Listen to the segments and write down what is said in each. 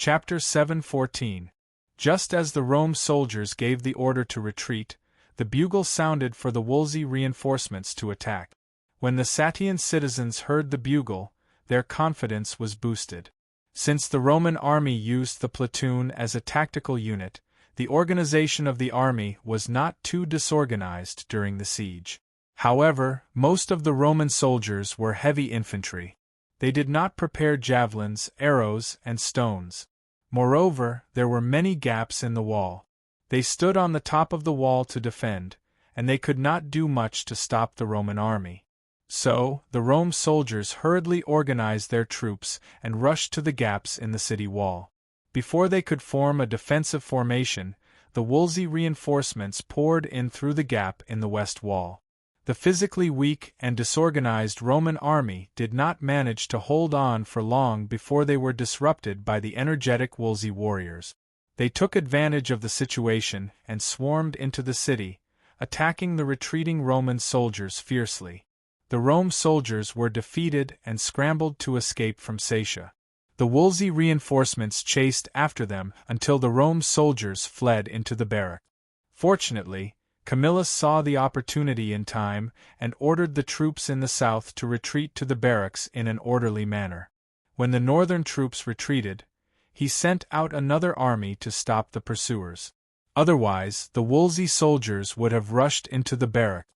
Chapter 7:14. Just as the Rome soldiers gave the order to retreat, the bugle sounded for the Wolsey reinforcements to attack. When the Satian citizens heard the bugle, their confidence was boosted. Since the Roman army used the platoon as a tactical unit, the organization of the army was not too disorganized during the siege. However, most of the Roman soldiers were heavy infantry. They did not prepare javelins, arrows, and stones. Moreover, there were many gaps in the wall. They stood on the top of the wall to defend, and they could not do much to stop the Roman army. So, the Rome soldiers hurriedly organized their troops and rushed to the gaps in the city wall. Before they could form a defensive formation, the Wolsey reinforcements poured in through the gap in the west wall. The physically weak and disorganized Roman army did not manage to hold on for long before they were disrupted by the energetic Wolsey warriors. They took advantage of the situation and swarmed into the city, attacking the retreating Roman soldiers fiercely. The Rome soldiers were defeated and scrambled to escape from Satia. The Wolsey reinforcements chased after them until the Rome soldiers fled into the barrack. Fortunately, Camillus saw the opportunity in time and ordered the troops in the south to retreat to the barracks in an orderly manner. When the northern troops retreated, he sent out another army to stop the pursuers. Otherwise, the Wolsey soldiers would have rushed into the barrack.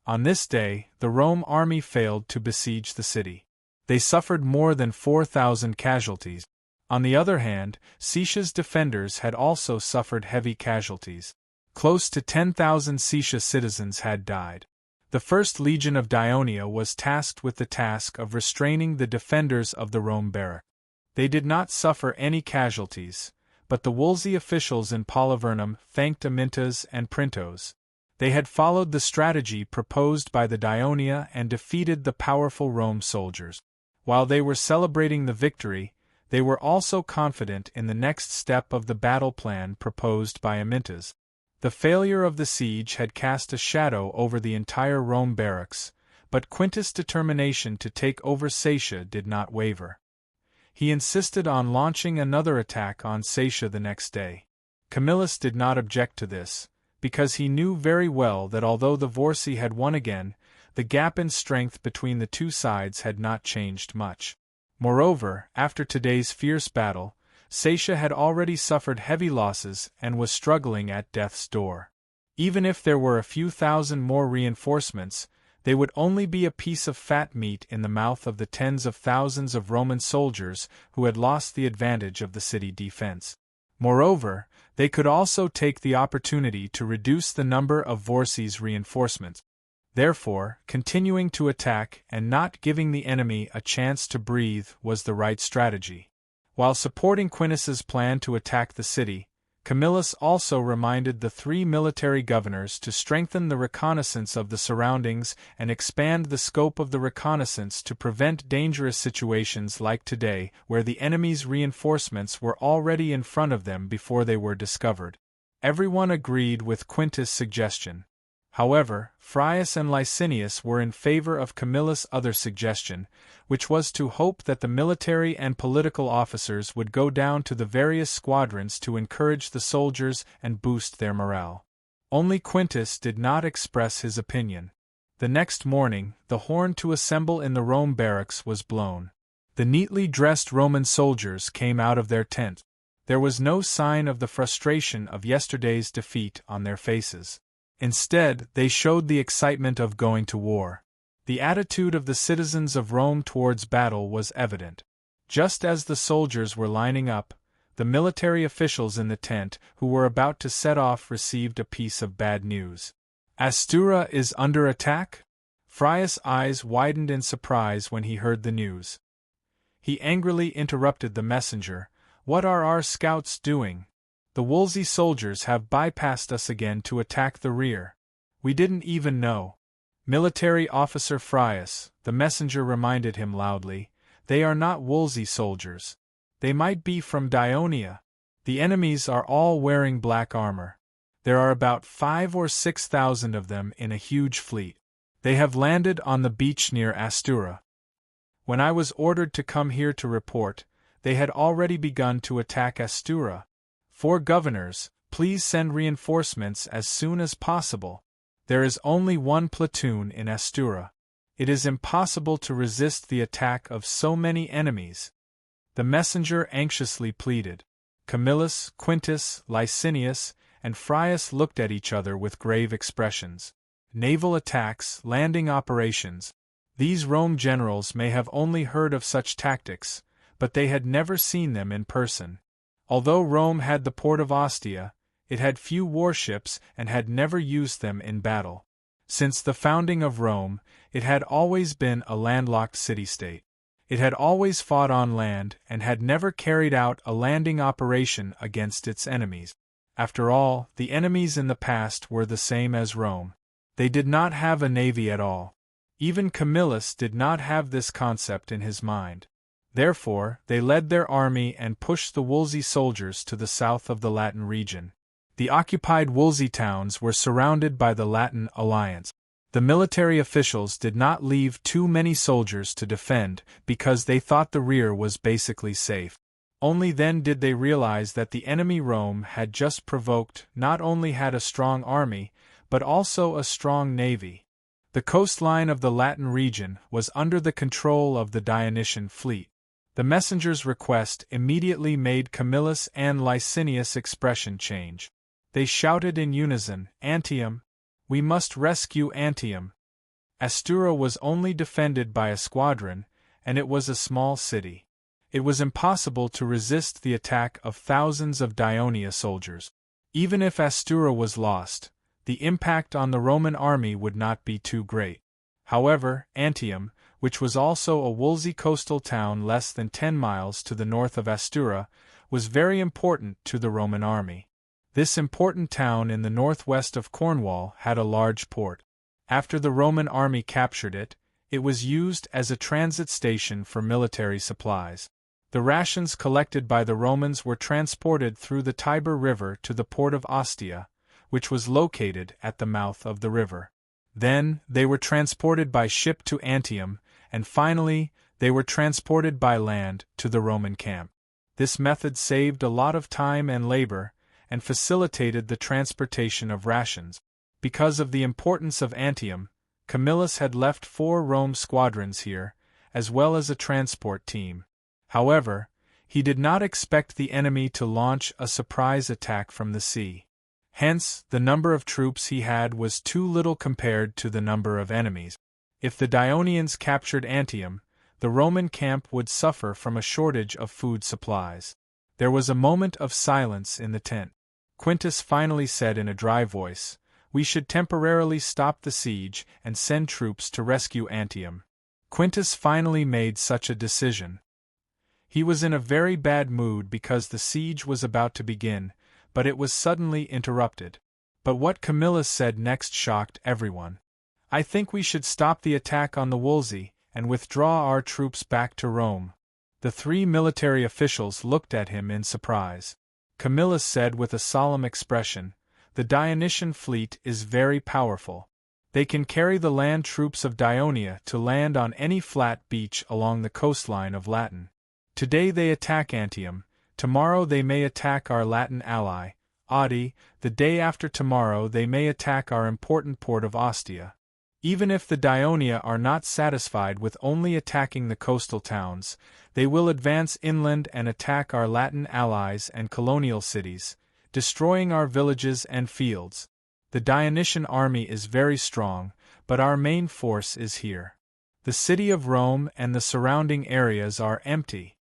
On this day, the Rome army failed to besiege the city. They suffered more than 4,000 casualties. On the other hand, Setia's defenders had also suffered heavy casualties. Close to 10,000 Setia citizens had died. The First Legion of Dionia was tasked with the task of restraining the defenders of the Rome barrack. They did not suffer any casualties, but the Wolsey officials in Polyvernum thanked Amintas and Printos. They had followed the strategy proposed by the Dionia and defeated the powerful Rome soldiers. While they were celebrating the victory, they were also confident in the next step of the battle plan proposed by Amintas. The failure of the siege had cast a shadow over the entire Rome barracks, but Quintus' determination to take over Satia did not waver. He insisted on launching another attack on Satia the next day. Camillus did not object to this, because he knew very well that although the Vorsi had won again, the gap in strength between the two sides had not changed much. Moreover, after today's fierce battle, Satia had already suffered heavy losses and was struggling at death's door. Even if there were a few thousand more reinforcements, they would only be a piece of fat meat in the mouth of the tens of thousands of Roman soldiers who had lost the advantage of the city defense. Moreover, they could also take the opportunity to reduce the number of Vorsi's reinforcements. Therefore, continuing to attack and not giving the enemy a chance to breathe was the right strategy. While supporting Quintus's plan to attack the city, Camillus also reminded the three military governors to strengthen the reconnaissance of the surroundings and expand the scope of the reconnaissance to prevent dangerous situations like today, where the enemy's reinforcements were already in front of them before they were discovered. Everyone agreed with Quintus' suggestion. However, Frius and Licinius were in favor of Camillus' other suggestion, which was to hope that the military and political officers would go down to the various squadrons to encourage the soldiers and boost their morale. Only Quintus did not express his opinion. The next morning, the horn to assemble in the Rome barracks was blown. The neatly dressed Roman soldiers came out of their tent. There was no sign of the frustration of yesterday's defeat on their faces. Instead, they showed the excitement of going to war. The attitude of the citizens of Rome towards battle was evident. Just as the soldiers were lining up, the military officials in the tent who were about to set off received a piece of bad news. "Astura is under attack?" Frius' eyes widened in surprise when he heard the news. He angrily interrupted the messenger. "What are our scouts doing? The Wolsey soldiers have bypassed us again to attack the rear. We didn't even know." "Military officer Frius," the messenger reminded him loudly, "they are not Wolsey soldiers. They might be from Dionia. The enemies are all wearing black armor. There are about 5,000 or 6,000 of them in a huge fleet. They have landed on the beach near Astura. When I was ordered to come here to report, they had already begun to attack Astura. "Four governors, please send reinforcements as soon as possible. There is only one platoon in Astura. It is impossible to resist the attack of so many enemies." The messenger anxiously pleaded. Camillus, Quintus, Licinius, and Frius looked at each other with grave expressions. Naval attacks, landing operations. These Rome generals may have only heard of such tactics, but they had never seen them in person. Although Rome had the port of Ostia, it had few warships and had never used them in battle. Since the founding of Rome, it had always been a landlocked city-state. It had always fought on land and had never carried out a landing operation against its enemies. After all, the enemies in the past were the same as Rome. They did not have a navy at all. Even Camillus did not have this concept in his mind. Therefore, they led their army and pushed the Wolsey soldiers to the south of the Latin region. The occupied Wolsey towns were surrounded by the Latin alliance. The military officials did not leave too many soldiers to defend because they thought the rear was basically safe. Only then did they realize that the enemy Rome had just provoked not only had a strong army, but also a strong navy. The coastline of the Latin region was under the control of the Dionysian fleet. The messenger's request immediately made Camillus and Licinius' expression change. They shouted in unison, "Antium! We must rescue Antium!" Astura was only defended by a squadron, and it was a small city. It was impossible to resist the attack of thousands of Dionia soldiers. Even if Astura was lost, the impact on the Roman army would not be too great. However, Antium, which was also a Wolsey coastal town less than 10 miles to the north of Astura, was very important to the Roman army. This important town in the northwest of Cornwall had a large port. After the Roman army captured it, it was used as a transit station for military supplies. The rations collected by the Romans were transported through the Tiber River to the port of Ostia, which was located at the mouth of the river. Then, they were transported by ship to Antium, and finally, they were transported by land to the Roman camp. This method saved a lot of time and labor, and facilitated the transportation of rations. Because of the importance of Antium, Camillus had left 4 Rome squadrons here, as well as a transport team. However, he did not expect the enemy to launch a surprise attack from the sea. Hence, the number of troops he had was too little compared to the number of enemies. If the Dionians captured Antium, the Roman camp would suffer from a shortage of food supplies. There was a moment of silence in the tent. Quintus finally said in a dry voice, "We should temporarily stop the siege and send troops to rescue Antium." Quintus finally made such a decision. He was in a very bad mood because the siege was about to begin, but it was suddenly interrupted. But what Camillus said next shocked everyone. "I think we should stop the attack on the Wolsey, and withdraw our troops back to Rome." The 3 military officials looked at him in surprise. Camillus said with a solemn expression, "The Dionysian fleet is very powerful. They can carry the land troops of Dionia to land on any flat beach along the coastline of Latin. Today they attack Antium, tomorrow they may attack our Latin ally, Audi, the day after tomorrow they may attack our important port of Ostia. Even if the Dionia are not satisfied with only attacking the coastal towns, they will advance inland and attack our Latin allies and colonial cities, destroying our villages and fields. The Dionysian army is very strong, but our main force is here. The city of Rome and the surrounding areas are empty.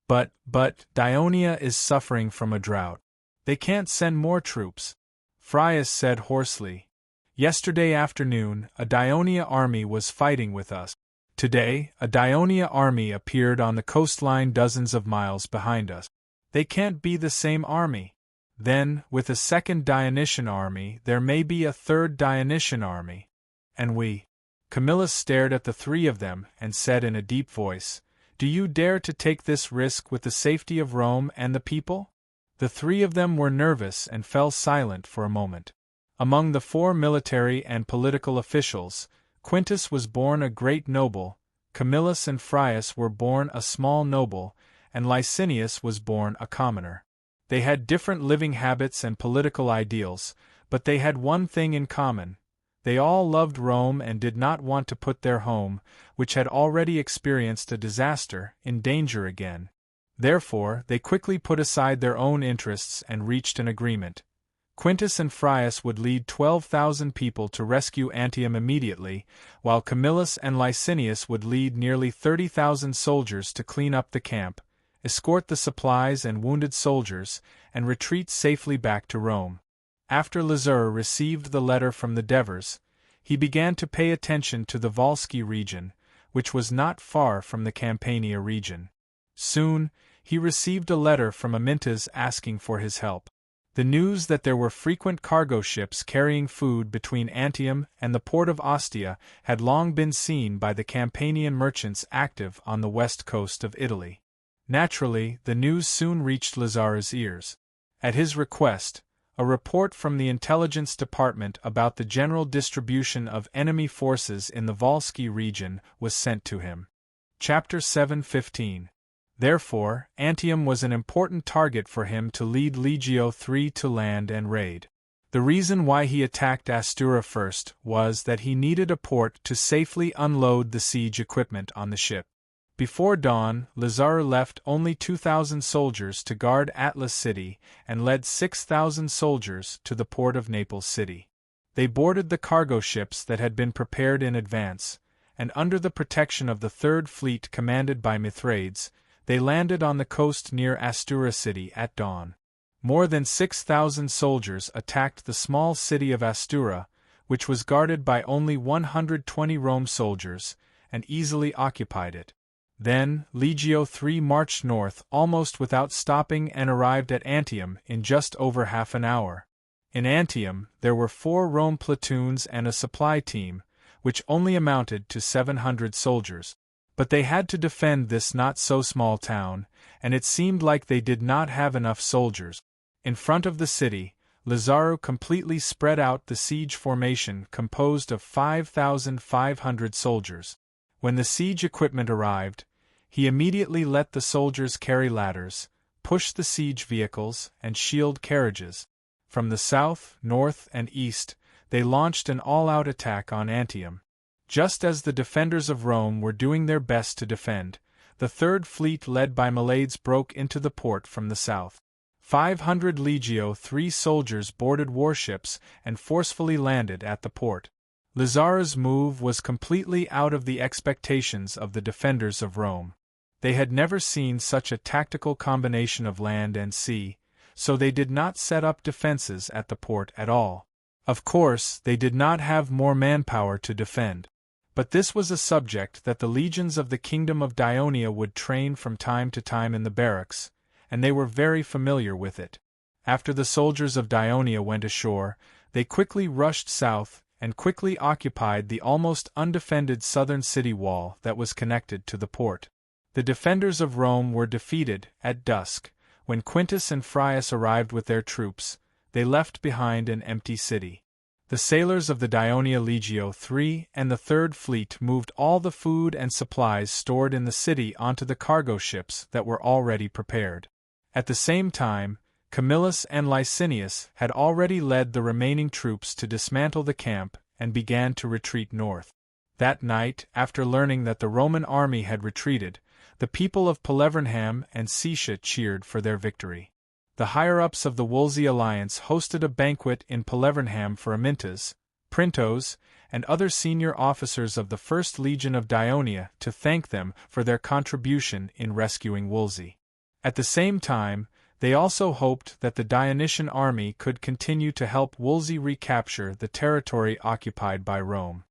But Dionia is suffering from a drought. They can't send more troops." Frius said hoarsely. "Yesterday afternoon, a Dionia army was fighting with us. Today, a Dionia army appeared on the coastline dozens of miles behind us. They can't be the same army. Then, with a second Dionysian army, there may be a third Dionysian army. And we." Camillus stared at the 3 of them and said in a deep voice, "Do you dare to take this risk with the safety of Rome and the people?" The 3 of them were nervous and fell silent for a moment. Among the 4 military and political officials, Quintus was born a great noble, Camillus and Frius were born a small noble, and Licinius was born a commoner. They had different living habits and political ideals, but they had one thing in common. They all loved Rome and did not want to put their home, which had already experienced a disaster, in danger again. Therefore, they quickly put aside their own interests and reached an agreement. Quintus and Frius would lead 12,000 people to rescue Antium immediately, while Camillus and Licinius would lead nearly 30,000 soldiers to clean up the camp, escort the supplies and wounded soldiers, and retreat safely back to Rome. After Lazar received the letter from the Devers, he began to pay attention to the Volsci region, which was not far from the Campania region. Soon, he received a letter from Amyntas asking for his help. The news that there were frequent cargo ships carrying food between Antium and the port of Ostia had long been seen by the Campanian merchants active on the west coast of Italy. Naturally, the news soon reached Lazar's ears. At his request, a report from the intelligence department about the general distribution of enemy forces in the Volsci region was sent to him. Chapter 7:15. Therefore, Antium was an important target for him to lead Legio III to land and raid. The reason why he attacked Astura first was that he needed a port to safely unload the siege equipment on the ship. Before dawn, Lazar left only 2,000 soldiers to guard Atlas City and led 6,000 soldiers to the port of Naples City. They boarded the cargo ships that had been prepared in advance, and under the protection of the Third Fleet commanded by Mithridates, they landed on the coast near Astura City at dawn. More than 6,000 soldiers attacked the small city of Astura, which was guarded by only 120 Rome soldiers, and easily occupied it. Then, Legio III marched north almost without stopping and arrived at Antium in just over half an hour. In Antium, there were 4 Rome platoons and a supply team, which only amounted to 700 soldiers. But they had to defend this not-so-small town, and it seemed like they did not have enough soldiers. In front of the city, Lazaro completely spread out the siege formation composed of 5,500 soldiers. When the siege equipment arrived, he immediately let the soldiers carry ladders, push the siege vehicles, and shield carriages. From the south, north, and east, they launched an all-out attack on Antium. Just as the defenders of Rome were doing their best to defend, the Third Fleet led by Mylades broke into the port from the south. 500 Legio III soldiers boarded warships and forcefully landed at the port. Lazar's move was completely out of the expectations of the defenders of Rome. They had never seen such a tactical combination of land and sea, so they did not set up defenses at the port at all. Of course, they did not have more manpower to defend. But this was a subject that the legions of the Kingdom of Dionia would train from time to time in the barracks, and they were very familiar with it. After the soldiers of Dionia went ashore, they quickly rushed south and quickly occupied the almost undefended southern city wall that was connected to the port. The defenders of Rome were defeated at dusk. When Quintus and Frius arrived with their troops, they left behind an empty city. The sailors of the Dionia Legio III and the Third Fleet moved all the food and supplies stored in the city onto the cargo ships that were already prepared. At the same time, Camillus and Licinius had already led the remaining troops to dismantle the camp and began to retreat north. That night, after learning that the Roman army had retreated, the people of Pelevernham and Caesia cheered for their victory. The higher-ups of the Wolsey alliance hosted a banquet in Pelevernham for Amyntas, Printos, and other senior officers of the First Legion of Dionia to thank them for their contribution in rescuing Wolsey. At the same time, they also hoped that the Dionysian army could continue to help Wolsey recapture the territory occupied by Rome.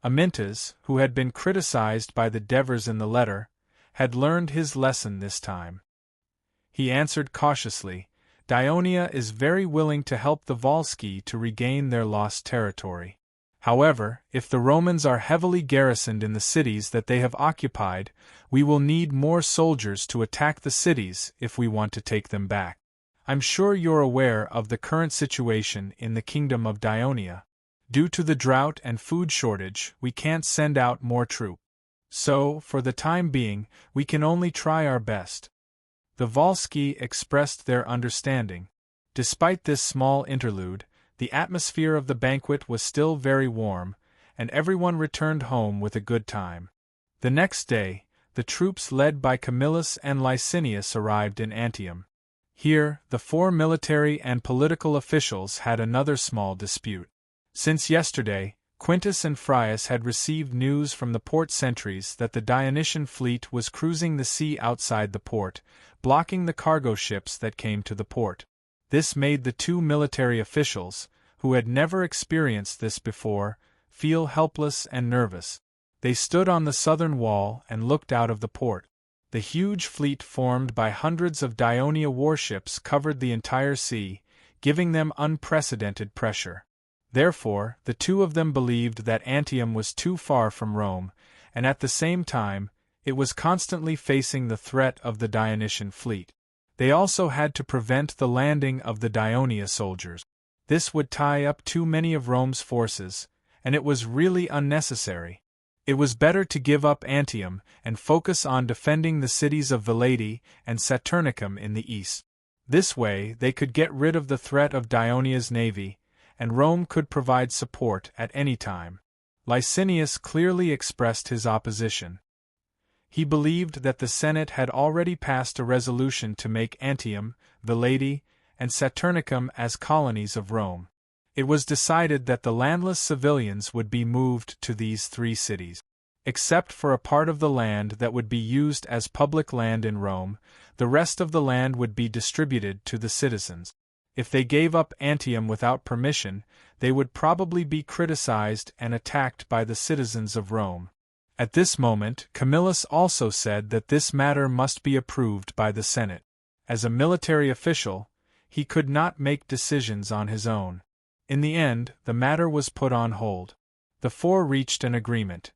Amyntas, who had been criticized by the Devers in the letter, had learned his lesson this time. He answered cautiously, "Dionia is very willing to help the Volsci to regain their lost territory. However, if the Romans are heavily garrisoned in the cities that they have occupied, we will need more soldiers to attack the cities if we want to take them back. I'm sure you're aware of the current situation in the Kingdom of Dionia. Due to the drought and food shortage, we can't send out more troops. So, for the time being, we can only try our best. The Volsci expressed their understanding. Despite this small interlude, the atmosphere of the banquet was still very warm, and everyone returned home with a good time. The next day, the troops led by Camillus and Licinius arrived in Antium. Here, the 4 military and political officials had another small dispute. Since yesterday, Quintus and Frius had received news from the port sentries that the Dionysian fleet was cruising the sea outside the port, blocking the cargo ships that came to the port. This made the 2 military officials, who had never experienced this before, feel helpless and nervous. They stood on the southern wall and looked out of the port. The huge fleet formed by hundreds of Dionia warships covered the entire sea, giving them unprecedented pressure. Therefore, the 2 of them believed that Antium was too far from Rome, and at the same time, it was constantly facing the threat of the Dionysian fleet. They also had to prevent the landing of the Dionia soldiers. This would tie up too many of Rome's forces, and it was really unnecessary. It was better to give up Antium and focus on defending the cities of Velade and Saturnicum in the east. This way they could get rid of the threat of Dionia's navy, and Rome could provide support at any time. Licinius clearly expressed his opposition. He believed that the Senate had already passed a resolution to make Antium, Velade, and Saturnicum as colonies of Rome. It was decided that the landless civilians would be moved to these 3 cities. Except for a part of the land that would be used as public land in Rome, the rest of the land would be distributed to the citizens. If they gave up Antium without permission, they would probably be criticized and attacked by the citizens of Rome. At this moment, Camillus also said that this matter must be approved by the Senate. As a military official, he could not make decisions on his own. In the end, the matter was put on hold. The 4 reached an agreement.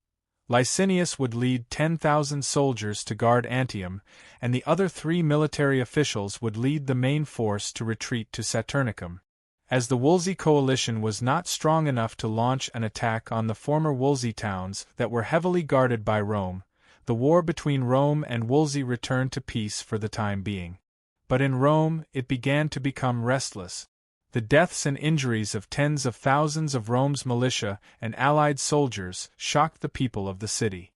Licinius would lead 10,000 soldiers to guard Antium, and the other 3 military officials would lead the main force to retreat to Saturnicum. As the Wolsey coalition was not strong enough to launch an attack on the former Wolsey towns that were heavily guarded by Rome, the war between Rome and Wolsey returned to peace for the time being. But in Rome, it began to become restless. The deaths and injuries of tens of thousands of Rome's militia and allied soldiers shocked the people of the city.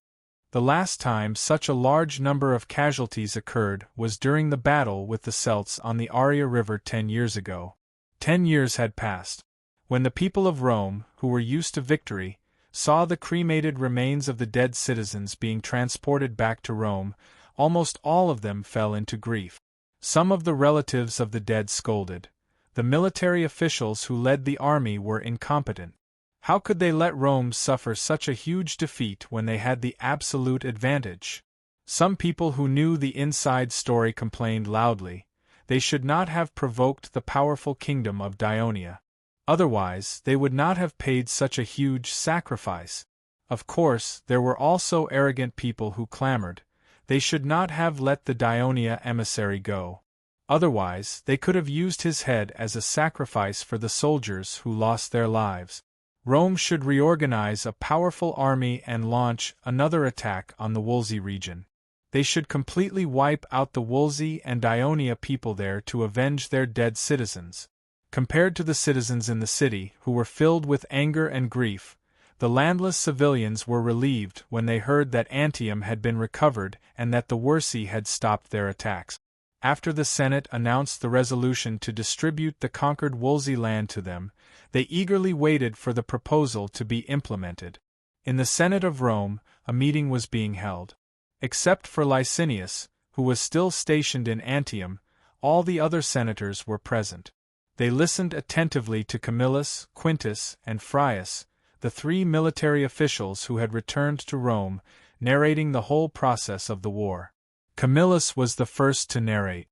The last time such a large number of casualties occurred was during the battle with the Celts on the Aria River 10 years ago. 10 years had passed. When the people of Rome, who were used to victory, saw the cremated remains of the dead citizens being transported back to Rome, almost all of them fell into grief. Some of the relatives of the dead scolded. The military officials who led the army were incompetent. How could they let Rome suffer such a huge defeat when they had the absolute advantage? Some people who knew the inside story complained loudly. They should not have provoked the powerful kingdom of Dionia. Otherwise, they would not have paid such a huge sacrifice. Of course, there were also arrogant people who clamored. They should not have let the Dionia emissary go. Otherwise, they could have used his head as a sacrifice for the soldiers who lost their lives. Rome should reorganize a powerful army and launch another attack on the Wolsey region. They should completely wipe out the Wolsey and Dionia people there to avenge their dead citizens. Compared to the citizens in the city, who were filled with anger and grief, the landless civilians were relieved when they heard that Antium had been recovered and that the Wolsey had stopped their attacks. After the Senate announced the resolution to distribute the conquered Wolsey land to them, they eagerly waited for the proposal to be implemented. In the Senate of Rome, a meeting was being held. Except for Licinius, who was still stationed in Antium, all the other senators were present. They listened attentively to Camillus, Quintus, and Frius, the 3 military officials who had returned to Rome, narrating the whole process of the war. Camillus was the first to narrate.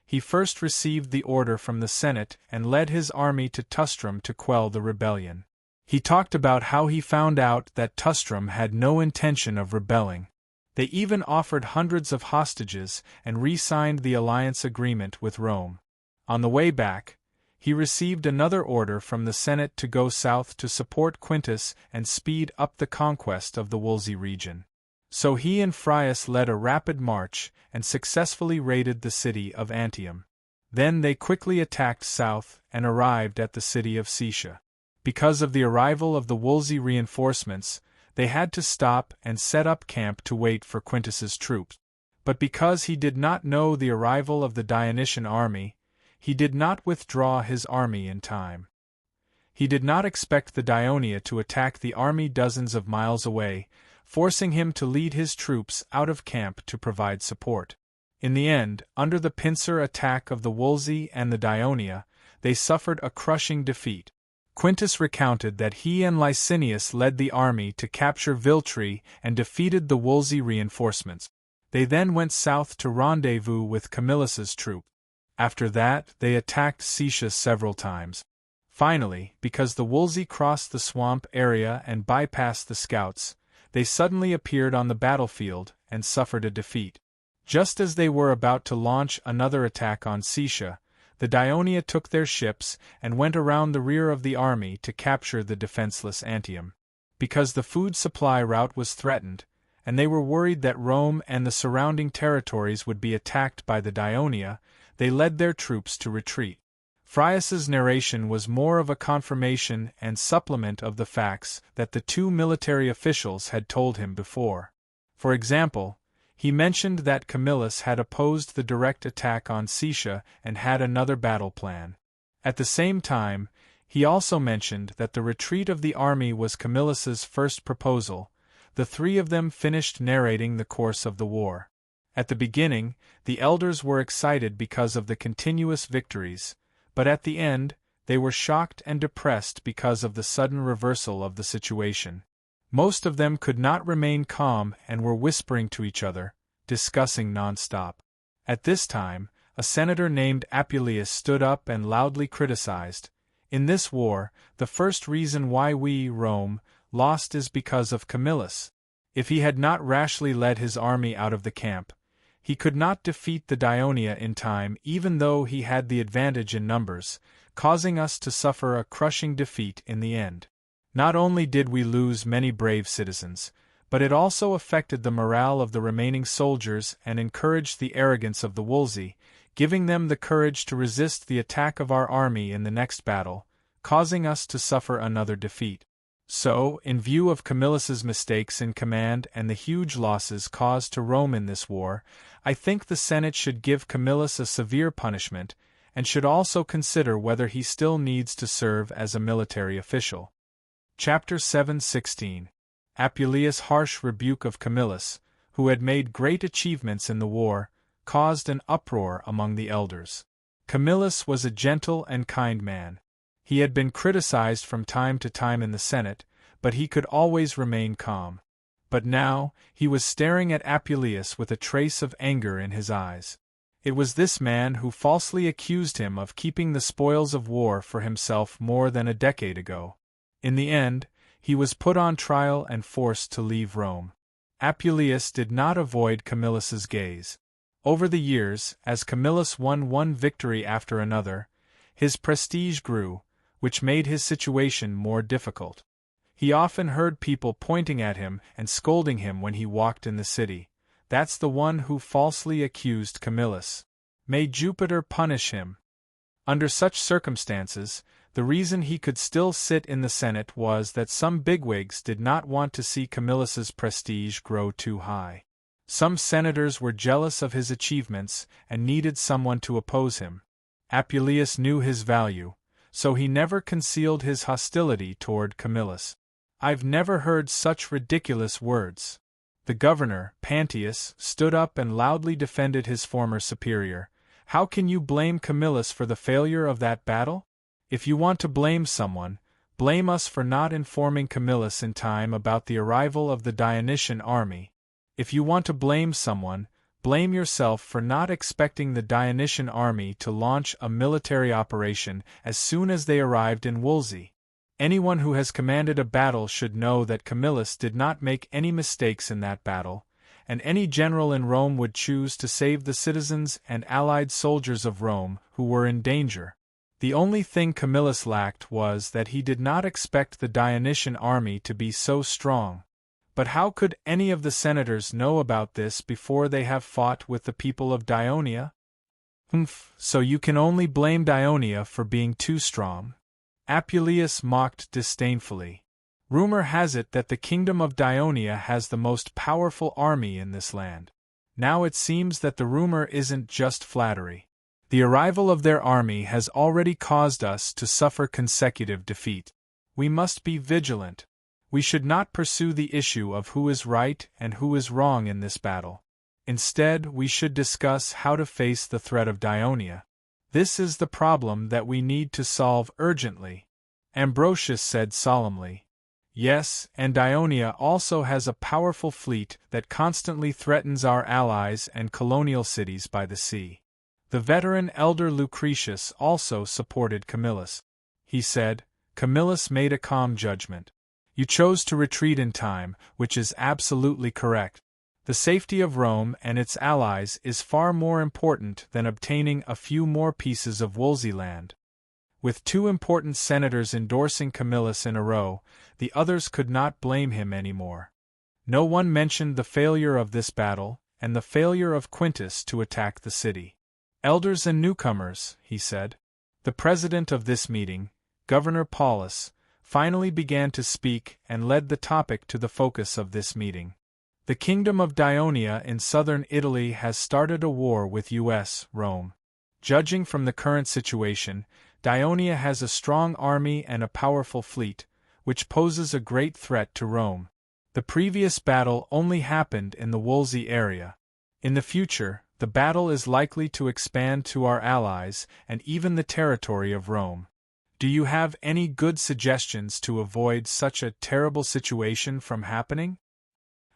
He first received the order from the Senate and led his army to Tustrum to quell the rebellion. He talked about how he found out that Tustrum had no intention of rebelling. They even offered hundreds of hostages and re-signed the alliance agreement with Rome. On the way back, he received another order from the Senate to go south to support Quintus and speed up the conquest of the Wolsey region. So he and Phrius led a rapid march and successfully raided the city of Antium. Then they quickly attacked south and arrived at the city of Caestia. Because of the arrival of the Wolsey reinforcements, they had to stop and set up camp to wait for Quintus's troops. But because he did not know the arrival of the Dionysian army, he did not withdraw his army in time. He did not expect the Dionia to attack the army dozens of miles away, forcing him to lead his troops out of camp to provide support. In the end, under the pincer attack of the Wolsey and the Dionia, they suffered a crushing defeat. Quintus recounted that he and Licinius led the army to capture Viltri and defeated the Wolsey reinforcements. They then went south to rendezvous with Camillus's troop. After that, they attacked Caestia several times. Finally, because the Wolsey crossed the swamp area and bypassed the scouts, they suddenly appeared on the battlefield and suffered a defeat. Just as they were about to launch another attack on Caestia, the Dionia took their ships and went around the rear of the army to capture the defenseless Antium. Because the food supply route was threatened, and they were worried that Rome and the surrounding territories would be attacked by the Dionia, they led their troops to retreat. Phrius's narration was more of a confirmation and supplement of the facts that the two military officials had told him before. For example, he mentioned that Camillus had opposed the direct attack on Caestia and had another battle plan. At the same time, he also mentioned that the retreat of the army was Camillus's first proposal. The three of them finished narrating the course of the war. At the beginning, the elders were excited because of the continuous victories, but at the end, they were shocked and depressed because of the sudden reversal of the situation. Most of them could not remain calm and were whispering to each other, discussing non-stop. At this time, a senator named Apuleius stood up and loudly criticized, "In this war, the first reason why we, Rome, lost is because of Camillus. If he had not rashly led his army out of the camp, he could not defeat the Dionia in time even though he had the advantage in numbers, causing us to suffer a crushing defeat in the end. Not only did we lose many brave citizens, but it also affected the morale of the remaining soldiers and encouraged the arrogance of the Wolsey, giving them the courage to resist the attack of our army in the next battle, causing us to suffer another defeat. So, in view of Camillus's mistakes in command and the huge losses caused to Rome in this war, I think the Senate should give Camillus a severe punishment, and should also consider whether he still needs to serve as a military official." Chapter 7:16. Apuleius' harsh rebuke of Camillus, who had made great achievements in the war, caused an uproar among the elders. Camillus was a gentle and kind man. He had been criticized from time to time in the Senate, but he could always remain calm. But now, he was staring at Apuleius with a trace of anger in his eyes. It was this man who falsely accused him of keeping the spoils of war for himself more than a decade ago. In the end, he was put on trial and forced to leave Rome. Apuleius did not avoid Camillus's gaze. Over the years, as Camillus won one victory after another, his prestige grew, which made his situation more difficult. He often heard people pointing at him and scolding him when he walked in the city. "That's the one who falsely accused Camillus. May Jupiter punish him." Under such circumstances, the reason he could still sit in the Senate was that some bigwigs did not want to see Camillus's prestige grow too high. Some senators were jealous of his achievements and needed someone to oppose him. Apuleius knew his value, so he never concealed his hostility toward Camillus. "I've never heard such ridiculous words." The governor, Pantius, stood up and loudly defended his former superior. "How can you blame Camillus for the failure of that battle? If you want to blame someone, blame us for not informing Camillus in time about the arrival of the Dionysian army. If you want to blame someone, blame yourself for not expecting the Dionysian army to launch a military operation as soon as they arrived in Wolsey. Anyone who has commanded a battle should know that Camillus did not make any mistakes in that battle, and any general in Rome would choose to save the citizens and allied soldiers of Rome who were in danger. The only thing Camillus lacked was that he did not expect the Dionysian army to be so strong. But how could any of the senators know about this before they have fought with the people of Dionia? So you can only blame Dionia for being too strong. Apuleius mocked disdainfully. Rumor has it that the kingdom of Dionia has the most powerful army in this land. Now it seems that the rumor isn't just flattery. The arrival of their army has already caused us to suffer consecutive defeat. We must be vigilant. We should not pursue the issue of who is right and who is wrong in this battle. Instead, we should discuss how to face the threat of Dionia. This is the problem that we need to solve urgently. Ambrosius said solemnly. Yes, and Dionia also has a powerful fleet that constantly threatens our allies and colonial cities by the sea. The veteran elder Lucretius also supported Camillus. He said, Camillus made a calm judgment. You chose to retreat in time, which is absolutely correct. The safety of Rome and its allies is far more important than obtaining a few more pieces of Wolsey land. With two important senators endorsing Camillus in a row, the others could not blame him anymore. No one mentioned the failure of this battle, and the failure of Quintus to attack the city. Elders and newcomers, he said. The president of this meeting, Governor Paulus, finally began to speak and led the topic to the focus of this meeting. The kingdom of Dionia in southern Italy has started a war with U.S. Rome. Judging from the current situation, Dionia has a strong army and a powerful fleet, which poses a great threat to Rome. The previous battle only happened in the Wolsey area. In the future, the battle is likely to expand to our allies and even the territory of Rome. Do you have any good suggestions to avoid such a terrible situation from happening?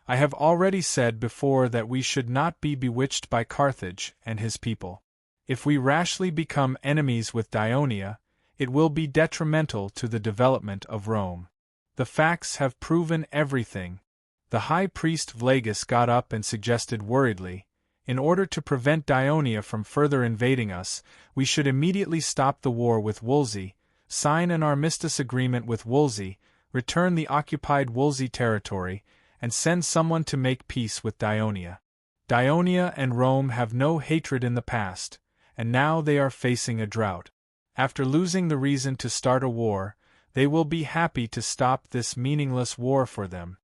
I have already said before that we should not be bewitched by Carthage and his people. If we rashly become enemies with Dionia, it will be detrimental to the development of Rome. The facts have proven everything. The high priest Vlagus got up and suggested worriedly, in order to prevent Dionia from further invading us, we should immediately stop the war with Wolsey, sign an armistice agreement with Wolsey, return the occupied Wolsey territory, and send someone to make peace with Dionia. Dionia and Rome have no hatred in the past, and now they are facing a drought. After losing the reason to start a war, they will be happy to stop this meaningless war for them.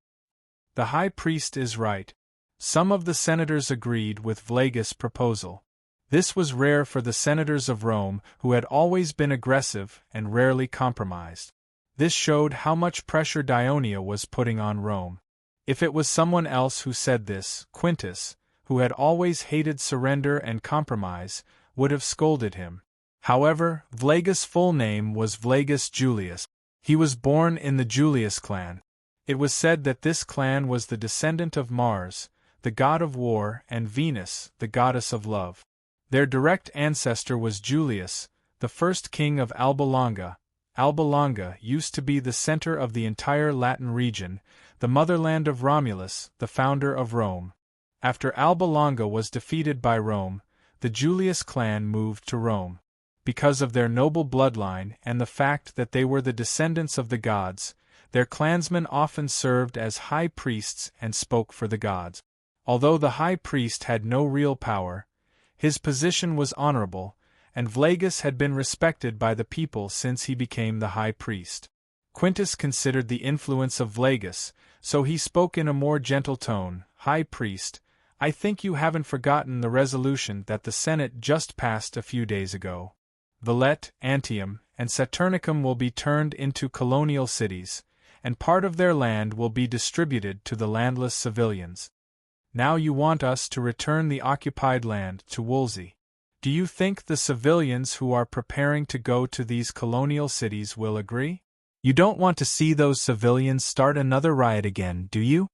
The high priest is right. Some of the senators agreed with Vlagus' proposal. This was rare for the senators of Rome, who had always been aggressive and rarely compromised. This showed how much pressure Dionia was putting on Rome. If it was someone else who said this, Quintus, who had always hated surrender and compromise, would have scolded him. However, Vlagus' full name was Vlagus Julius. He was born in the Julius clan. It was said that this clan was the descendant of Mars, the god of war, and Venus, the goddess of love. Their direct ancestor was Julius, the first king of Alba Longa. Alba Longa used to be the center of the entire Latin region, the motherland of Romulus, the founder of Rome. After Alba Longa was defeated by Rome, the Julius clan moved to Rome. Because of their noble bloodline and the fact that they were the descendants of the gods, their clansmen often served as high priests and spoke for the gods. Although the high priest had no real power, his position was honorable, and Vlagus had been respected by the people since he became the high priest. Quintus considered the influence of Vlagus, so he spoke in a more gentle tone. High priest, I think you haven't forgotten the resolution that the Senate just passed a few days ago. Vellet, Antium, and Saturnicum will be turned into colonial cities, and part of their land will be distributed to the landless civilians. Now you want us to return the occupied land to Wolsey. Do you think the civilians who are preparing to go to these colonial cities will agree? You don't want to see those civilians start another riot again, do you?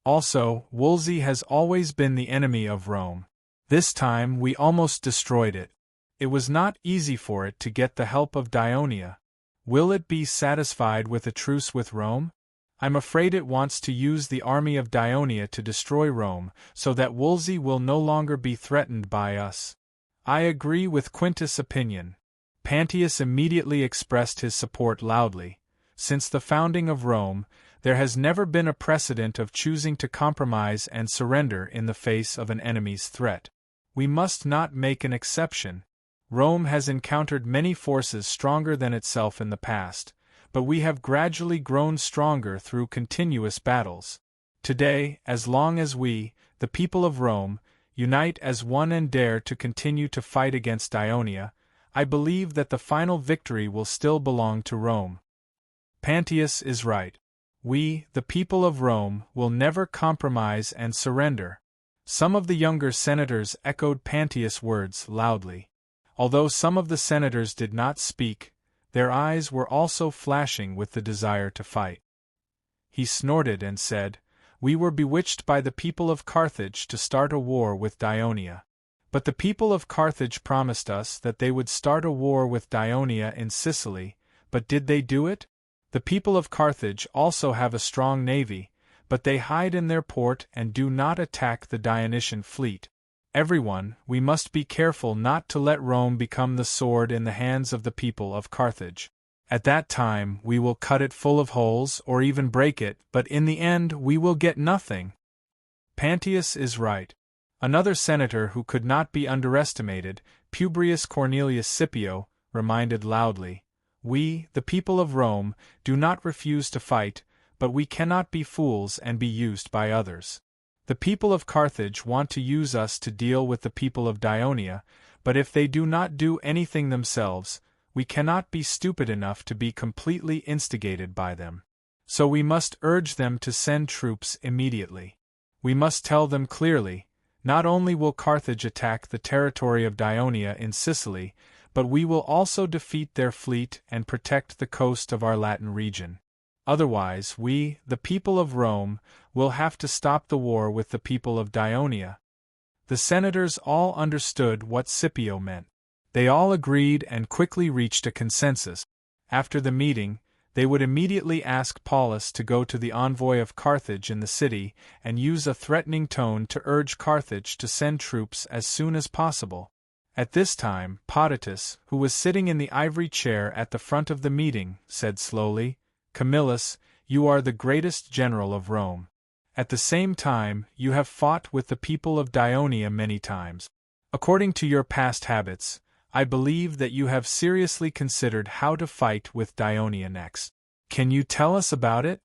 Also, Wolsey has always been the enemy of Rome. This time we almost destroyed it. It was not easy for it to get the help of Dionia. Will it be satisfied with a truce with Rome? I'm afraid it wants to use the army of Dionia to destroy Rome, so that Wolsey will no longer be threatened by us. I agree with Quintus' opinion. Pantius immediately expressed his support loudly. Since the founding of Rome, There has never been a precedent of choosing to compromise and surrender in the face of an enemy's threat. We must not make an exception. Rome has encountered many forces stronger than itself in the past, but we have gradually grown stronger through continuous battles. Today, as long as we, the people of Rome, unite as one and dare to continue to fight against Dionia, I believe that the final victory will still belong to Rome. Pantius is right. We, the people of Rome, will never compromise and surrender. Some of the younger senators echoed Pantius' words loudly. Although some of the senators did not speak, their eyes were also flashing with the desire to fight. He snorted and said, "We were bewitched by the people of Carthage to start a war with Dionia. But the people of Carthage promised us that they would start a war with Dionia in Sicily, but did they do it? The people of Carthage also have a strong navy, but they hide in their port and do not attack the Dionysian fleet. Everyone, we must be careful not to let Rome become the sword in the hands of the people of Carthage. At that time we will cut it full of holes or even break it, but in the end we will get nothing." Pantius is right. Another senator who could not be underestimated, Publius Cornelius Scipio, reminded loudly, "We, the people of Rome, do not refuse to fight, but we cannot be fools and be used by others. The people of Carthage want to use us to deal with the people of Dionia, but if they do not do anything themselves, we cannot be stupid enough to be completely instigated by them. So we must urge them to send troops immediately. We must tell them clearly, not only will Carthage attack the territory of Dionia in Sicily, but we will also defeat their fleet and protect the coast of our Latin region. Otherwise we, the people of Rome, will have to stop the war with the people of Dionia." The senators all understood what Scipio meant. They all agreed and quickly reached a consensus. After the meeting, they would immediately ask Paulus to go to the envoy of Carthage in the city and use a threatening tone to urge Carthage to send troops as soon as possible. At this time, Potitus, who was sitting in the ivory chair at the front of the meeting, said slowly, "Camillus, you are the greatest general of Rome. At the same time, you have fought with the people of Dionia many times. According to your past habits, I believe that you have seriously considered how to fight with Dionia next. Can you tell us about it?"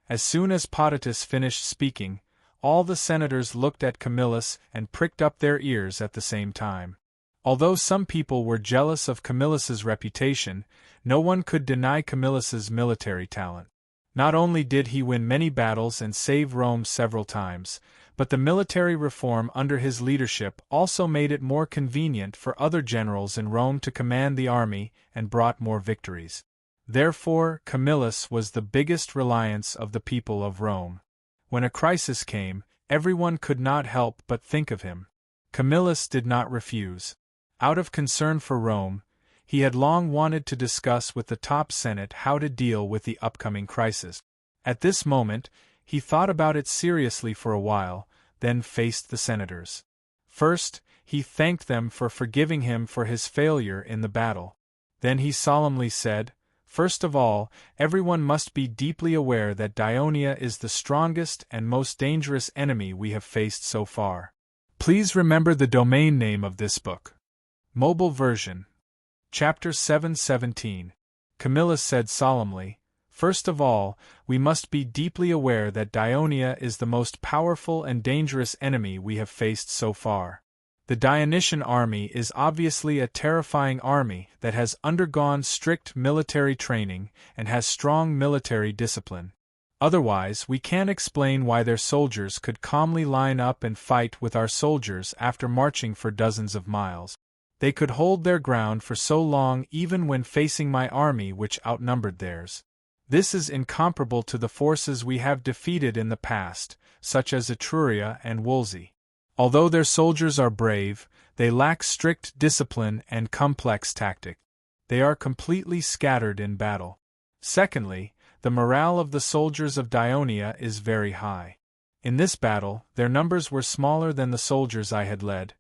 As soon as Potitus finished speaking, all the senators looked at Camillus and pricked up their ears at the same time. Although some people were jealous of Camillus's reputation, no one could deny Camillus's military talent. Not only did he win many battles and save Rome several times, but the military reform under his leadership also made it more convenient for other generals in Rome to command the army and brought more victories. Therefore, Camillus was the biggest reliance of the people of Rome. When a crisis came, everyone could not help but think of him. Camillus did not refuse. Out of concern for Rome, he had long wanted to discuss with the top Senate how to deal with the upcoming crisis. At this moment, he thought about it seriously for a while, then faced the senators. First, he thanked them for forgiving him for his failure in the battle. Then he solemnly said, "First of all, everyone must be deeply aware that Dionia is the strongest and most dangerous enemy we have faced so far. Please remember the domain name of this book. Mobile version. Chapter 717. Camillus said solemnly, "First of all, we must be deeply aware that Dionia is the most powerful and dangerous enemy we have faced so far. The Dionysian army is obviously a terrifying army that has undergone strict military training and has strong military discipline. Otherwise, we can't explain why their soldiers could calmly line up and fight with our soldiers after marching for dozens of miles. They could hold their ground for so long even when facing my army which outnumbered theirs. This is incomparable to the forces we have defeated in the past, such as Etruria and Wolsey. Although their soldiers are brave, they lack strict discipline and complex tactic. They are completely scattered in battle. Secondly, the morale of the soldiers of Dionia is very high. In this battle, their numbers were smaller than the soldiers I had led,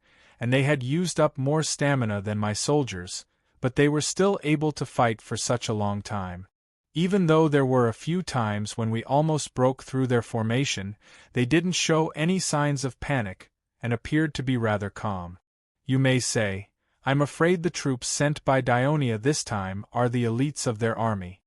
and they had used up more stamina than my soldiers, but they were still able to fight for such a long time. Even though there were a few times when we almost broke through their formation, they didn't show any signs of panic, and appeared to be rather calm. You may say, I'm afraid the troops sent by Dionia this time are the elites of their army.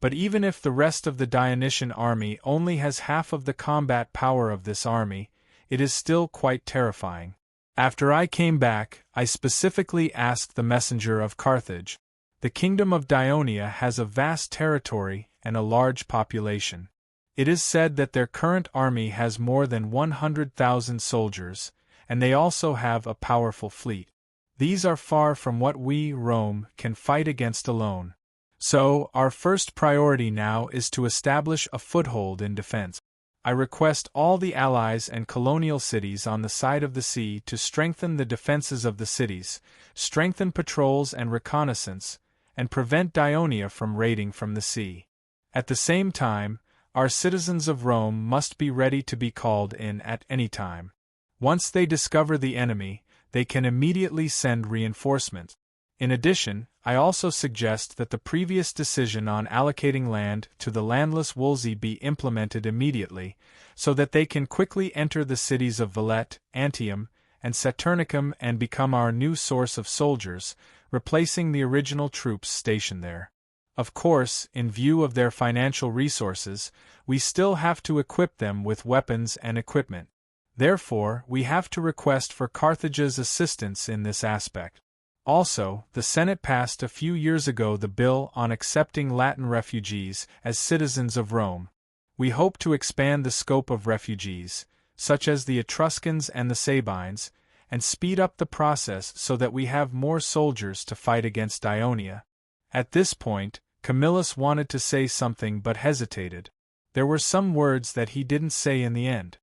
But even if the rest of the Dionysian army only has half of the combat power of this army, it is still quite terrifying. After I came back, I specifically asked the messenger of Carthage. The kingdom of Dionia has a vast territory and a large population. It is said that their current army has more than 100,000 soldiers, and they also have a powerful fleet. These are far from what we, Rome, can fight against alone. So, our first priority now is to establish a foothold in defense. I request all the allies and colonial cities on the side of the sea to strengthen the defenses of the cities, strengthen patrols and reconnaissance, and prevent Dionia from raiding from the sea. At the same time, our citizens of Rome must be ready to be called in at any time. Once they discover the enemy, they can immediately send reinforcements. In addition, I also suggest that the previous decision on allocating land to the landless Wolsey be implemented immediately, so that they can quickly enter the cities of Villette, Antium, and Saturnicum and become our new source of soldiers, replacing the original troops stationed there. Of course, in view of their financial resources, we still have to equip them with weapons and equipment. Therefore, we have to request for Carthage's assistance in this aspect. Also, the Senate passed a few years ago the bill on accepting Latin refugees as citizens of Rome. We hope to expand the scope of refugees, such as the Etruscans and the Sabines, and speed up the process so that we have more soldiers to fight against Dionia. At this point, Camillus wanted to say something but hesitated. There were some words that he didn't say in the end.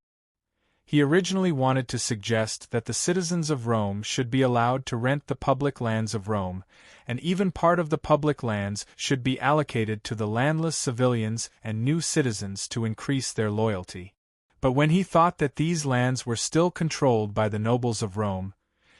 He originally wanted to suggest that the citizens of Rome should be allowed to rent the public lands of Rome, and even part of the public lands should be allocated to the landless civilians and new citizens to increase their loyalty. But when he thought that these lands were still controlled by the nobles of Rome,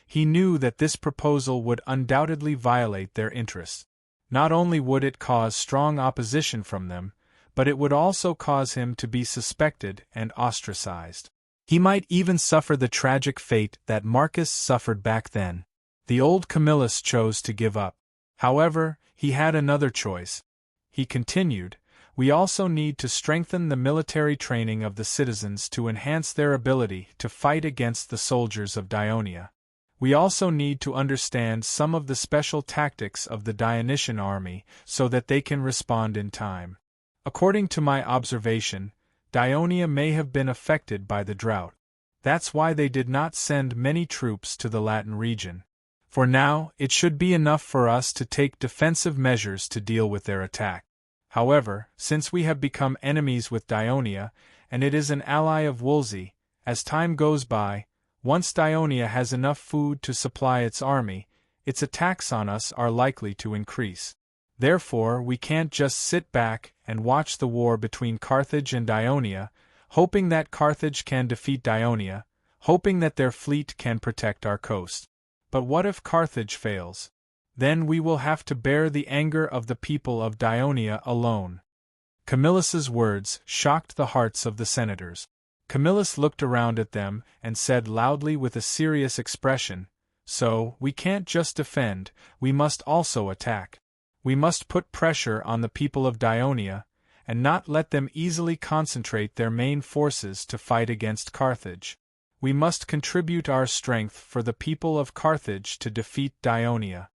he knew that this proposal would undoubtedly violate their interests. Not only would it cause strong opposition from them, but it would also cause him to be suspected and ostracized. He might even suffer the tragic fate that Marcus suffered back then. The old Camillus chose to give up. However, he had another choice. He continued, we also need to strengthen the military training of the citizens to enhance their ability to fight against the soldiers of Dionia. We also need to understand some of the special tactics of the Dionysian army so that they can respond in time. According to my observation, Dionia may have been affected by the drought. That's why they did not send many troops to the Latin region. For now, it should be enough for us to take defensive measures to deal with their attack. However, since we have become enemies with Dionia, and it is an ally of Wolsey, as time goes by, once Dionia has enough food to supply its army, its attacks on us are likely to increase. Therefore, we can't just sit back and watch the war between Carthage and Dionia, hoping that Carthage can defeat Dionia, hoping that their fleet can protect our coast. But what if Carthage fails? Then we will have to bear the anger of the people of Dionia alone. Camillus's words shocked the hearts of the senators. Camillus looked around at them and said loudly with a serious expression, "So, we can't just defend, we must also attack. We must put pressure on the people of Dionia, and not let them easily concentrate their main forces to fight against Carthage. We must contribute our strength for the people of Carthage to defeat Dionia."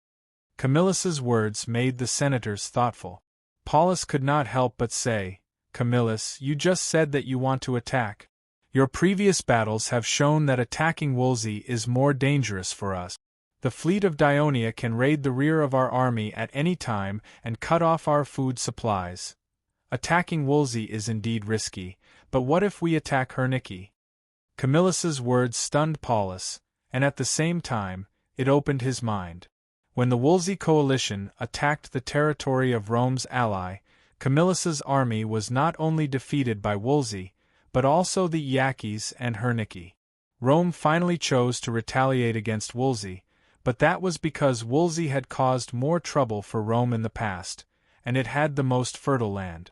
Camillus's words made the senators thoughtful. Paulus could not help but say, "Camillus, you just said that you want to attack. Your previous battles have shown that attacking Wolsey is more dangerous for us. The fleet of Dionia can raid the rear of our army at any time and cut off our food supplies. Attacking Wolsey is indeed risky, but what if we attack Hernike?" Camillus's words stunned Paulus, and at the same time, it opened his mind. When the Wolsey coalition attacked the territory of Rome's ally, Camillus's army was not only defeated by Wolsey, but also the Iaches and Hernike. Rome finally chose to retaliate against Wolsey, but that was because Wolsey had caused more trouble for Rome in the past, and it had the most fertile land.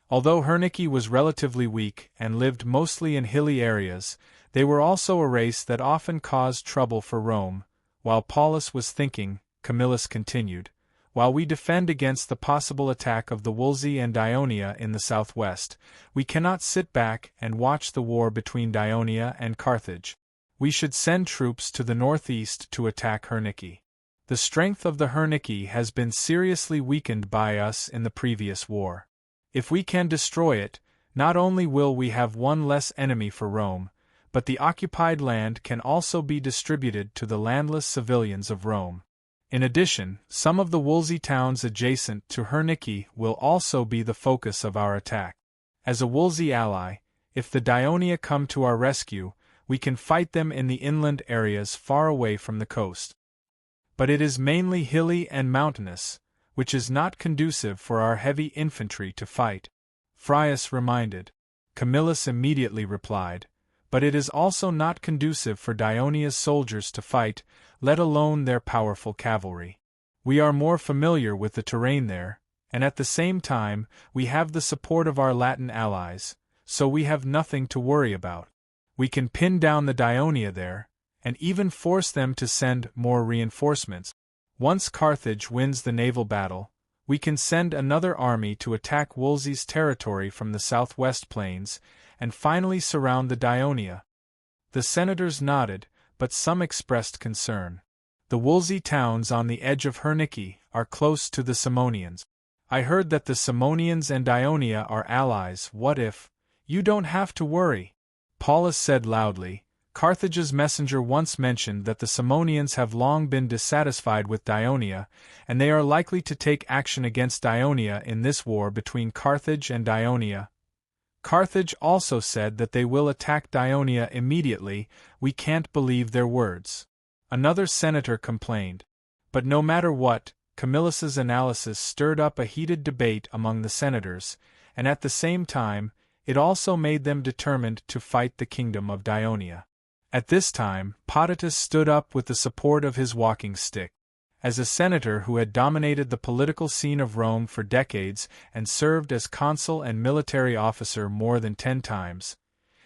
Although Herniki was relatively weak and lived mostly in hilly areas, they were also a race that often caused trouble for Rome. While Paulus was thinking, Camillus continued, while we defend against the possible attack of the Wolsey and Daionia in the southwest, we cannot sit back and watch the war between Daionia and Carthage. We should send troops to the northeast to attack Herniki. The strength of the Herniki has been seriously weakened by us in the previous war. If we can destroy it, not only will we have one less enemy for Rome, but the occupied land can also be distributed to the landless civilians of Rome. In addition, some of the Wolsey towns adjacent to Herniki will also be the focus of our attack. As a Wolsey ally, if the Daionia come to our rescue, we can fight them in the inland areas far away from the coast. But it is mainly hilly and mountainous, which is not conducive for our heavy infantry to fight. Frius reminded. Camillus immediately replied, but it is also not conducive for Daonia's soldiers to fight, let alone their powerful cavalry. We are more familiar with the terrain there, and at the same time, we have the support of our Latin allies, so we have nothing to worry about. We can pin down the Daionia there, and even force them to send more reinforcements. Once Carthage wins the naval battle, we can send another army to attack Wolsey's territory from the southwest plains, and finally surround the Daionia. The senators nodded, but some expressed concern. The Wolsey towns on the edge of Herniki are close to the Simonians. I heard that the Simonians and Daionia are allies. What if? You don't have to worry, Paulus said loudly. Carthage's messenger once mentioned that the Simonians have long been dissatisfied with Daionia, and they are likely to take action against Daionia in this war between Carthage and Daionia. Carthage also said that they will attack Daionia immediately. We can't believe their words. Another senator complained. But no matter what, Camillus's analysis stirred up a heated debate among the senators, and at the same time, it also made them determined to fight the kingdom of Daionia. At this time, Potitus stood up with the support of his walking stick. As a senator who had dominated the political scene of Rome for decades and served as consul and military officer more than 10 times,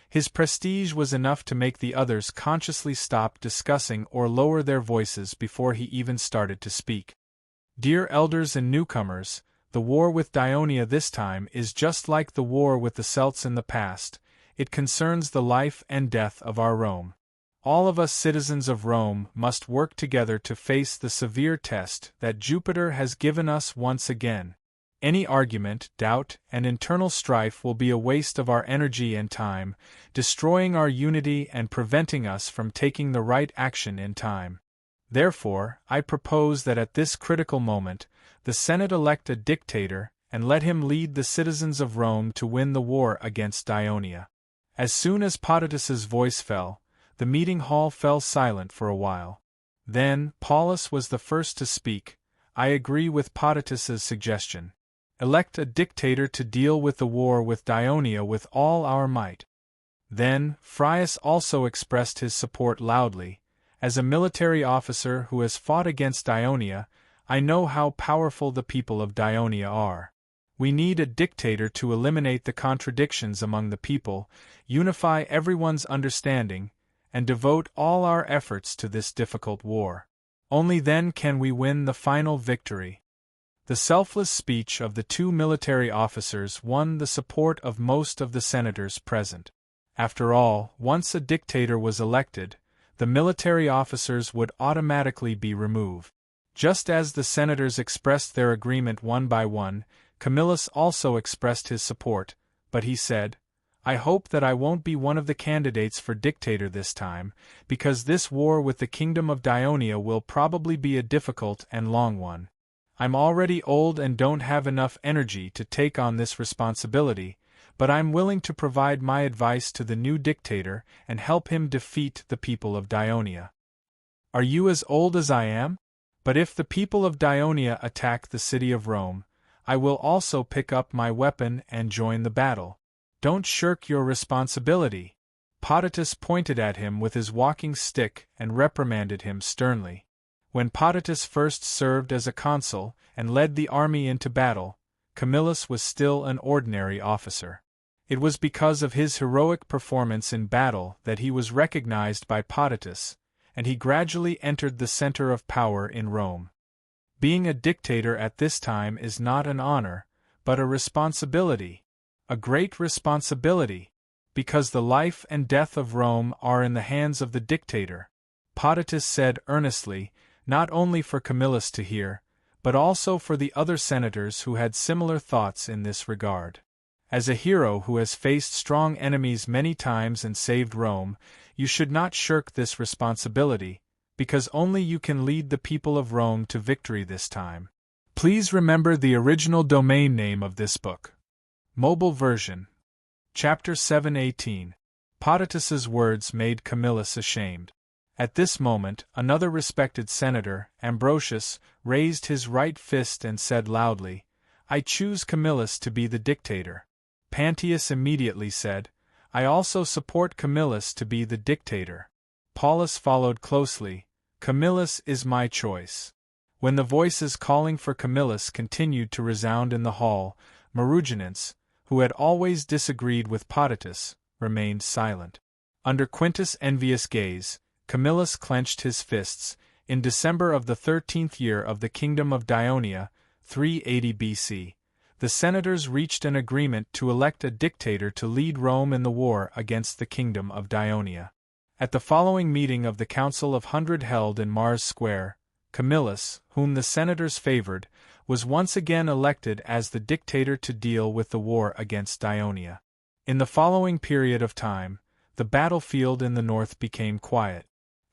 his prestige was enough to make the others consciously stop discussing or lower their voices before he even started to speak. Dear elders and newcomers, the war with Daionia this time is just like the war with the Celts in the past. It concerns the life and death of our Rome. All of us citizens of Rome must work together to face the severe test that Jupiter has given us once again. Any argument, doubt, and internal strife will be a waste of our energy and time, destroying our unity and preventing us from taking the right action in time. Therefore, I propose that at this critical moment, the Senate elect a dictator and let him lead the citizens of Rome to win the war against Daionia. As soon as Potitus's voice fell, the meeting hall fell silent for a while. Then, Paulus was the first to speak. I agree with Potitus's suggestion. Elect a dictator to deal with the war with Daionia with all our might. Then, Frius also expressed his support loudly. As a military officer who has fought against Daionia, I know how powerful the people of Daionia are. We need a dictator to eliminate the contradictions among the people, unify everyone's understanding, and devote all our efforts to this difficult war. Only then can we win the final victory. The selfless speech of the 2 military officers won the support of most of the senators present. After all, once a dictator was elected, the military officers would automatically be removed. Just as the senators expressed their agreement one by one, Camillus also expressed his support, but he said, I hope that I won't be one of the candidates for dictator this time, because this war with the kingdom of Daionia will probably be a difficult and long one. I'm already old and don't have enough energy to take on this responsibility, but I'm willing to provide my advice to the new dictator and help him defeat the people of Daionia. Are you as old as I am? But if the people of Daionia attack the city of Rome, I will also pick up my weapon and join the battle. Don't shirk your responsibility. Potitus pointed at him with his walking stick and reprimanded him sternly. When Potitus first served as a consul and led the army into battle, Camillus was still an ordinary officer. It was because of his heroic performance in battle that he was recognized by Potitus, and he gradually entered the center of power in Rome. Being a dictator at this time is not an honor, but a responsibility. A great responsibility, because the life and death of Rome are in the hands of the dictator, Potitus said earnestly, not only for Camillus to hear, but also for the other senators who had similar thoughts in this regard. As a hero who has faced strong enemies many times and saved Rome, you should not shirk this responsibility, because only you can lead the people of Rome to victory this time. Please remember the original domain name of this book. Mobile version. Chapter 7:18. Potitus's words made Camillus ashamed. At this moment, another respected senator, Ambrosius, raised his right fist and said loudly, "I choose Camillus to be the dictator." Pantius immediately said, "I also support Camillus to be the dictator." Paulus followed closely, "Camillus is my choice." When the voices calling for Camillus continued to resound in the hall, Maruginus, who had always disagreed with Potitus, remained silent. Under Quintus' envious gaze, Camillus clenched his fists. In December of the 13th year of the kingdom of Dionia, 380 BC, the senators reached an agreement to elect a dictator to lead Rome in the war against the kingdom of Dionia. At the following meeting of the Council of 100 held in Mars Square, Camillus, whom the senators favored, was once again elected as the dictator to deal with the war against Dionia. In the following period of time, the battlefield in the north became quiet.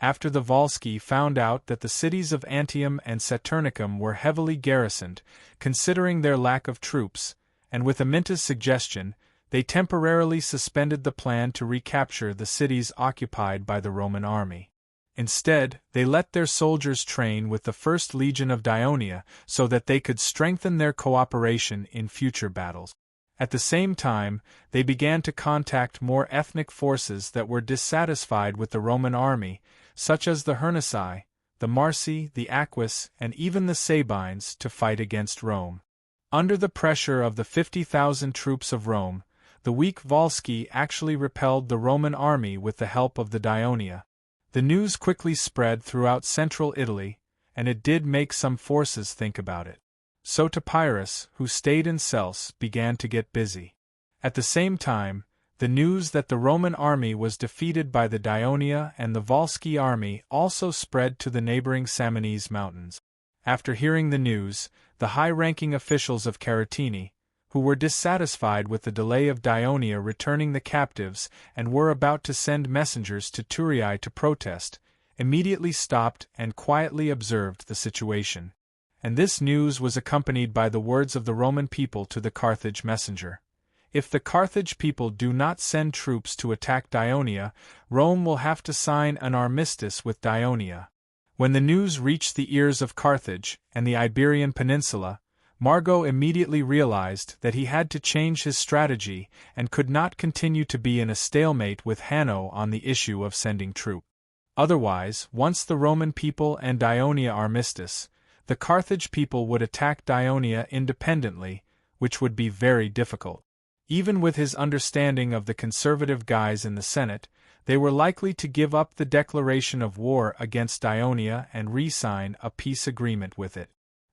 After the Volsci found out that the cities of Antium and Saturnicum were heavily garrisoned, considering their lack of troops, and with Aminta's suggestion, they temporarily suspended the plan to recapture the cities occupied by the Roman army. Instead, they let their soldiers train with the First Legion of Dionia so that they could strengthen their cooperation in future battles. At the same time, they began to contact more ethnic forces that were dissatisfied with the Roman army, such as the Hernici, the Marsi, the Aquis, and even the Sabines, to fight against Rome. Under the pressure of the 50,000 troops of Rome, the weak Volsci actually repelled the Roman army with the help of the Dionia. The news quickly spread throughout central Italy, and it did make some forces think about it. So Topyrus, who stayed in Celse, began to get busy. At the same time, the news that the Roman army was defeated by the Dionia and the Volsci army also spread to the neighboring Samonese mountains. After hearing the news, the high-ranking officials of Caratini, who were dissatisfied with the delay of Dionia returning the captives and were about to send messengers to Thurii to protest, immediately stopped and quietly observed the situation. And this news was accompanied by the words of the Roman people to the Carthage messenger. If the Carthage people do not send troops to attack Dionia, Rome will have to sign an armistice with Dionia. When the news reached the ears of Carthage and the Iberian Peninsula, Margo immediately realized that he had to change his strategy and could not continue to be in a stalemate with Hanno on the issue of sending troops. Otherwise, once the Roman people and Dionia armistice, the Carthage people would attack Dionia independently, which would be very difficult. Even with his understanding of the conservative guys in the Senate, they were likely to give up the declaration of war against Dionia and re-sign a peace agreement with it.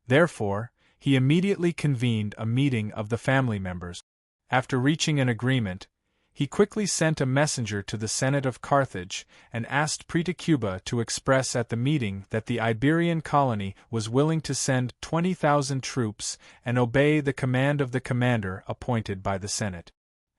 Therefore, he immediately convened a meeting of the family members. After reaching an agreement, he quickly sent a messenger to the Senate of Carthage and asked Pretacuba to express at the meeting that the Iberian colony was willing to send 20,000 troops and obey the command of the commander appointed by the Senate.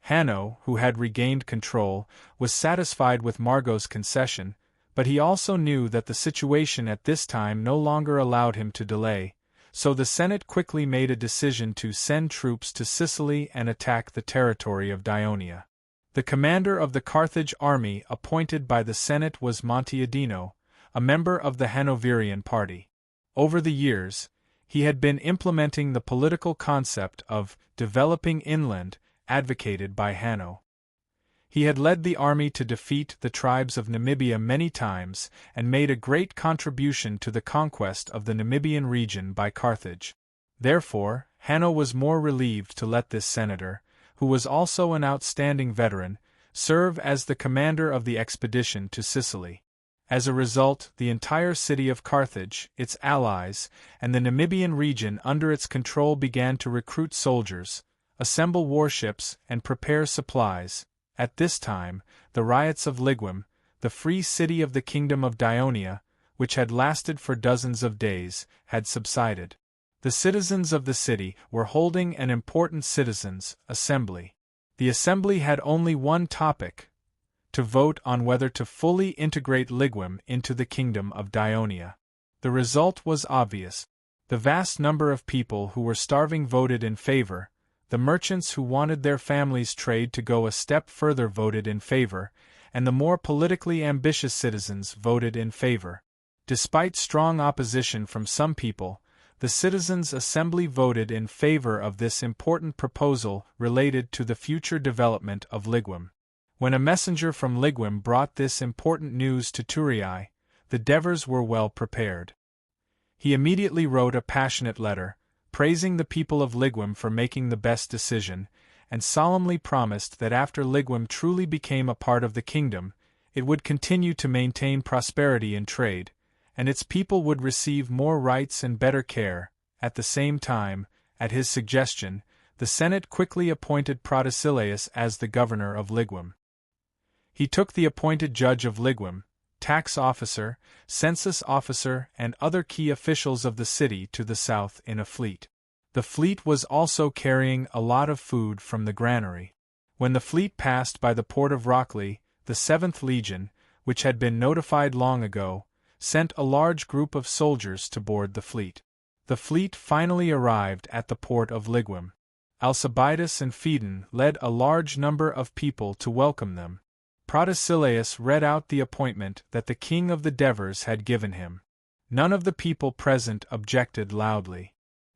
Hanno, who had regained control, was satisfied with Margo's concession, but he also knew that the situation at this time no longer allowed him to delay, so the Senate quickly made a decision to send troops to Sicily and attack the territory of Dionia. The commander of the Carthage army appointed by the Senate was Montiadino, a member of the Hanoverian party. Over the years, he had been implementing the political concept of developing inland, advocated by Hanno. He had led the army to defeat the tribes of Namibia many times and made a great contribution to the conquest of the Namibian region by Carthage. Therefore, Hanno was more relieved to let this senator, who was also an outstanding veteran, serve as the commander of the expedition to Sicily. As a result, the entire city of Carthage, its allies, and the Namibian region under its control began to recruit soldiers, assemble warships, and prepare supplies. At this time, the riots of Ligwam, the free city of the Kingdom of Dionia, which had lasted for dozens of days, had subsided. The citizens of the city were holding an important citizens' assembly. The assembly had only one topic: to vote on whether to fully integrate Ligwam into the Kingdom of Dionia. The result was obvious. The vast number of people who were starving voted in favor, the merchants who wanted their families' trade to go a step further voted in favor, and the more politically ambitious citizens voted in favor. Despite strong opposition from some people, the Citizens' Assembly voted in favor of this important proposal related to the future development of Ligwam. When a messenger from Ligwam brought this important news to Turii, the Devers were well prepared. He immediately wrote a passionate letter, praising the people of Ligwam for making the best decision, and solemnly promised that after Ligwam truly became a part of the kingdom, it would continue to maintain prosperity in trade, and its people would receive more rights and better care. At the same time, at his suggestion, the Senate quickly appointed Protesilaus as the governor of Ligwam. He took the appointed judge of Ligwam, tax officer, census officer, and other key officials of the city to the south in a fleet. The fleet was also carrying a lot of food from the granary. When the fleet passed by the port of Rockley, the 7th Legion, which had been notified long ago, sent a large group of soldiers to board the fleet. The fleet finally arrived at the port of Ligwam. Alcibiades and Phaedon led a large number of people to welcome them. Protesilaus read out the appointment that the king of the Devers had given him. None of the people present objected loudly.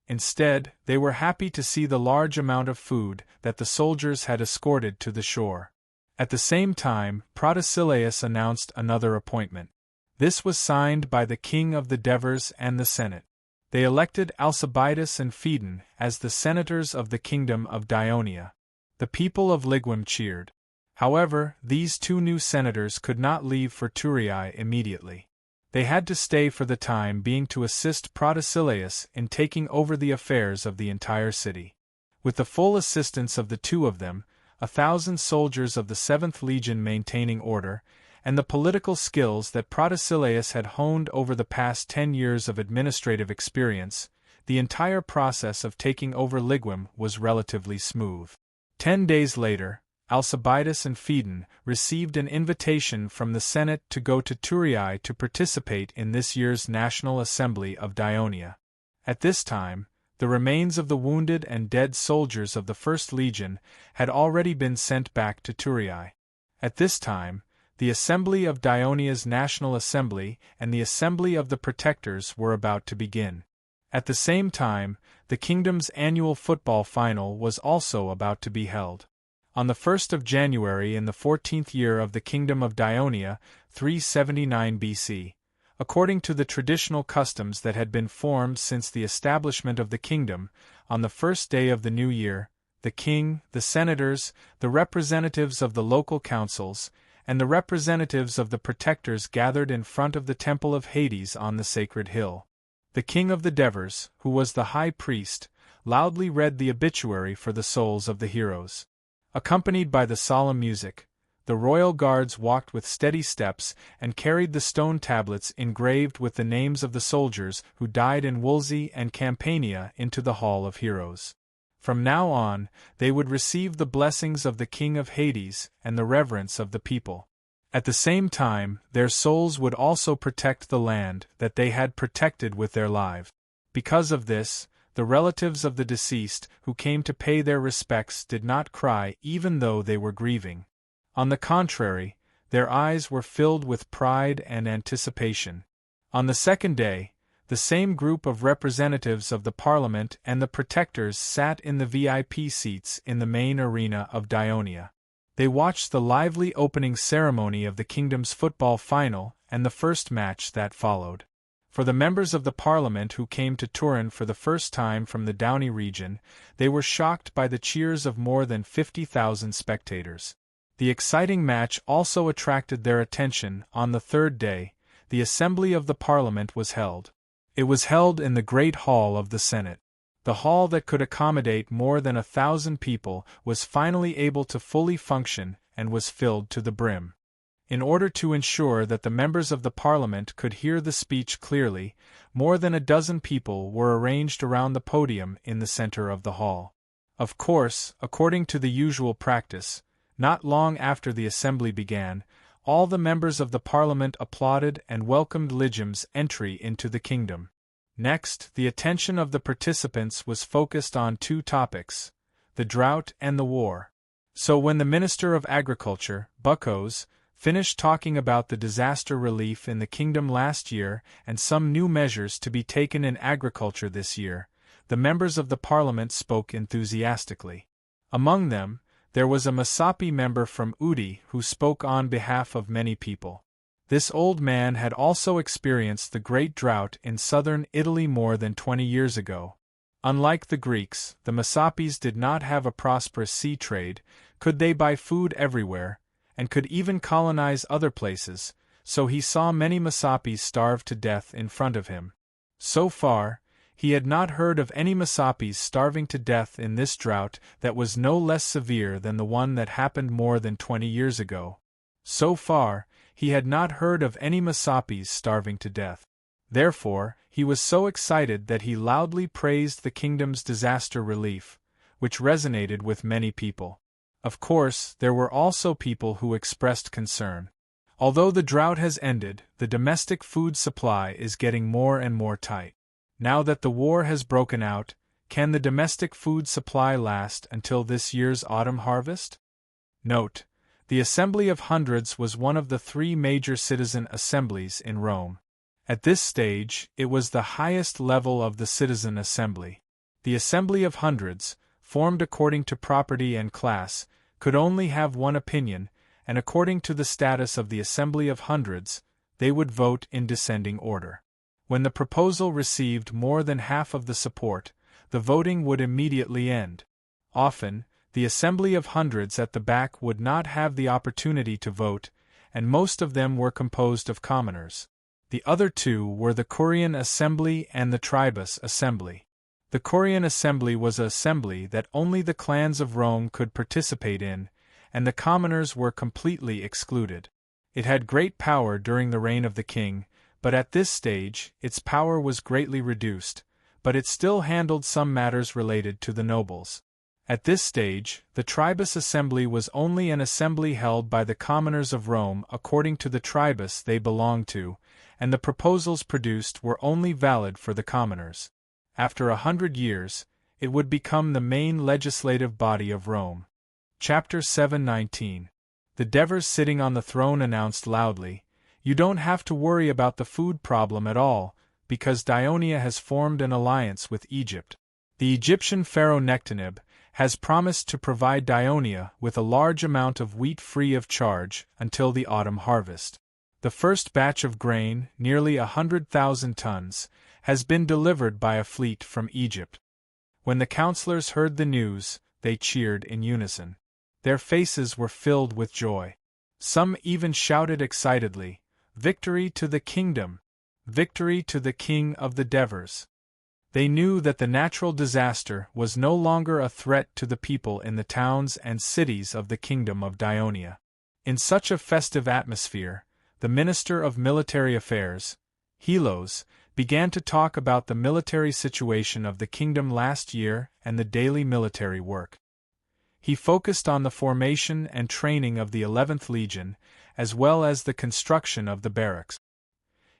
Instead, they were happy to see the large amount of food that the soldiers had escorted to the shore. At the same time, Protesilaus announced another appointment. This was signed by the king of the Devers and the Senate. They elected Alcibiades and Phaedon as the senators of the Kingdom of Dionia. The people of Ligwam cheered. However, these two new senators could not leave for Turii immediately. They had to stay for the time being to assist Protesilaus in taking over the affairs of the entire city. With the full assistance of the two of them, 1,000 soldiers of the 7th Legion maintaining order, and the political skills that Protesilaus had honed over the past 10 years of administrative experience, the entire process of taking over Ligwam was relatively smooth. 10 days later, Alcibiades and Phaedon received an invitation from the Senate to go to Turii to participate in this year's National Assembly of Dionia. At this time, the remains of the wounded and dead soldiers of the 1st Legion had already been sent back to Turii. At this time, the Assembly of Dionia's National Assembly and the Assembly of the Protectors were about to begin. At the same time, the kingdom's annual football final was also about to be held. On the 1st of January in the 14th year of the Kingdom of Dionia, 379 BC, according to the traditional customs that had been formed since the establishment of the kingdom, on the first day of the new year, the king, the senators, the representatives of the local councils, and the representatives of the protectors gathered in front of the temple of Hades on the sacred hill. The king of the Devers, who was the high priest, loudly read the obituary for the souls of the heroes. Accompanied by the solemn music, the royal guards walked with steady steps and carried the stone tablets engraved with the names of the soldiers who died in Wolsey and Campania into the Hall of Heroes. From now on, they would receive the blessings of the King of Hades and the reverence of the people. At the same time, their souls would also protect the land that they had protected with their lives. Because of this, the relatives of the deceased who came to pay their respects did not cry even though they were grieving. On the contrary, their eyes were filled with pride and anticipation. On the second day, the same group of representatives of the Parliament and the Protectors sat in the VIP seats in the main arena of Dionia. They watched the lively opening ceremony of the kingdom's football final and the first match that followed. For the members of the Parliament who came to Turin for the first time from the Downey region, they were shocked by the cheers of more than 50,000 spectators. The exciting match also attracted their attention. On the third day, the Assembly of the Parliament was held. It was held in the Great Hall of the Senate. The hall that could accommodate more than 1,000 people was finally able to fully function and was filled to the brim. In order to ensure that the members of the Parliament could hear the speech clearly, more than a dozen people were arranged around the podium in the center of the hall. Of course, according to the usual practice, not long after the assembly began, all the members of the Parliament applauded and welcomed Lygium's entry into the kingdom. Next, the attention of the participants was focused on two topics: the drought and the war. So when the Minister of Agriculture, Bucos, finished talking about the disaster relief in the kingdom last year and some new measures to be taken in agriculture this year, the members of the Parliament spoke enthusiastically. Among them, there was a Masapi member from Udi who spoke on behalf of many people. This old man had also experienced the great drought in southern Italy more than 20 years ago. Unlike the Greeks, the Masapis did not have a prosperous sea trade, could they buy food everywhere, and could even colonize other places, so he saw many Masapis starve to death in front of him. So far, he had not heard of any Masapis starving to death in this drought that was no less severe than the one that happened more than 20 years ago. So far, he had not heard of any Masapis starving to death. Therefore, he was so excited that he loudly praised the kingdom's disaster relief, which resonated with many people. Of course, there were also people who expressed concern. Although the drought has ended, the domestic food supply is getting more and more tight. Now that the war has broken out, can the domestic food supply last until this year's autumn harvest? Note: the Assembly of Hundreds was one of the three major citizen assemblies in Rome. At this stage, it was the highest level of the citizen assembly. The Assembly of Hundreds, formed according to property and class, could only have one opinion, and according to the status of the Assembly of Hundreds, they would vote in descending order. When the proposal received more than half of the support, the voting would immediately end. Often, the Assembly of Hundreds at the back would not have the opportunity to vote, and most of them were composed of commoners. The other two were the Curian Assembly and the Tribus Assembly. The Curian Assembly was an assembly that only the clans of Rome could participate in, and the commoners were completely excluded. It had great power during the reign of the king, but at this stage, its power was greatly reduced, but it still handled some matters related to the nobles. At this stage, the Tribus Assembly was only an assembly held by the commoners of Rome according to the tribus they belonged to, and the proposals produced were only valid for the commoners. After 100 years, it would become the main legislative body of Rome. Chapter 7:19. The Devers sitting on the throne announced loudly, "You don't have to worry about the food problem at all, because Dionia has formed an alliance with Egypt. The Egyptian pharaoh Nectaneb has promised to provide Dionia with a large amount of wheat free of charge until the autumn harvest. The first batch of grain, nearly 100,000 tons, has been delivered by a fleet from Egypt." When the counselors heard the news, they cheered in unison. Their faces were filled with joy. Some even shouted excitedly, "Victory to the kingdom! Victory to the king of the Devers!" They knew that the natural disaster was no longer a threat to the people in the towns and cities of the kingdom of Dionia. In such a festive atmosphere, the Minister of Military Affairs, Helos, began to talk about the military situation of the kingdom last year and the daily military work. He focused on the formation and training of the 11th Legion, as well as the construction of the barracks.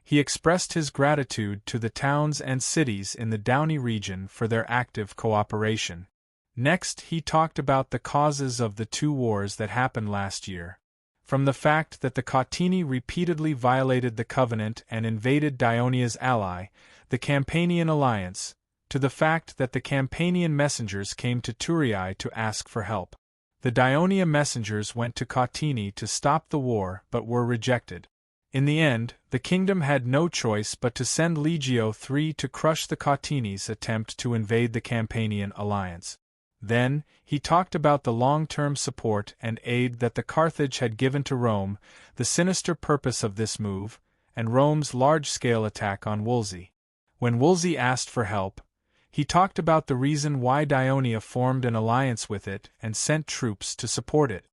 He expressed his gratitude to the towns and cities in the Downey region for their active cooperation. Next, he talked about the causes of the two wars that happened last year. From the fact that the Cautini repeatedly violated the covenant and invaded Dionia's ally, the Campanian alliance, to the fact that the Campanian messengers came to Turiae to ask for help. The Dionia messengers went to Cautini to stop the war but were rejected. In the end, the kingdom had no choice but to send Legio III to crush the Cautines' attempt to invade the Campanian alliance. Then, he talked about the long-term support and aid that the Carthage had given to Rome, the sinister purpose of this move, and Rome's large-scale attack on Wolsey. When Wolsey asked for help, he talked about the reason why Dionia formed an alliance with it and sent troops to support it.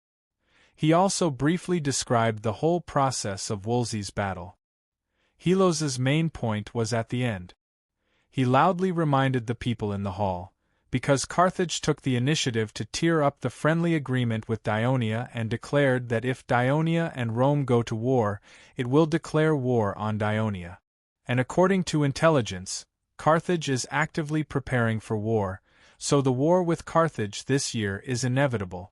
He also briefly described the whole process of Wolsey's battle. Helos's main point was at the end. He loudly reminded the people in the hall, because Carthage took the initiative to tear up the friendly agreement with Dionia and declared that if Dionia and Rome go to war, it will declare war on Dionia. And according to intelligence, Carthage is actively preparing for war, so the war with Carthage this year is inevitable.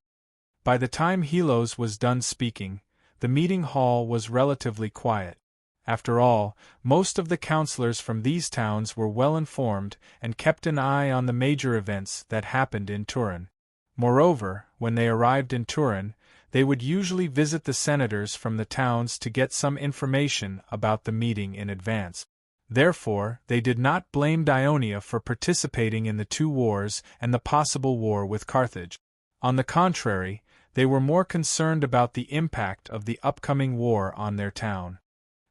By the time Helos was done speaking, the meeting hall was relatively quiet. After all, most of the counselors from these towns were well informed and kept an eye on the major events that happened in Turin. Moreover, when they arrived in Turin, they would usually visit the senators from the towns to get some information about the meeting in advance. Therefore, they did not blame Dionia for participating in the two wars and the possible war with Carthage. On the contrary, they were more concerned about the impact of the upcoming war on their town.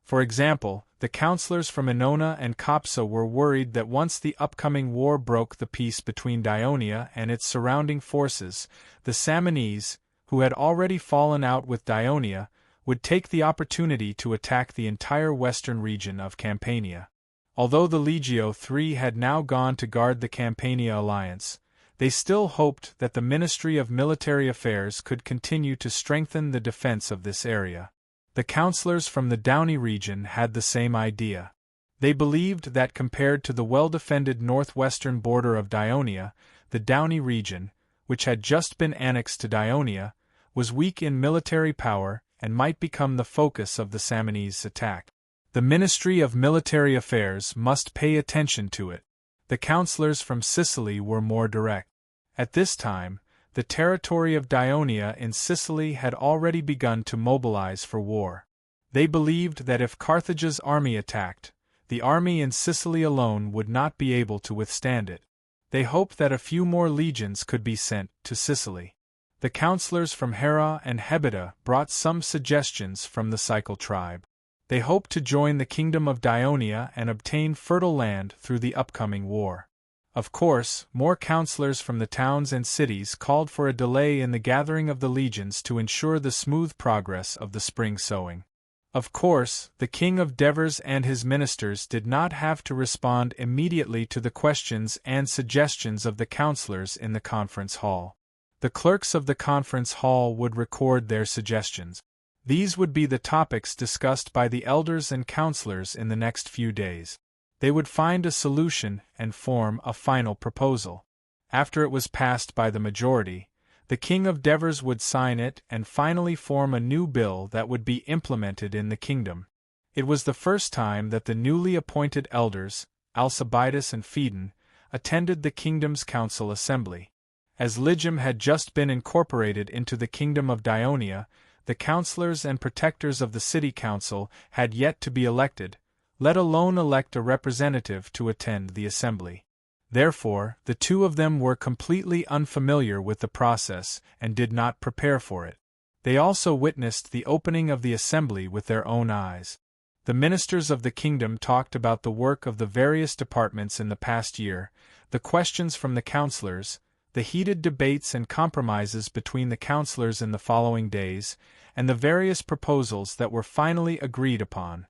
For example, the counselors from Ennona and Capsa were worried that once the upcoming war broke the peace between Dionia and its surrounding forces, the Samnese, who had already fallen out with Dionia, would take the opportunity to attack the entire western region of Campania. Although the Legio III had now gone to guard the Campania alliance, they still hoped that the Ministry of Military Affairs could continue to strengthen the defense of this area. The counselors from the Downey region had the same idea. They believed that compared to the well-defended northwestern border of Dionia, the Downey region, which had just been annexed to Dionia, was weak in military power and might become the focus of the Samnese attack. The Ministry of Military Affairs must pay attention to it. The counselors from Sicily were more direct. At this time, the territory of Dionia in Sicily had already begun to mobilize for war. They believed that if Carthage's army attacked, the army in Sicily alone would not be able to withstand it. They hoped that a few more legions could be sent to Sicily. The counselors from Hera and Hebida brought some suggestions from the Cycle tribe. They hoped to join the kingdom of Dionia and obtain fertile land through the upcoming war. Of course, more counselors from the towns and cities called for a delay in the gathering of the legions to ensure the smooth progress of the spring sowing. Of course, the king of Devers and his ministers did not have to respond immediately to the questions and suggestions of the counselors in the conference hall. The clerks of the conference hall would record their suggestions. These would be the topics discussed by the elders and counselors in the next few days. They would find a solution and form a final proposal. After it was passed by the majority, the king of Devers would sign it and finally form a new bill that would be implemented in the kingdom. It was the first time that the newly appointed elders, Alcibiades and Phaedon, attended the kingdom's council assembly. As Lygium had just been incorporated into the kingdom of Dionia, the counselors and protectors of the city council had yet to be elected, let alone elect a representative to attend the assembly. Therefore, the two of them were completely unfamiliar with the process and did not prepare for it. They also witnessed the opening of the assembly with their own eyes. The ministers of the kingdom talked about the work of the various departments in the past year, the questions from the counselors, the heated debates and compromises between the counselors in the following days, and the various proposals that were finally agreed upon.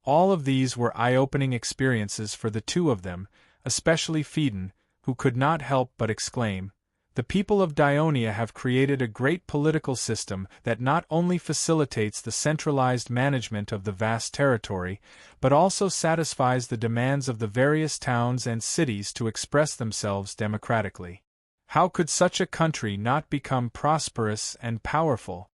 All of these were eye-opening experiences for the two of them, especially Phaedon, who could not help but exclaim, "The people of Dionia have created a great political system that not only facilitates the centralized management of the vast territory, but also satisfies the demands of the various towns and cities to express themselves democratically. How could such a country not become prosperous and powerful?"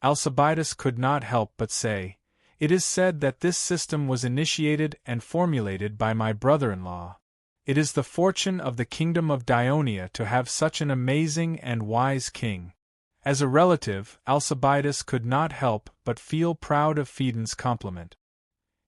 Alcibiades could not help but say, "It is said that this system was initiated and formulated by my brother-in-law. It is the fortune of the kingdom of Dionia to have such an amazing and wise king." As a relative, Alcibiades could not help but feel proud of Phaedon's compliment.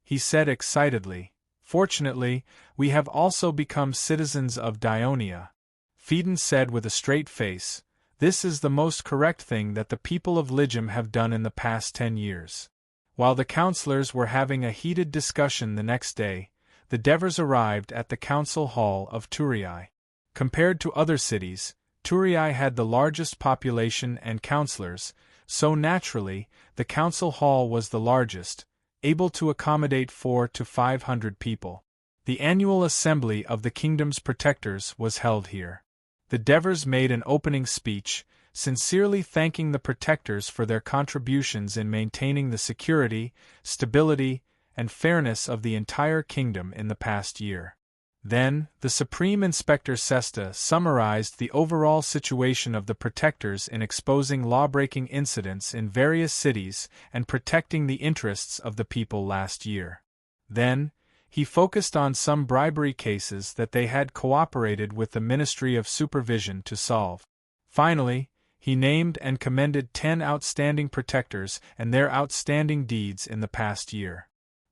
He said excitedly, "Fortunately, we have also become citizens of Dionia." Phaedon said with a straight face, "This is the most correct thing that the people of Lygum have done in the past 10 years. While the councillors were having a heated discussion the next day, the Devers arrived at the council hall of Thurii. Compared to other cities, Thurii had the largest population and councillors, so naturally, the council hall was the largest, able to accommodate 400 to 500 people. The annual assembly of the kingdom's protectors was held here. The Devers made an opening speech, sincerely thanking the protectors for their contributions in maintaining the security, stability, and fairness of the entire kingdom in the past year. Then, the Supreme Inspector Sesta summarized the overall situation of the protectors in exposing law-breaking incidents in various cities and protecting the interests of the people last year. Then, he focused on some bribery cases that they had cooperated with the Ministry of Supervision to solve. Finally, he named and commended 10 outstanding protectors and their outstanding deeds in the past year.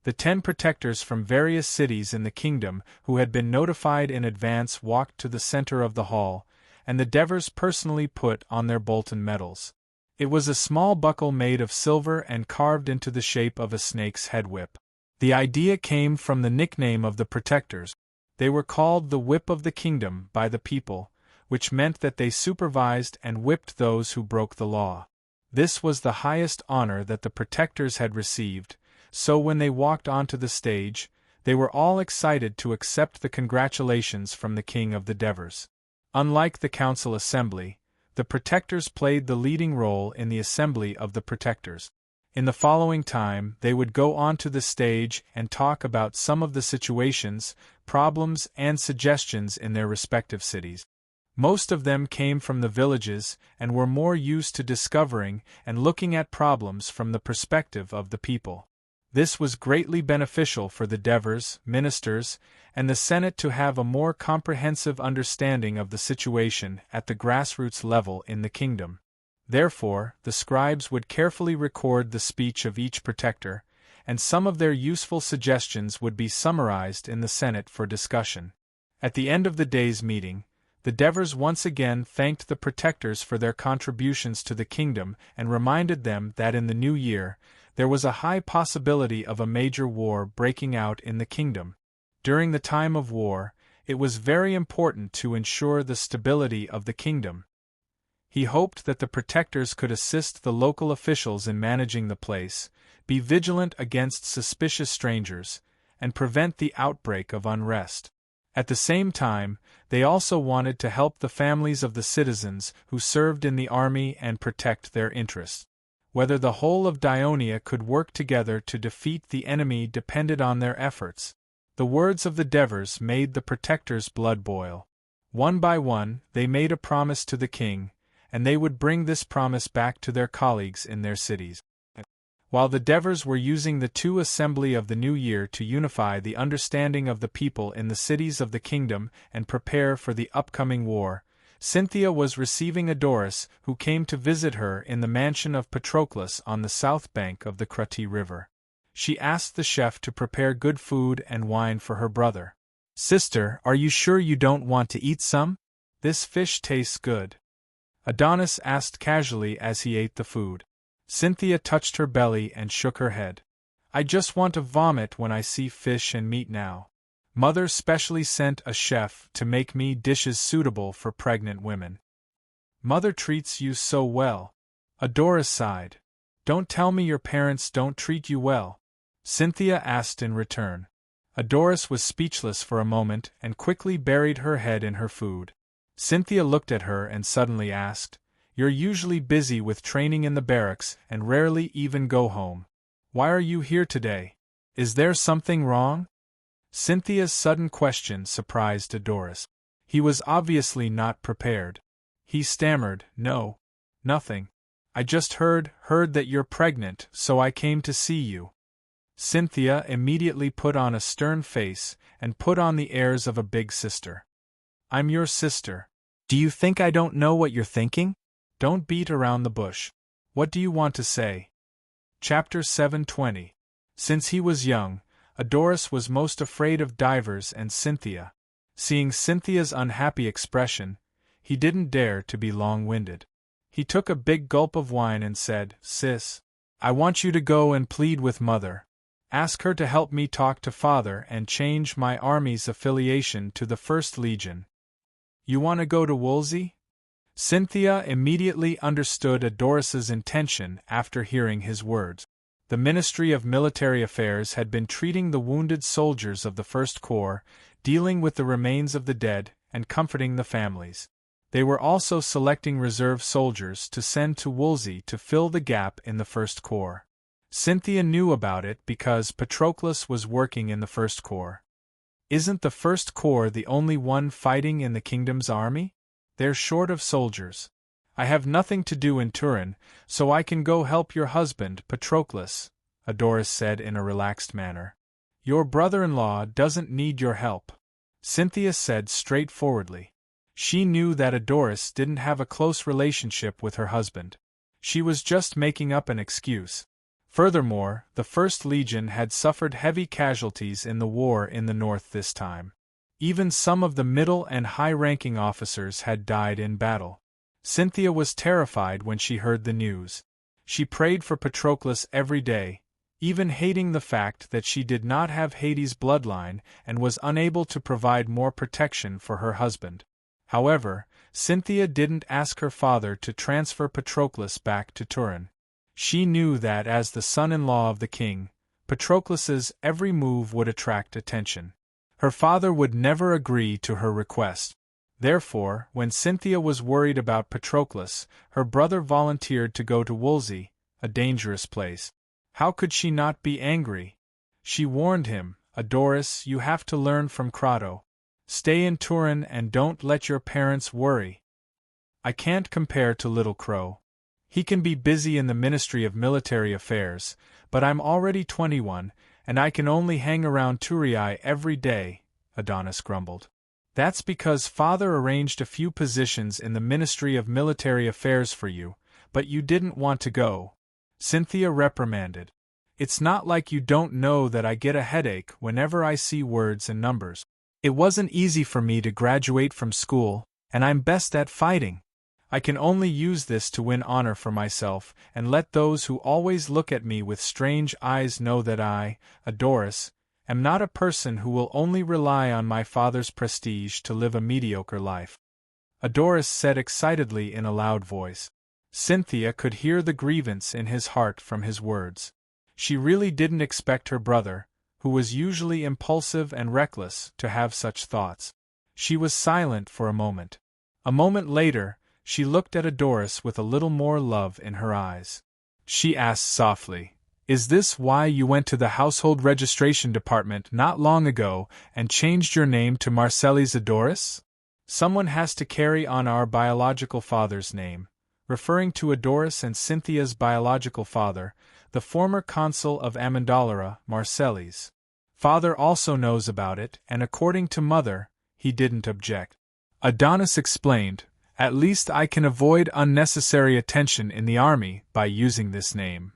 The 10 protectors from various cities in the kingdom who had been notified in advance walked to the center of the hall, and the Devers personally put on their Bolton medals. It was a small buckle made of silver and carved into the shape of a snake's head whip. The idea came from the nickname of the protectors. They were called the Whip of the Kingdom by the people, which meant that they supervised and whipped those who broke the law. This was the highest honor that the protectors had received, so when they walked onto the stage, they were all excited to accept the congratulations from the King of the Devers. Unlike the council assembly, the protectors played the leading role in the assembly of the protectors. In the following time, they would go onto the stage and talk about some of the situations, problems, and suggestions in their respective cities. Most of them came from the villages and were more used to discovering and looking at problems from the perspective of the people. This was greatly beneficial for the Devers, ministers, and the Senate to have a more comprehensive understanding of the situation at the grassroots level in the kingdom. Therefore, the scribes would carefully record the speech of each protector, and some of their useful suggestions would be summarized in the Senate for discussion. At the end of the day's meeting, the Devers once again thanked the protectors for their contributions to the kingdom and reminded them that in the new year, there was a high possibility of a major war breaking out in the kingdom. During the time of war, it was very important to ensure the stability of the kingdom. He hoped that the protectors could assist the local officials in managing the place, be vigilant against suspicious strangers, and prevent the outbreak of unrest. At the same time, they also wanted to help the families of the citizens who served in the army and protect their interests. Whether the whole of Dionia could work together to defeat the enemy depended on their efforts. The words of the Devers made the protectors' blood boil. One by one, they made a promise to the king, and they would bring this promise back to their colleagues in their cities. While the Devers were using the two assembly of the new year to unify the understanding of the people in the cities of the kingdom and prepare for the upcoming war, Cynthia was receiving Adoris, who came to visit her in the mansion of Patroclus on the south bank of the Crati River. She asked the chef to prepare good food and wine for her brother. "Sister, are you sure you don't want to eat some? This fish tastes good," Adonis asked casually as he ate the food. Cynthia touched her belly and shook her head. "I just want to vomit when I see fish and meat now. Mother specially sent a chef to make me dishes suitable for pregnant women." "Mother treats you so well," Adoris sighed. "Don't tell me your parents don't treat you well?" Cynthia asked in return. Adoris was speechless for a moment and quickly buried her head in her food. Cynthia looked at her and suddenly asked, "You're usually busy with training in the barracks and rarely even go home. Why are you here today? Is there something wrong?" Cynthia's sudden question surprised Adoris. He was obviously not prepared. He stammered, "No. Nothing. I just heard that you're pregnant, so I came to see you." Cynthia immediately put on a stern face and put on the airs of a big sister. "I'm your sister. Do you think I don't know what you're thinking?" Don't beat around the bush. What do you want to say? Chapter 7:20. Since he was young, Adoris was most afraid of divers and Cynthia. Seeing Cynthia's unhappy expression, he didn't dare to be long-winded. He took a big gulp of wine and said, "Sis, I want you to go and plead with Mother. Ask her to help me talk to Father and change my army's affiliation to the First Legion." "You want to go to Wolsey?" Cynthia immediately understood Adoris's intention after hearing his words. The Ministry of Military Affairs had been treating the wounded soldiers of the First Corps, dealing with the remains of the dead, and comforting the families. They were also selecting reserve soldiers to send to Wolsey to fill the gap in the First Corps. Cynthia knew about it because Patroclus was working in the First Corps. "Isn't the First Corps the only one fighting in the kingdom's army? They're short of soldiers. I have nothing to do in Turin, so I can go help your husband, Patroclus," Adoris said in a relaxed manner. "Your brother-in-law doesn't need your help," Cynthia said straightforwardly. She knew that Adoris didn't have a close relationship with her husband. She was just making up an excuse. Furthermore, the First Legion had suffered heavy casualties in the war in the north this time. Even some of the middle and high-ranking officers had died in battle. Cynthia was terrified when she heard the news. She prayed for Patroclus every day, even hating the fact that she did not have Hades' bloodline and was unable to provide more protection for her husband. However, Cynthia didn't ask her father to transfer Patroclus back to Turin. She knew that as the son-in-law of the king, Patroclus's every move would attract attention. Her father would never agree to her request. Therefore, when Cynthia was worried about Patroclus, her brother volunteered to go to Wolsey, a dangerous place. How could she not be angry? She warned him, "Adoris, you have to learn from Crotto. Stay in Turin and don't let your parents worry." "I can't compare to Little Crow. He can be busy in the Ministry of Military Affairs, but I'm already 21, and I can only hang around Turii every day," Adonis grumbled. "That's because Father arranged a few positions in the Ministry of Military Affairs for you, but you didn't want to go," Cynthia reprimanded. "It's not like you don't know that I get a headache whenever I see words and numbers. It wasn't easy for me to graduate from school, and I'm best at fighting. I can only use this to win honor for myself and let those who always look at me with strange eyes know that I, Adoris, am not a person who will only rely on my father's prestige to live a mediocre life," Adoris said excitedly in a loud voice. Cynthia could hear the grievance in his heart from his words. She really didn't expect her brother, who was usually impulsive and reckless, to have such thoughts. She was silent for a moment. A moment later, she looked at Adoris with a little more love in her eyes. She asked softly, "Is this why you went to the household registration department not long ago and changed your name to Marcellis Adoris? Someone has to carry on our biological father's name," referring to Adoris and Cynthia's biological father, the former consul of Amendolara, Marcellis. Father also knows about it, and according to Mother, he didn't object. Adonis explained, "At least I can avoid unnecessary attention in the army by using this name.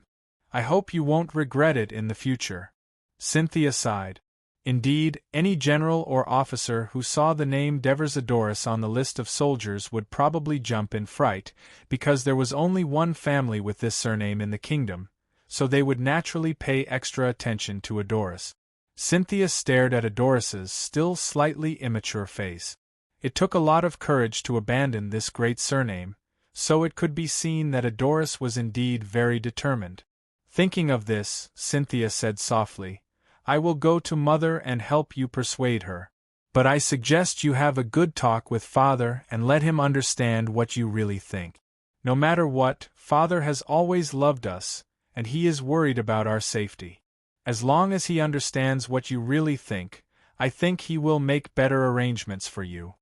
I hope you won't regret it in the future." Cynthia sighed. Indeed, any general or officer who saw the name Devers Adoris on the list of soldiers would probably jump in fright, because there was only one family with this surname in the kingdom, so they would naturally pay extra attention to Adoris. Cynthia stared at Adoris's still slightly immature face. It took a lot of courage to abandon this great surname, so it could be seen that Adoris was indeed very determined. Thinking of this, Cynthia said softly, "I will go to Mother and help you persuade her. But I suggest you have a good talk with Father and let him understand what you really think. No matter what, Father has always loved us, and he is worried about our safety. As long as he understands what you really think, I think he will make better arrangements for you."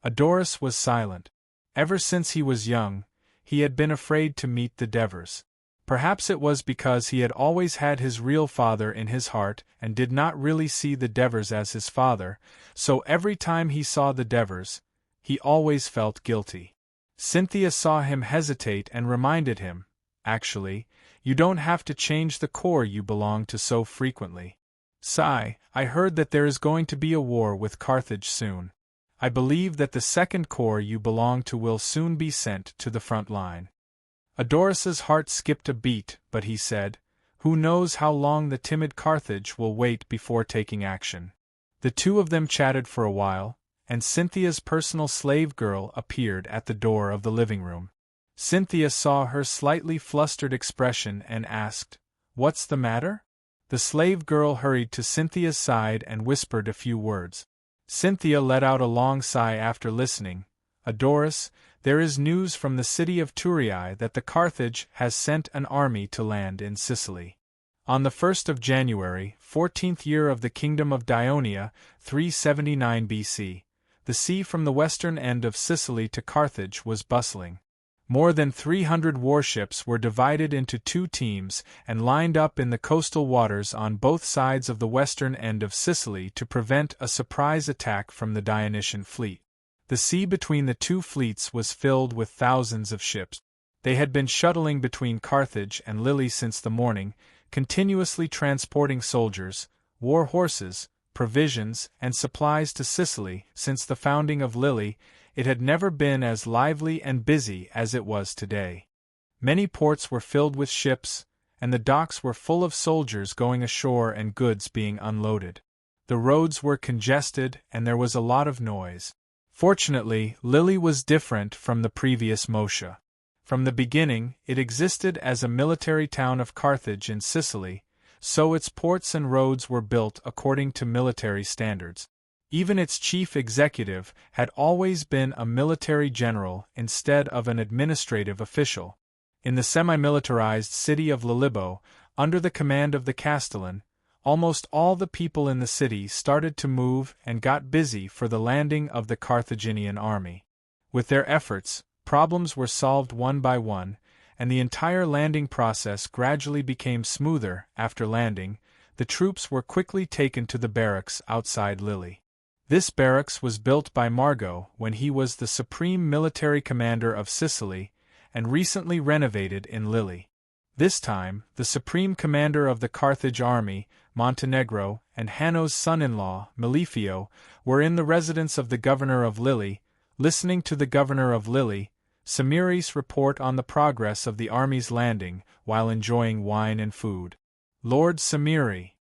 Adoris was silent. Ever since he was young, he had been afraid to meet the Devers. Perhaps it was because he had always had his real father in his heart and did not really see the Devers as his father, so every time he saw the Devers, he always felt guilty. Cynthia saw him hesitate and reminded him, "Actually, you don't have to change the corps you belong to so frequently. Sigh, I heard that there is going to be a war with Carthage soon. I believe that the second corps you belong to will soon be sent to the front line." Adoris's heart skipped a beat, but he said, "Who knows how long the timid Carthage will wait before taking action." The two of them chatted for a while, and Cynthia's personal slave girl appeared at the door of the living room. Cynthia saw her slightly flustered expression and asked, "What's the matter?" The slave girl hurried to Cynthia's side and whispered a few words. Cynthia let out a long sigh after listening. "Adoris, there is news from the city of Thurii that the Carthage has sent an army to land in Sicily. On the 1st of January, 14th year of the kingdom of Dionia, 379 BC, the sea from the western end of Sicily to Carthage was bustling. More than 300 warships were divided into two teams and lined up in the coastal waters on both sides of the western end of Sicily to prevent a surprise attack from the Dionysian fleet. The sea between the two fleets was filled with thousands of ships. They had been shuttling between Carthage and Lille since the morning, continuously transporting soldiers, war horses, provisions, and supplies to Sicily. Since the founding of Lille, it had never been as lively and busy as it was today. Many ports were filled with ships, and the docks were full of soldiers going ashore and goods being unloaded. The roads were congested and there was a lot of noise. Fortunately, Lille was different from the previous Mosha. From the beginning, it existed as a military town of Carthage in Sicily, so its ports and roads were built according to military standards. Even its chief executive had always been a military general instead of an administrative official. In the semi-militarized city of Lilibo, under the command of the Castellan, almost all the people in the city started to move and got busy for the landing of the Carthaginian army. With their efforts, problems were solved one by one, and the entire landing process gradually became smoother. After landing, the troops were quickly taken to the barracks outside Lille. This barracks was built by Margot when he was the supreme military commander of Sicily, and recently renovated in Lille. This time, the supreme commander of the Carthage army, Montenegro, and Hanno's son-in-law, Melifio, were in the residence of the governor of Lille, listening to the governor of Lille, Samiri's report on the progress of the army's landing, while enjoying wine and food. "Lord Samiri,"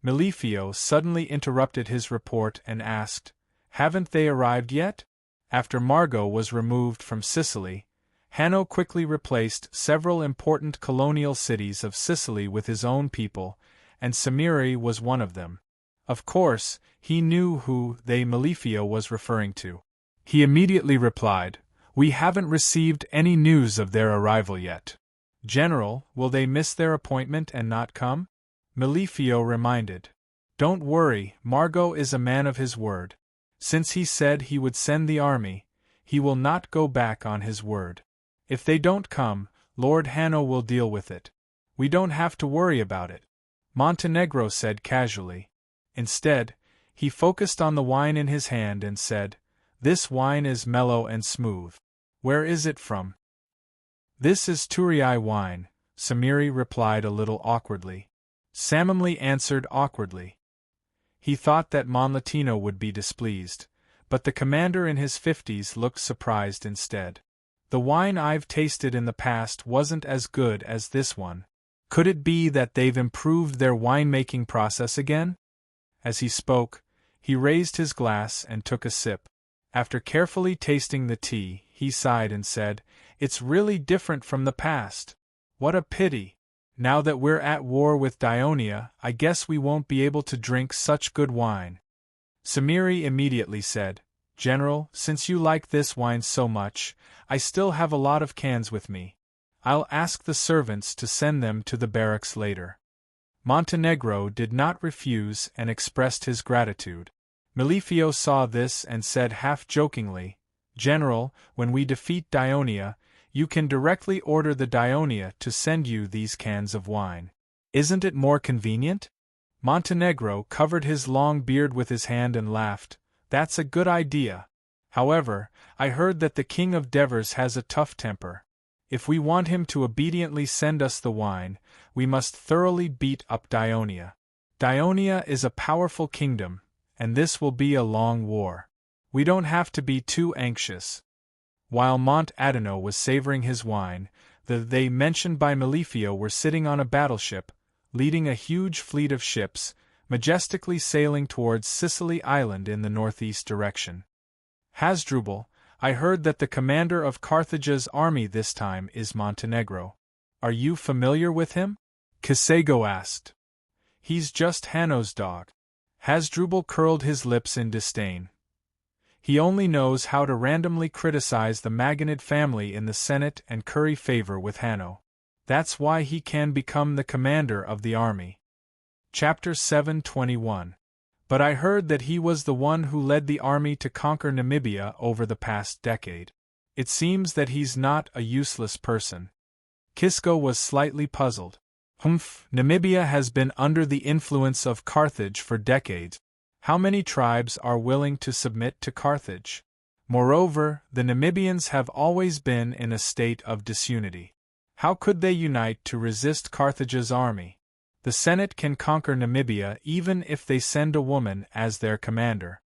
Melifio suddenly interrupted his report and asked, "Haven't they arrived yet?" After Margot was removed from Sicily, Hanno quickly replaced several important colonial cities of Sicily with his own people, and Samiri was one of them. Of course, he knew who they Melifio was referring to. He immediately replied, "We haven't received any news of their arrival yet." "General, will they miss their appointment and not come?" Melifio reminded. "Don't worry, Margot is a man of his word. Since he said he would send the army, he will not go back on his word. If they don't come, Lord Hanno will deal with it. We don't have to worry about it," Montenegro said casually. Instead, he focused on the wine in his hand and said, "This wine is mellow and smooth. Where is it from?" "This is Thurii wine," Samiri replied a little awkwardly. Samimli answered awkwardly. He thought that Monlatino would be displeased, but the commander in his 50s looked surprised instead. "The wine I've tasted in the past wasn't as good as this one. Could it be that they've improved their winemaking process again?" As he spoke, he raised his glass and took a sip. After carefully tasting the tea, he sighed and said, "It's really different from the past. What a pity. Now that we're at war with Dionia, I guess we won't be able to drink such good wine." Samiri immediately said, "General, since you like this wine so much, I still have a lot of cans with me. I'll ask the servants to send them to the barracks later." Montenegro did not refuse and expressed his gratitude. Melifio saw this and said half-jokingly, "General, when we defeat Dionia, you can directly order the Dionia to send you these cans of wine. Isn't it more convenient?" Montenegro covered his long beard with his hand and laughed. "That's a good idea. However, I heard that the king of Devers has a tough temper. If we want him to obediently send us the wine, we must thoroughly beat up Dionia. Dionia is a powerful kingdom, and this will be a long war. We don't have to be too anxious. While Mont Adeno was savoring his wine, they mentioned by Malifio were sitting on a battleship, leading a huge fleet of ships, majestically sailing towards Sicily Island in the northeast direction. Hasdrubal, I heard that the commander of Carthage's army this time is Montenegro. Are you familiar with him? Kisego asked. He's just Hanno's dog. Hasdrubal curled his lips in disdain. He only knows how to randomly criticize the Magonid family in the Senate and curry favor with Hanno. That's why he can become the commander of the army. Chapter 7:21. But I heard that he was the one who led the army to conquer Namibia over the past decade. It seems that he's not a useless person. Kisco was slightly puzzled. Namibia has been under the influence of Carthage for decades. How many tribes are willing to submit to Carthage? Moreover, the Namibians have always been in a state of disunity. How could they unite to resist Carthage's army? The Senate can conquer Namibia even if they send a woman as their commander.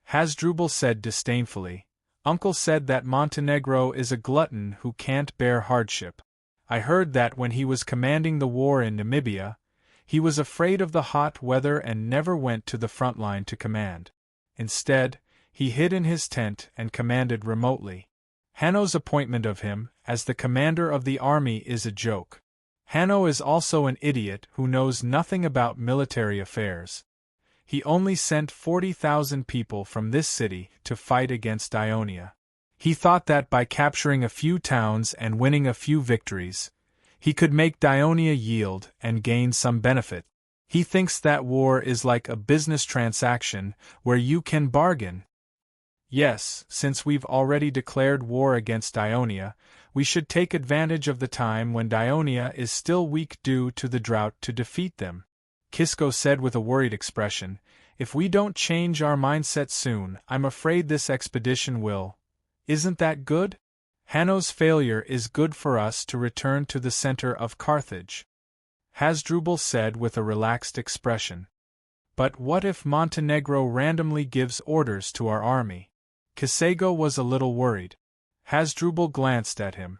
Hasdrubal said disdainfully. Uncle said that Montenegro is a glutton who can't bear hardship. I heard that when he was commanding the war in Namibia, he was afraid of the hot weather and never went to the front line to command. Instead, he hid in his tent and commanded remotely. Hanno's appointment of him as the commander of the army is a joke. Hanno is also an idiot who knows nothing about military affairs. He only sent 40,000 people from this city to fight against Dionia. He thought that by capturing a few towns and winning a few victories, he could make Dionia yield and gain some benefit. He thinks that war is like a business transaction where you can bargain. Yes, since we've already declared war against Dionia, we should take advantage of the time when Dionia is still weak due to the drought to defeat them. Kisco said with a worried expression, if we don't change our mindset soon, I'm afraid this expedition will. Isn't that good? Hanno's failure is good for us to return to the center of Carthage. Hasdrubal said with a relaxed expression. But what if Montenegro randomly gives orders to our army? Kisego was a little worried. Hasdrubal glanced at him.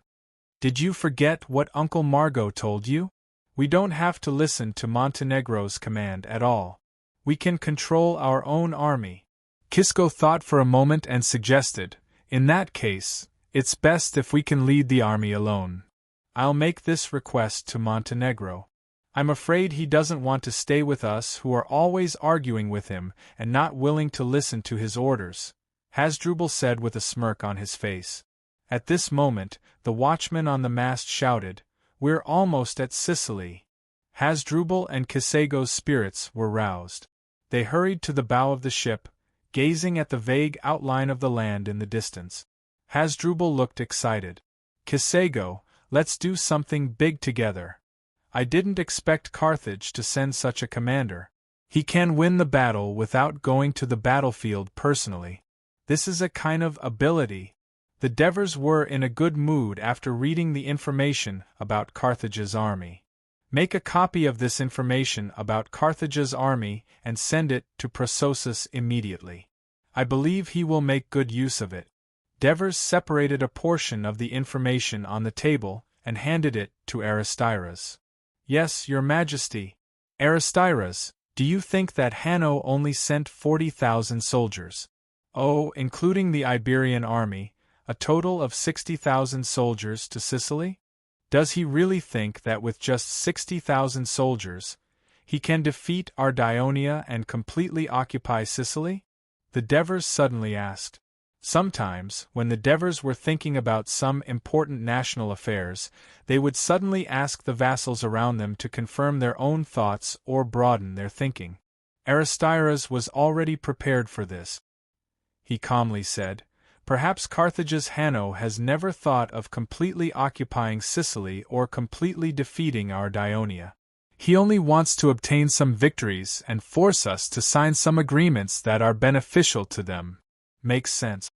Did you forget what Uncle Margot told you? We don't have to listen to Montenegro's command at all. We can control our own army. Kisco thought for a moment and suggested, in that case, it's best if we can lead the army alone. I'll make this request to Montenegro. I'm afraid he doesn't want to stay with us who are always arguing with him and not willing to listen to his orders, Hasdrubal said with a smirk on his face. At this moment, the watchman on the mast shouted, We're almost at Sicily. Hasdrubal and Kisego's spirits were roused. They hurried to the bow of the ship, gazing at the vague outline of the land in the distance. Hasdrubal looked excited. Kisego, let's do something big together. I didn't expect Carthage to send such a commander. He can win the battle without going to the battlefield personally. This is a kind of ability. The Devers were in a good mood after reading the information about Carthage's army. Make a copy of this information about Carthage's army and send it to Prososus immediately. I believe he will make good use of it. Devers separated a portion of the information on the table and handed it to Aristyras. Yes, Your Majesty. Aristyras, do you think that Hanno only sent 40,000 soldiers? Oh, including the Iberian army, a total of 60,000 soldiers to Sicily? Does he really think that with just 60,000 soldiers, he can defeat our Dionia and completely occupy Sicily? The Devers suddenly asked. Sometimes, when the Devers were thinking about some important national affairs, they would suddenly ask the vassals around them to confirm their own thoughts or broaden their thinking. Aristyras was already prepared for this. He calmly said, Perhaps Carthage's Hanno has never thought of completely occupying Sicily or completely defeating our Dionia. He only wants to obtain some victories and force us to sign some agreements that are beneficial to them. Makes sense.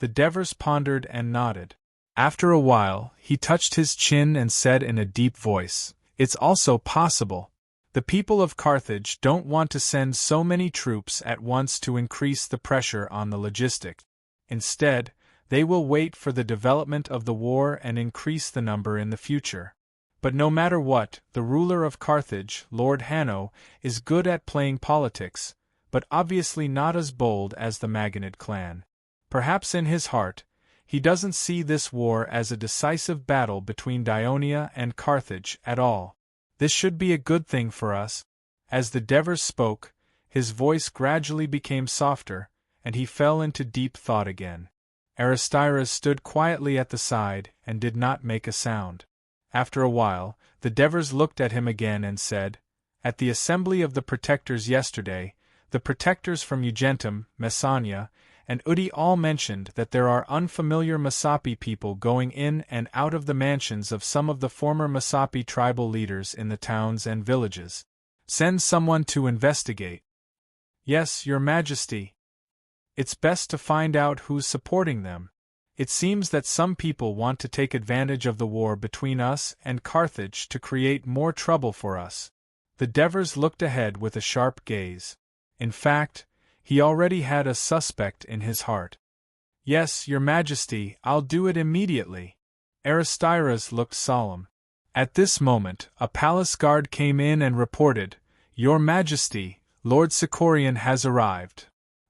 The Devers pondered and nodded. After a while, he touched his chin and said in a deep voice, "It's also possible. The people of Carthage don't want to send so many troops at once to increase the pressure on the logistics. Instead, they will wait for the development of the war and increase the number in the future. But no matter what, the ruler of Carthage, Lord Hanno, is good at playing politics, but obviously not as bold as the Magonid clan. Perhaps in his heart, he doesn't see this war as a decisive battle between Dionia and Carthage at all. This should be a good thing for us." As the Devers spoke, his voice gradually became softer, and he fell into deep thought again. Aristides stood quietly at the side and did not make a sound. After a while, the Devers looked at him again and said, "At the assembly of the Protectors yesterday, the Protectors from Ugentum, Messania, and Udi all mentioned that there are unfamiliar Masapi people going in and out of the mansions of some of the former Masapi tribal leaders in the towns and villages. Send someone to investigate." "Yes, Your Majesty. It's best to find out who's supporting them. It seems that some people want to take advantage of the war between us and Carthage to create more trouble for us." The Devers looked ahead with a sharp gaze. In fact, he already had a suspect in his heart. "Yes, Your Majesty, I'll do it immediately." Aristides looked solemn. At this moment, a palace guard came in and reported, "Your Majesty, Lord Sicorian has arrived.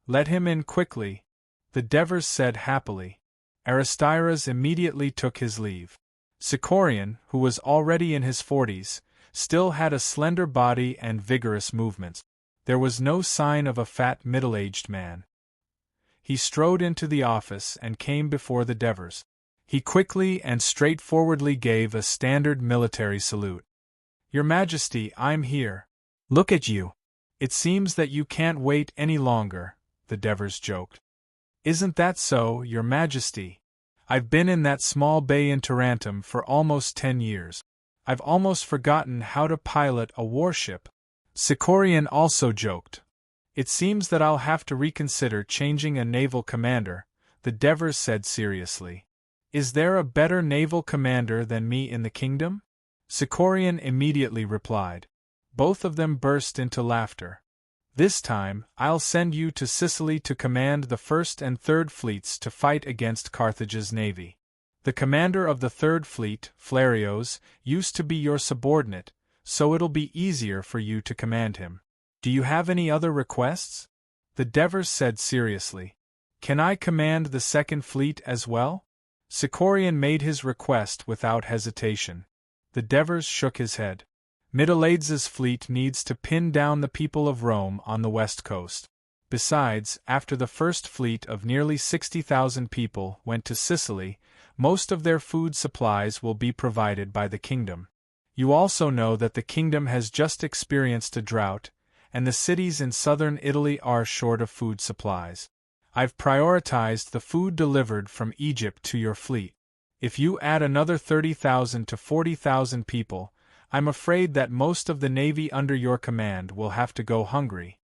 Let him in quickly," the Devers said happily. Aristides immediately took his leave. Sicorian, who was already in his 40s, still had a slender body and vigorous movements. There was no sign of a fat middle-aged man. He strode into the office and came before the Devers. He quickly and straightforwardly gave a standard military salute. "Your Majesty, I'm here. Look at you. It seems that you can't wait any longer," the Devers joked. "Isn't that so, Your Majesty? I've been in that small bay in Tarentum for almost 10 years. I've almost forgotten how to pilot a warship." Sicorian also joked. "It seems that I'll have to reconsider changing a naval commander," the Devers said seriously. "Is there a better naval commander than me in the kingdom?" Sicorian immediately replied. Both of them burst into laughter. "This time, I'll send you to Sicily to command the 1st and 3rd fleets to fight against Carthage's navy. The commander of the 3rd fleet, Flarios, used to be your subordinate, so it'll be easier for you to command him. Do you have any other requests?" The Devers said seriously. "Can I command the 2nd fleet as well?" Sicorian made his request without hesitation. The Devers shook his head. "Middleades' fleet needs to pin down the people of Rome on the west coast. Besides, after the 1st fleet of nearly 60,000 people went to Sicily, most of their food supplies will be provided by the kingdom. You also know that the kingdom has just experienced a drought, and the cities in southern Italy are short of food supplies. I've prioritized the food delivered from Egypt to your fleet. If you add another 30,000 to 40,000 people, I'm afraid that most of the navy under your command will have to go hungry."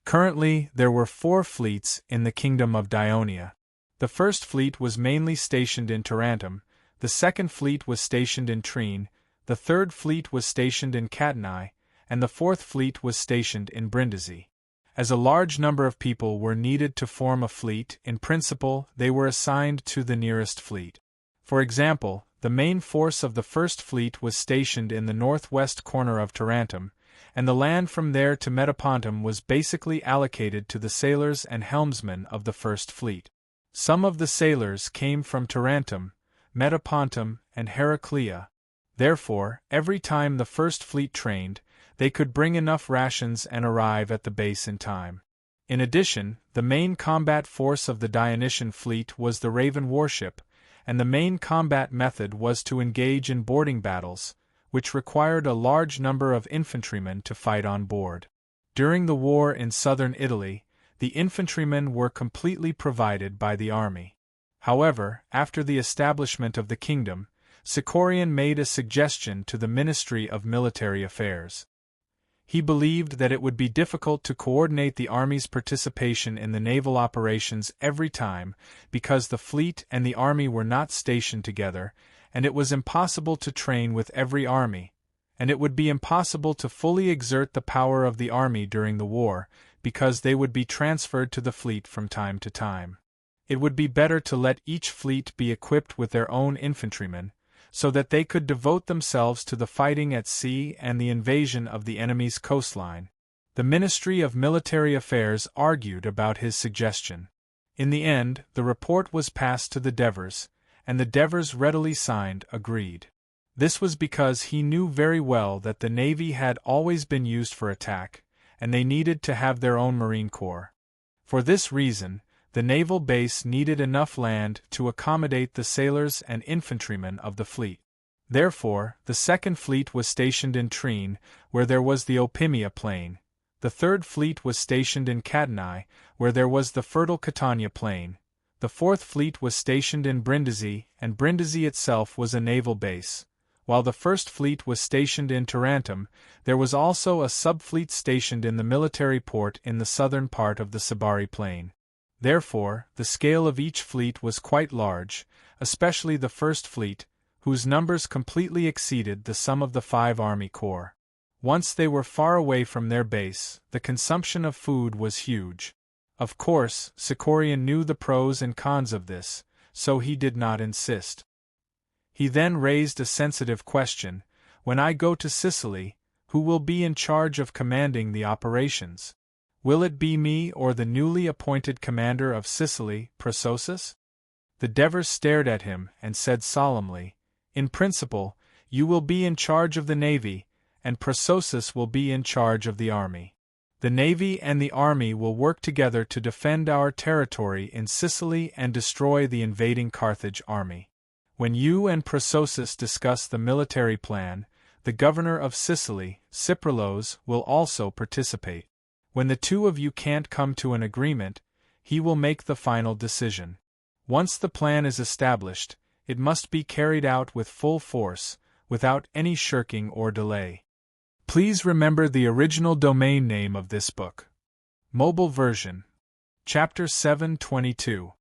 Currently, there were 4 fleets in the kingdom of Dionia. The 1st fleet was mainly stationed in Tarentum, the 2nd fleet was stationed in Trine, the 3rd fleet was stationed in Catanae, and the 4th fleet was stationed in Brindisi. As a large number of people were needed to form a fleet, in principle, they were assigned to the nearest fleet. For example, the main force of the 1st fleet was stationed in the northwest corner of Tarentum, and the land from there to Metapontum was basically allocated to the sailors and helmsmen of the 1st fleet. Some of the sailors came from Tarentum, Metapontum, and Heraclea. Therefore, every time the 1st fleet trained, they could bring enough rations and arrive at the base in time. In addition, the main combat force of the Dionysian fleet was the Raven warship, and the main combat method was to engage in boarding battles, which required a large number of infantrymen to fight on board. During the war in southern Italy, the infantrymen were completely provided by the army. However, after the establishment of the kingdom, Sicorian made a suggestion to the Ministry of Military Affairs. He believed that it would be difficult to coordinate the army's participation in the naval operations every time, because the fleet and the army were not stationed together, and it was impossible to train with every army, and it would be impossible to fully exert the power of the army during the war, because they would be transferred to the fleet from time to time. It would be better to let each fleet be equipped with their own infantrymen, so that they could devote themselves to the fighting at sea and the invasion of the enemy's coastline. The Ministry of Military Affairs argued about his suggestion. In the end, the report was passed to the Devers, and the Devers readily agreed. This was because he knew very well that the Navy had always been used for attack, and they needed to have their own Marine Corps. For this reason, the naval base needed enough land to accommodate the sailors and infantrymen of the fleet. Therefore, the Second Fleet was stationed in Treen, where there was the Opimia Plain. The Third Fleet was stationed in Katani, where there was the fertile Catania Plain. The Fourth Fleet was stationed in Brindisi, and Brindisi itself was a naval base. While the First Fleet was stationed in Tarentum, there was also a subfleet stationed in the military port in the southern part of the Sabari Plain. Therefore, the scale of each fleet was quite large, especially the First Fleet, whose numbers completely exceeded the sum of the 5 army corps. Once they were far away from their base, the consumption of food was huge. Of course, Sicorian knew the pros and cons of this, so he did not insist. He then raised a sensitive question: when I go to Sicily, who will be in charge of commanding the operations? Will it be me or the newly appointed commander of Sicily, Prososus? The Devers stared at him and said solemnly, in principle, you will be in charge of the navy, and Prososus will be in charge of the army. The navy and the army will work together to defend our territory in Sicily and destroy the invading Carthage army. When you and Prososus discuss the military plan, the governor of Sicily, Cyprilos, will also participate. When the two of you can't come to an agreement, he will make the final decision. Once the plan is established, it must be carried out with full force, without any shirking or delay. Please remember the original domain name of this book. Mobile version. Chapter 722.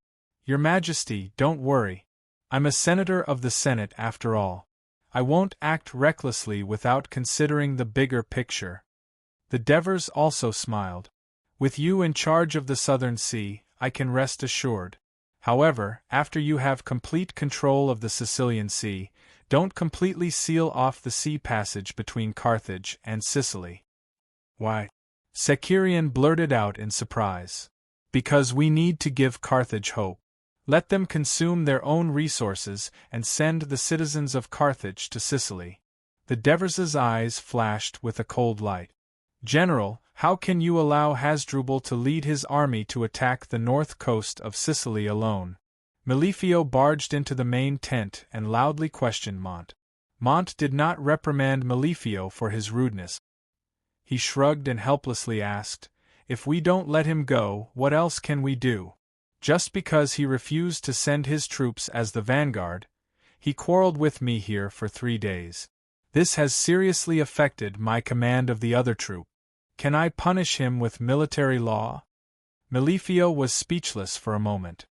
Your Majesty, don't worry. I'm a senator of the Senate after all. I won't act recklessly without considering the bigger picture. The Devers also smiled. With you in charge of the Southern Sea, I can rest assured. However, after you have complete control of the Sicilian Sea, don't completely seal off the sea passage between Carthage and Sicily. Why? Sicorian blurted out in surprise. Because we need to give Carthage hope. Let them consume their own resources and send the citizens of Carthage to Sicily. The Devers' eyes flashed with a cold light. General, how can you allow Hasdrubal to lead his army to attack the north coast of Sicily alone? Melifio barged into the main tent and loudly questioned Mont. Mont did not reprimand Melifio for his rudeness. He shrugged and helplessly asked, if we don't let him go, what else can we do? Just because he refused to send his troops as the vanguard, he quarreled with me here for 3 days. This has seriously affected my command of the other troop. Can I punish him with military law? Melifio was speechless for a moment.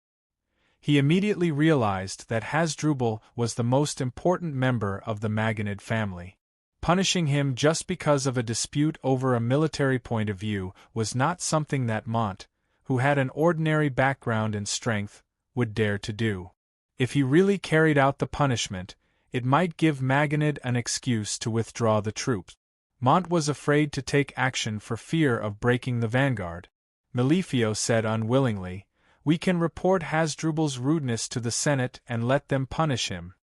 He immediately realized that Hasdrubal was the most important member of the Maganid family. Punishing him just because of a dispute over a military point of view was not something that Mont, who had an ordinary background and strength, would dare to do. If he really carried out the punishment, it might give Maganid an excuse to withdraw the troops. Mont was afraid to take action for fear of breaking the vanguard. Melifio said unwillingly, we can report Hasdrubal's rudeness to the Senate and let them punish him.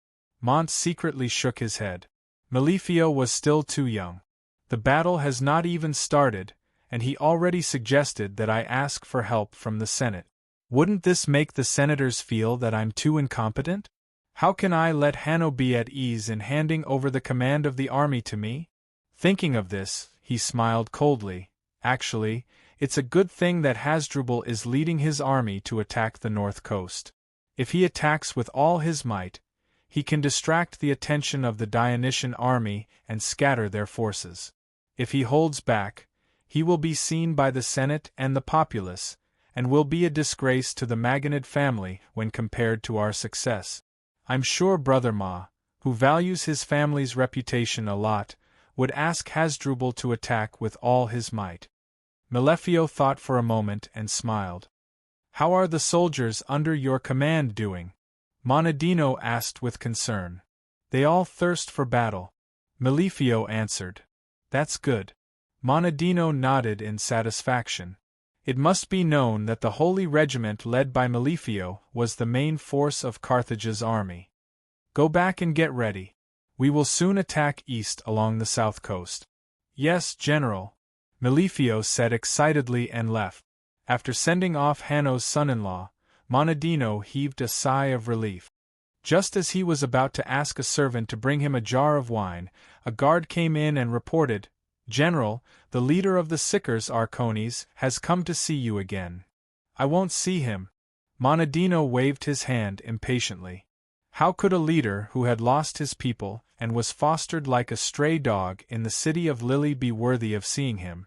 Mont secretly shook his head. Melifio was still too young. The battle has not even started, and he already suggested that I ask for help from the Senate. Wouldn't this make the senators feel that I'm too incompetent? How can I let Hanno be at ease in handing over the command of the army to me? Thinking of this, he smiled coldly. Actually, it's a good thing that Hasdrubal is leading his army to attack the north coast. If he attacks with all his might, he can distract the attention of the Dionysian army and scatter their forces. If he holds back, he will be seen by the Senate and the populace, and will be a disgrace to the Magonid family when compared to our success. I'm sure Brother Ma, who values his family's reputation a lot, would ask Hasdrubal to attack with all his might. Malefio thought for a moment and smiled. How are the soldiers under your command doing? Monadino asked with concern. They all thirst for battle. Malefio answered. That's good. Monadino nodded in satisfaction. It must be known that the Holy Regiment led by Malefio was the main force of Carthage's army. Go back and get ready. We will soon attack east along the south coast. Yes, General, Malefio said excitedly and left. After sending off Hanno's son-in-law, Monadino heaved a sigh of relief. Just as he was about to ask a servant to bring him a jar of wine, a guard came in and reported, General, the leader of the Sickers Arcones has come to see you again. I won't see him. Monadino waved his hand impatiently. How could a leader who had lost his people and was fostered like a stray dog in the city of Lily be worthy of seeing him?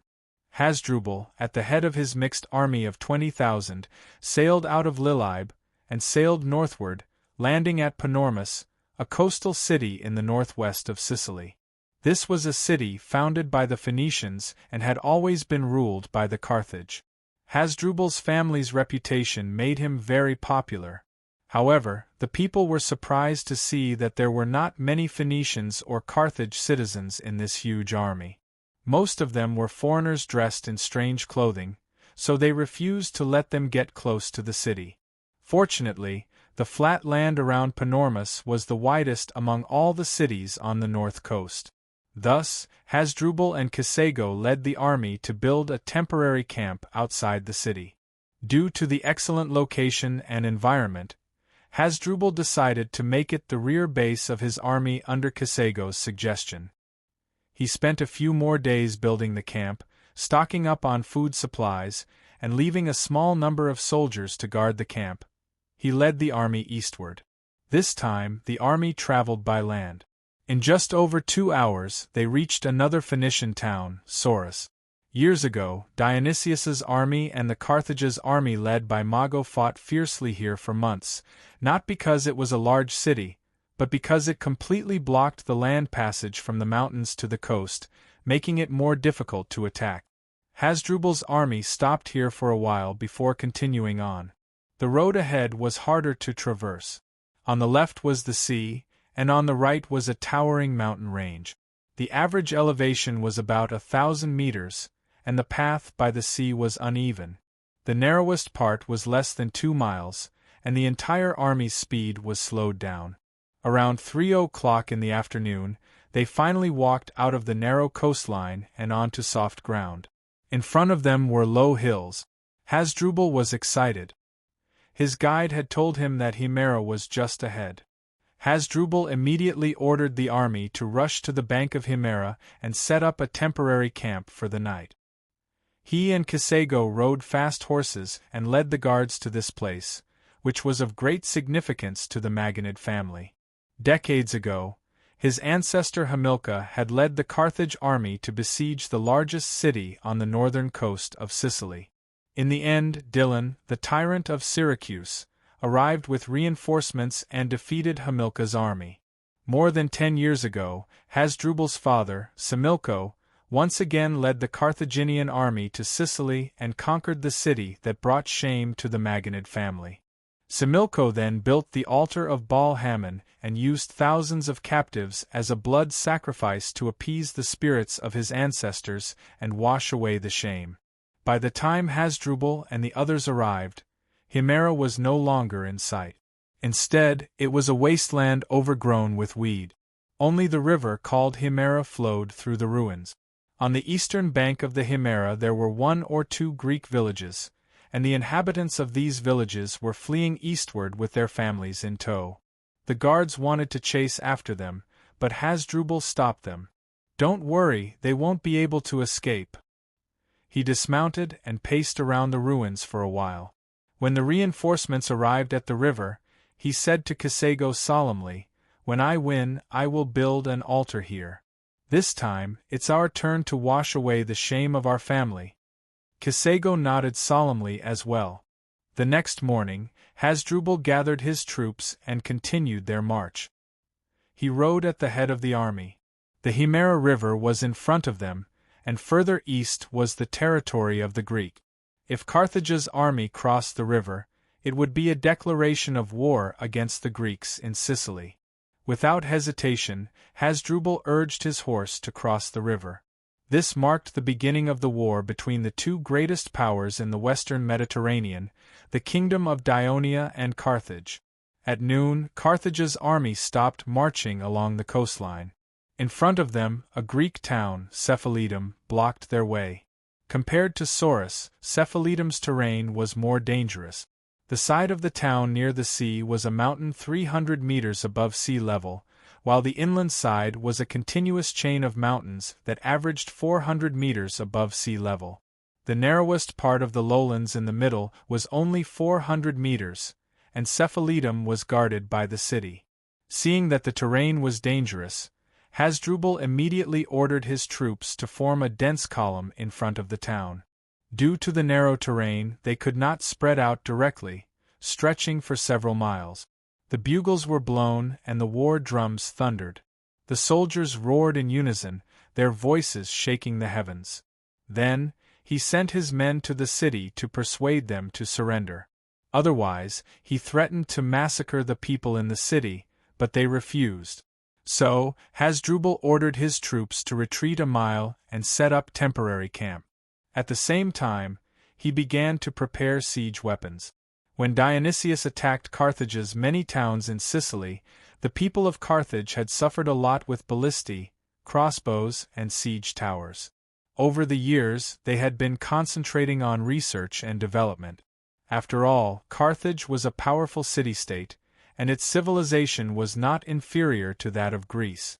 Hasdrubal, at the head of his mixed army of 20,000, sailed out of Lilybe and sailed northward, landing at Panormus, a coastal city in the northwest of Sicily. This was a city founded by the Phoenicians and had always been ruled by the Carthage. Hasdrubal's family's reputation made him very popular. However, the people were surprised to see that there were not many Phoenicians or Carthage citizens in this huge army. Most of them were foreigners dressed in strange clothing, so they refused to let them get close to the city. Fortunately, the flat land around Panormus was the widest among all the cities on the north coast. Thus, Hasdrubal and Casago led the army to build a temporary camp outside the city. Due to the excellent location and environment, Hasdrubal decided to make it the rear base of his army under Casago's suggestion. He spent a few more days building the camp, stocking up on food supplies, and leaving a small number of soldiers to guard the camp. He led the army eastward. This time, the army traveled by land. In just over 2 hours, they reached another Phoenician town, Sauros. Years ago, Dionysius's army and the Carthage's army led by Mago fought fiercely here for months, not because it was a large city, but because it completely blocked the land passage from the mountains to the coast, making it more difficult to attack. Hasdrubal's army stopped here for a while before continuing on. The road ahead was harder to traverse. On the left was the sea, and on the right was a towering mountain range. The average elevation was about 1,000 meters, and the path by the sea was uneven. The narrowest part was less than 2 miles, and the entire army's speed was slowed down. Around 3 o'clock in the afternoon, they finally walked out of the narrow coastline and onto soft ground. In front of them were low hills. Hasdrubal was excited. His guide had told him that Himera was just ahead. Hasdrubal immediately ordered the army to rush to the bank of Himera and set up a temporary camp for the night. He and Casago rode fast horses and led the guards to this place, which was of great significance to the Magonid family. Decades ago, his ancestor Hamilcar had led the Carthage army to besiege the largest city on the northern coast of Sicily. In the end, Dylan, the tyrant of Syracuse, arrived with reinforcements and defeated Hamilcar's army. More than 10 years ago, Hasdrubal's father, Similco, once again led the Carthaginian army to Sicily and conquered the city that brought shame to the Magonid family. Similco then built the altar of Baal Hammon and used thousands of captives as a blood sacrifice to appease the spirits of his ancestors and wash away the shame. By the time Hasdrubal and the others arrived, Himera was no longer in sight. Instead, it was a wasteland overgrown with weed. Only the river called Himera flowed through the ruins. On the eastern bank of the Himera there were 1 or 2 Greek villages, and the inhabitants of these villages were fleeing eastward with their families in tow. The guards wanted to chase after them, but Hasdrubal stopped them. "Don't worry, they won't be able to escape." He dismounted and paced around the ruins for a while. When the reinforcements arrived at the river, he said to Casago solemnly, "When I win, I will build an altar here. This time, it's our turn to wash away the shame of our family. Kisego nodded solemnly as well. The next morning, Hasdrubal gathered his troops and continued their march. He rode at the head of the army. The Himera River was in front of them, and further east was the territory of the Greek. If Carthage's army crossed the river, it would be a declaration of war against the Greeks in Sicily. Without hesitation, Hasdrubal urged his horse to cross the river. This marked the beginning of the war between the two greatest powers in the western Mediterranean, the Kingdom of Dionia and Carthage. At noon, Carthage's army stopped marching along the coastline. In front of them, a Greek town, Cephalidum, blocked their way. Compared to Souris, Cephalidum's terrain was more dangerous. The side of the town near the sea was a mountain 300 meters above sea level, while the inland side was a continuous chain of mountains that averaged 400 meters above sea level. The narrowest part of the lowlands in the middle was only 400 meters, and Cephalidum was guarded by the city. Seeing that the terrain was dangerous, Hasdrubal immediately ordered his troops to form a dense column in front of the town. Due to the narrow terrain, they could not spread out directly, stretching for several miles. The bugles were blown and the war drums thundered. The soldiers roared in unison, their voices shaking the heavens. Then, he sent his men to the city to persuade them to surrender. Otherwise, he threatened to massacre the people in the city, but they refused. So, Hasdrubal ordered his troops to retreat a mile and set up temporary camp. At the same time, he began to prepare siege weapons. When Dionysius attacked Carthage's many towns in Sicily, the people of Carthage had suffered a lot with ballistae, crossbows, and siege towers. Over the years, they had been concentrating on research and development. After all, Carthage was a powerful city-state, and its civilization was not inferior to that of Greece.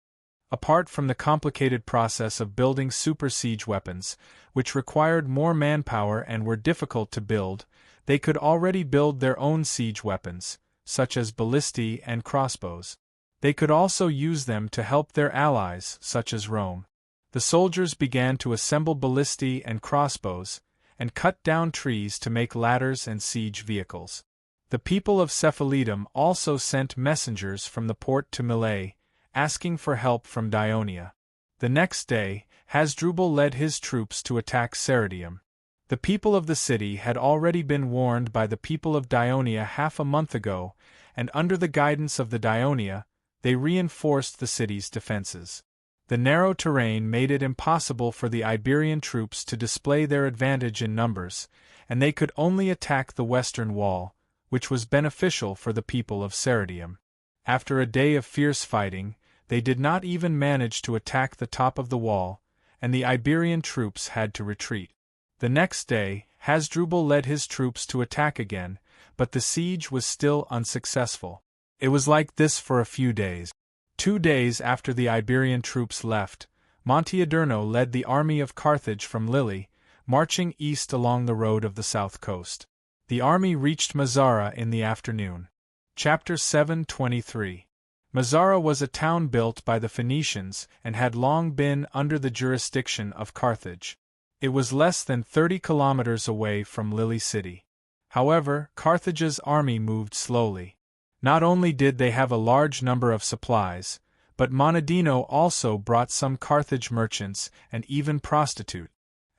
Apart from the complicated process of building super siege weapons, which required more manpower and were difficult to build, they could already build their own siege weapons, such as ballistae and crossbows. They could also use them to help their allies, such as Rome. The soldiers began to assemble ballistae and crossbows, and cut down trees to make ladders and siege vehicles. The people of Cephalidum also sent messengers from the port to Mylae, asking for help from Dionia. The next day, Hasdrubal led his troops to attack Ceredium. The people of the city had already been warned by the people of Dionia half a month ago, and under the guidance of the Dionia, they reinforced the city's defenses. The narrow terrain made it impossible for the Iberian troops to display their advantage in numbers, and they could only attack the western wall, which was beneficial for the people of Ceredium. After a day of fierce fighting, they did not even manage to attack the top of the wall, and the Iberian troops had to retreat. The next day, Hasdrubal led his troops to attack again, but the siege was still unsuccessful. It was like this for a few days. 2 days after the Iberian troops left, Monteadurno led the army of Carthage from Lille, marching east along the road of the south coast. The army reached Mazara in the afternoon. Chapter 7:23. Mazara was a town built by the Phoenicians and had long been under the jurisdiction of Carthage. It was less than 30 kilometers away from Lille city. However, Carthage's army moved slowly. Not only did they have a large number of supplies, but Monadino also brought some Carthage merchants and even prostitute.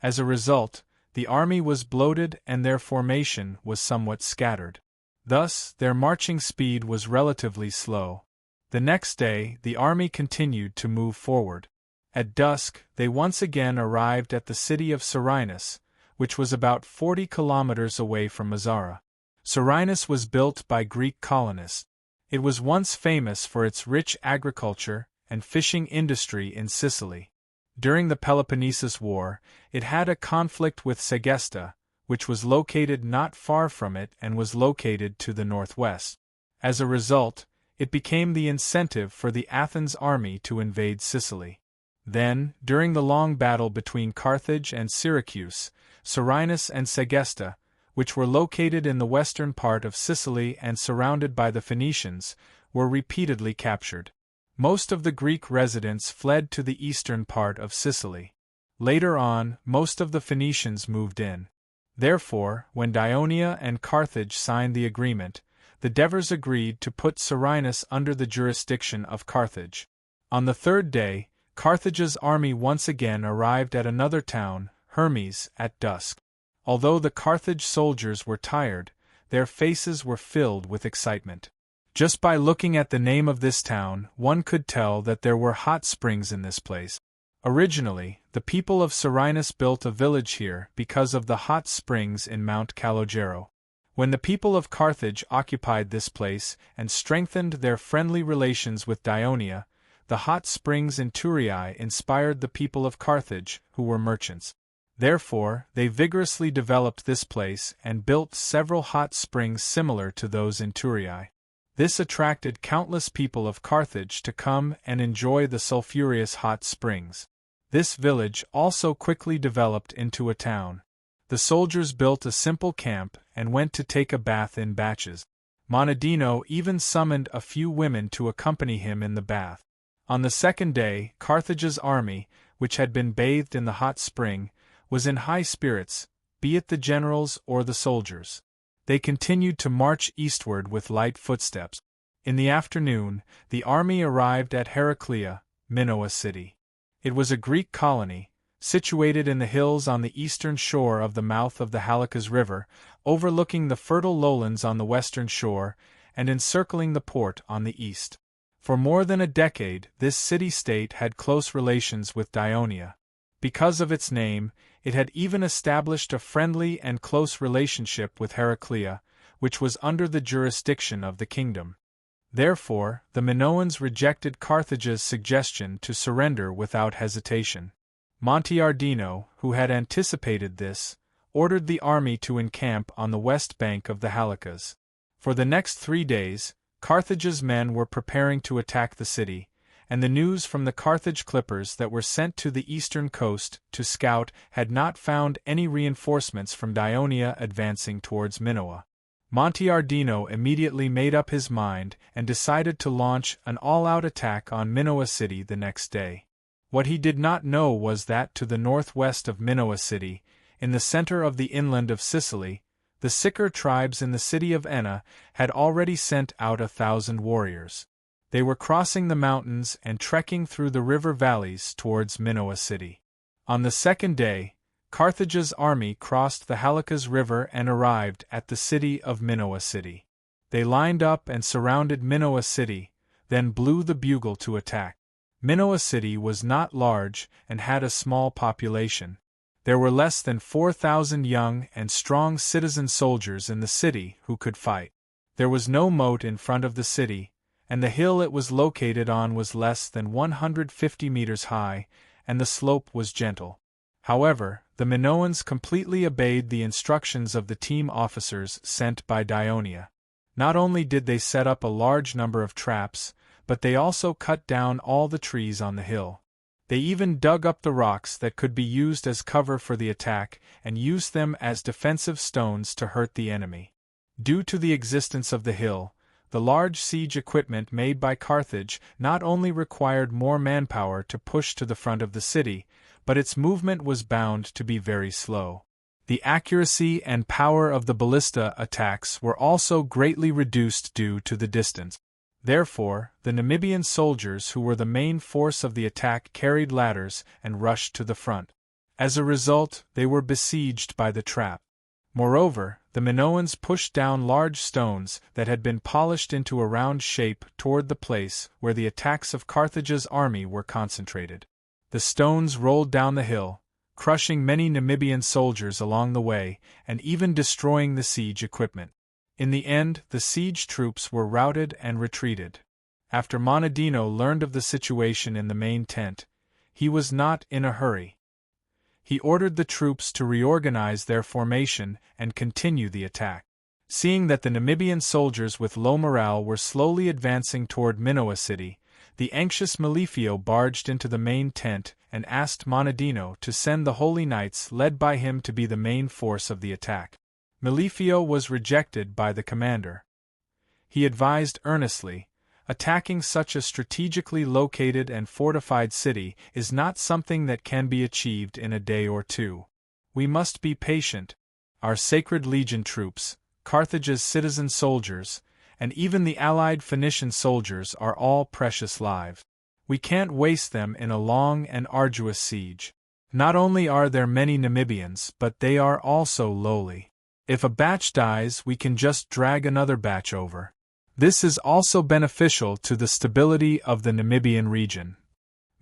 As a result, the army was bloated and their formation was somewhat scattered. Thus, their marching speed was relatively slow. The next day, the army continued to move forward. At dusk, they once again arrived at the city of Serenus, which was about 40 kilometers away from Mazara. Serenus was built by Greek colonists. It was once famous for its rich agriculture and fishing industry in Sicily. During the Peloponnesus War, it had a conflict with Segesta, which was located not far from it and was located to the northwest. As a result, it became the incentive for the Athens army to invade Sicily. Then, during the long battle between Carthage and Syracuse, Serenus and Segesta, which were located in the western part of Sicily and surrounded by the Phoenicians, were repeatedly captured. Most of the Greek residents fled to the eastern part of Sicily. Later on, most of the Phoenicians moved in. Therefore, when Ionia and Carthage signed the agreement, the Devers agreed to put Serenus under the jurisdiction of Carthage. On the third day, Carthage's army once again arrived at another town, Hermes, at dusk. Although the Carthage soldiers were tired, their faces were filled with excitement. Just by looking at the name of this town, one could tell that there were hot springs in this place. Originally, the people of Serenus built a village here because of the hot springs in Mount Calogero. When the people of Carthage occupied this place and strengthened their friendly relations with Ionia, the hot springs in Thurii inspired the people of Carthage, who were merchants. Therefore, they vigorously developed this place and built several hot springs similar to those in Thurii. This attracted countless people of Carthage to come and enjoy the sulphurous hot springs. This village also quickly developed into a town. The soldiers built a simple camp and went to take a bath in batches. Monadino even summoned a few women to accompany him in the bath. On the second day, Carthage's army, which had been bathed in the hot spring, was in high spirits, be it the generals or the soldiers. They continued to march eastward with light footsteps. In the afternoon, the army arrived at Heraclea, Minoa city. It was a Greek colony, situated in the hills on the eastern shore of the mouth of the Halykis River, overlooking the fertile lowlands on the western shore, and encircling the port on the east. For more than a decade, this city-state had close relations with Ionia. Because of its name, it had even established a friendly and close relationship with Heraclea, which was under the jurisdiction of the kingdom. Therefore, the Minoans rejected Carthage's suggestion to surrender without hesitation. Monteardino, who had anticipated this, ordered the army to encamp on the west bank of the Halykis. For the next 3 days, Carthage's men were preparing to attack the city, and the news from the Carthage clippers that were sent to the eastern coast to scout had not found any reinforcements from Ionia advancing towards Minoa. Monteardino immediately made up his mind and decided to launch an all-out attack on Minoa city the next day. What he did not know was that to the northwest of Minoa city, in the center of the inland of Sicily, the Sicar tribes in the city of Enna had already sent out 1,000 warriors. They were crossing the mountains and trekking through the river valleys towards Minoa city. On the second day, Carthage's army crossed the Halykis River and arrived at the city of Minoa city. They lined up and surrounded Minoa city, then blew the bugle to attack. Minoa city was not large and had a small population. There were less than 4,000 young and strong citizen soldiers in the city who could fight. There was no moat in front of the city, and the hill it was located on was less than 150 meters high, and the slope was gentle. However, the Minoans completely obeyed the instructions of the team officers sent by Ionia. Not only did they set up a large number of traps, but they also cut down all the trees on the hill. They even dug up the rocks that could be used as cover for the attack and used them as defensive stones to hurt the enemy. Due to the existence of the hill, the large siege equipment made by Carthage not only required more manpower to push to the front of the city, but its movement was bound to be very slow. The accuracy and power of the ballista attacks were also greatly reduced due to the distance. Therefore, the Namibian soldiers who were the main force of the attack carried ladders and rushed to the front. As a result, they were besieged by the trap. Moreover, the Minoans pushed down large stones that had been polished into a round shape toward the place where the attacks of Carthage's army were concentrated. The stones rolled down the hill, crushing many Namibian soldiers along the way and even destroying the siege equipment. In the end, the siege troops were routed and retreated. After Monadino learned of the situation in the main tent, he was not in a hurry. He ordered the troops to reorganize their formation and continue the attack. Seeing that the Namibian soldiers with low morale were slowly advancing toward Minoa city, the anxious Melifio barged into the main tent and asked Monadino to send the Holy Knights led by him to be the main force of the attack. Melifio was rejected by the commander. He advised earnestly, Attacking such a strategically located and fortified city is not something that can be achieved in a day or two. We must be patient. Our Sacred Legion troops, Carthage's citizen soldiers, and even the allied Phoenician soldiers are all precious lives. We can't waste them in a long and arduous siege. Not only are there many Namibians, but they are also lowly. If a batch dies, we can just drag another batch over. This is also beneficial to the stability of the Namibian region.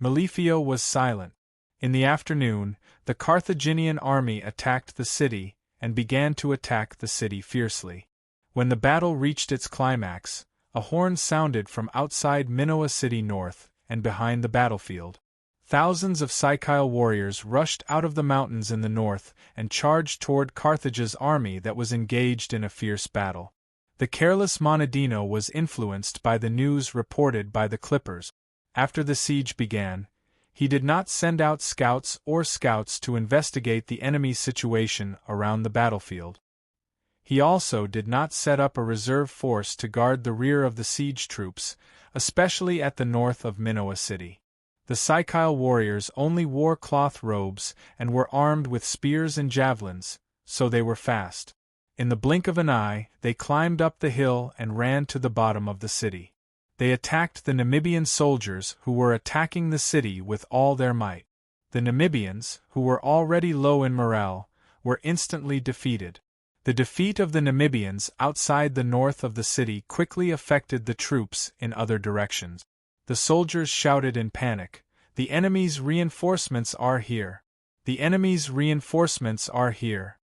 Malifio was silent. In the afternoon, the Carthaginian army attacked the city, and began to attack the city fiercely. When the battle reached its climax, a horn sounded from outside Minoa City north, and behind the battlefield. Thousands of Sicile warriors rushed out of the mountains in the north and charged toward Carthage's army that was engaged in a fierce battle. The careless Monadino was influenced by the news reported by the Clippers. After the siege began, he did not send out scouts to investigate the enemy's situation around the battlefield. He also did not set up a reserve force to guard the rear of the siege troops, especially at the north of Minoa City. The Sicile warriors only wore cloth robes and were armed with spears and javelins, so they were fast. In the blink of an eye, they climbed up the hill and ran to the bottom of the city. They attacked the Namibian soldiers who were attacking the city with all their might. The Namibians, who were already low in morale, were instantly defeated. The defeat of the Namibians outside the north of the city quickly affected the troops in other directions. The soldiers shouted in panic, "The enemy's reinforcements are here! The enemy's reinforcements are here!"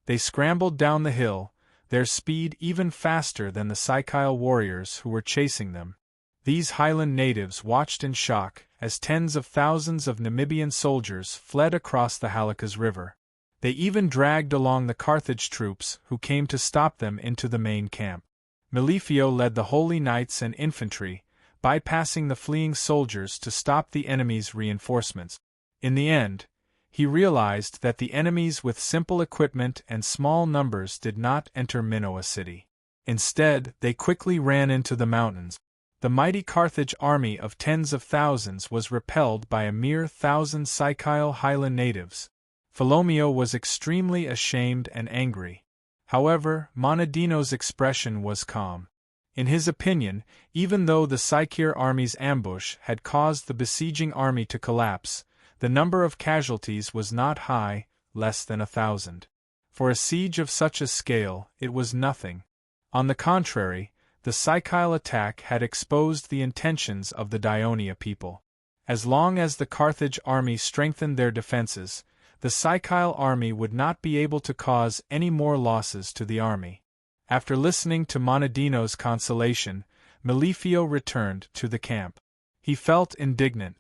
They scrambled down the hill, their speed even faster than the Sicile warriors who were chasing them. These highland natives watched in shock as tens of thousands of Namibian soldiers fled across the Halikas River. They even dragged along the Carthage troops who came to stop them into the main camp. Malifio led the holy knights and infantry, bypassing the fleeing soldiers to stop the enemy's reinforcements. In the end, he realized that the enemies with simple equipment and small numbers did not enter Minoa City. Instead, they quickly ran into the mountains. The mighty Carthage army of tens of thousands was repelled by a mere 1,000 Sicile highland natives. Philomio was extremely ashamed and angry. However, Monadino's expression was calm. In his opinion, even though the Sicile army's ambush had caused the besieging army to collapse, the number of casualties was not high, less than 1,000. For a siege of such a scale, it was nothing. On the contrary, the Sicile attack had exposed the intentions of the Dionia people. As long as the Carthage army strengthened their defenses, the Sicile army would not be able to cause any more losses to the army. After listening to Monadino's consolation, Malifio returned to the camp. He felt indignant.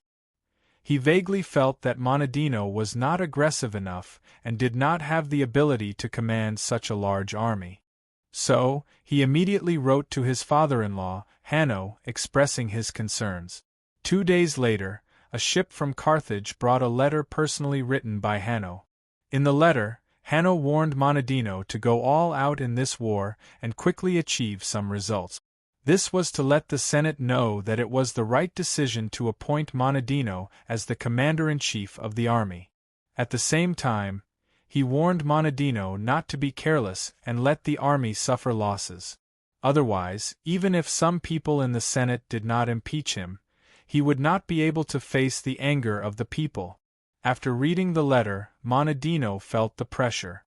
He vaguely felt that Monadino was not aggressive enough and did not have the ability to command such a large army. So, he immediately wrote to his father-in-law, Hanno, expressing his concerns. 2 days later, a ship from Carthage brought a letter personally written by Hanno. In the letter, Hanno warned Monadino to go all out in this war and quickly achieve some results. This was to let the Senate know that it was the right decision to appoint Monadino as the commander-in-chief of the army. At the same time, he warned Monadino not to be careless and let the army suffer losses. Otherwise, even if some people in the Senate did not impeach him, he would not be able to face the anger of the people. After reading the letter, Monadino felt the pressure.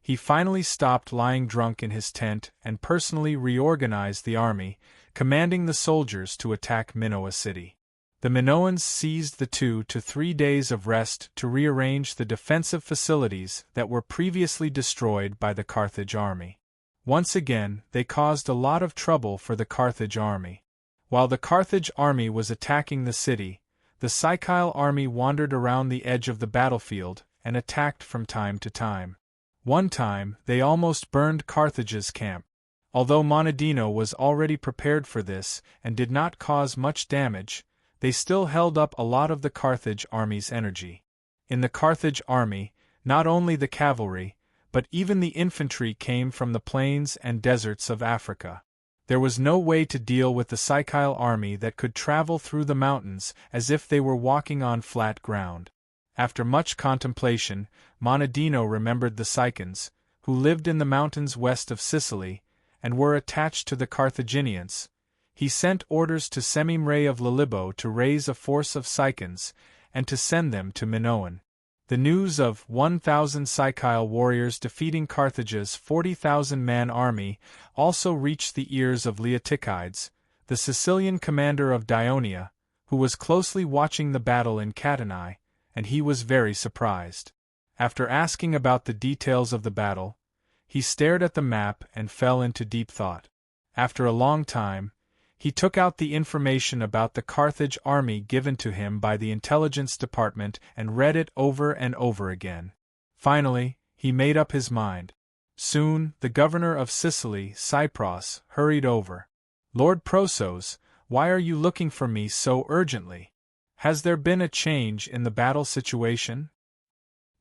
He finally stopped lying drunk in his tent and personally reorganized the army, commanding the soldiers to attack Minoa City. The Minoans seized the 2 to 3 days of rest to rearrange the defensive facilities that were previously destroyed by the Carthage army. Once again, they caused a lot of trouble for the Carthage army. While the Carthage army was attacking the city, the Sicile army wandered around the edge of the battlefield and attacked from time to time. One time, they almost burned Carthage's camp. Although Monadino was already prepared for this and did not cause much damage, they still held up a lot of the Carthage army's energy. In the Carthage army, not only the cavalry, but even the infantry came from the plains and deserts of Africa. There was no way to deal with the Sicile army that could travel through the mountains as if they were walking on flat ground. After much contemplation, Monadino remembered the Sicans, who lived in the mountains west of Sicily, and were attached to the Carthaginians. He sent orders to Semimre of Lilibo to raise a force of Sicans, and to send them to Minoan. The news of 1,000 Sicile warriors defeating Carthage's 40,000-man army also reached the ears of Leotychides, the Sicilian commander of Dionia, who was closely watching the battle in Catanae, and he was very surprised. After asking about the details of the battle, he stared at the map and fell into deep thought. After a long time, he took out the information about the Carthage army given to him by the intelligence department and read it over and over again. Finally, he made up his mind. Soon, the governor of Sicily, Cypros, hurried over. "Lord Prosos, why are you looking for me so urgently? Has there been a change in the battle situation?"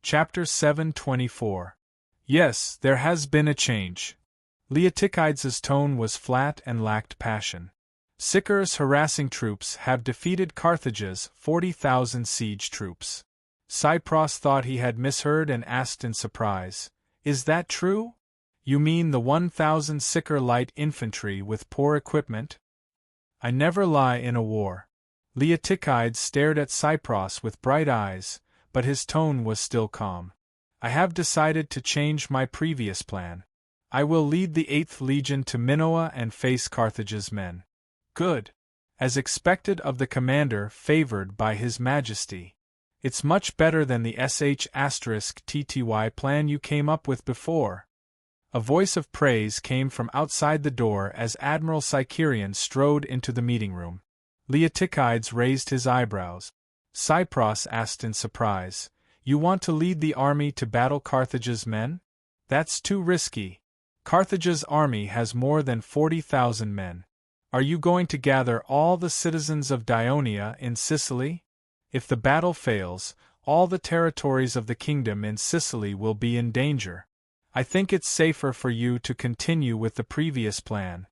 Chapter 724. Yes, there has been a change. Leotychides' tone was flat and lacked passion. Sicar's harassing troops have defeated Carthage's 40,000 siege troops. Cypros thought he had misheard and asked in surprise, "Is that true? You mean the 1,000 Sicar light infantry with poor equipment?" "I never lie in a war." Leotychides stared at Cypros with bright eyes, but his tone was still calm. "I have decided to change my previous plan. I will lead the 8th Legion to Minoa and face Carthage's men." "Good. As expected of the commander favored by His Majesty. It's much better than the **TTY plan you came up with before." A voice of praise came from outside the door as Admiral Sicarion strode into the meeting room. Leotychides raised his eyebrows. Cypros asked in surprise, "You want to lead the army to battle Carthage's men? That's too risky. Carthage's army has more than 40,000 men. Are you going to gather all the citizens of Dionia in Sicily? If the battle fails, all the territories of the kingdom in Sicily will be in danger. I think it's safer for you to continue with the previous plan."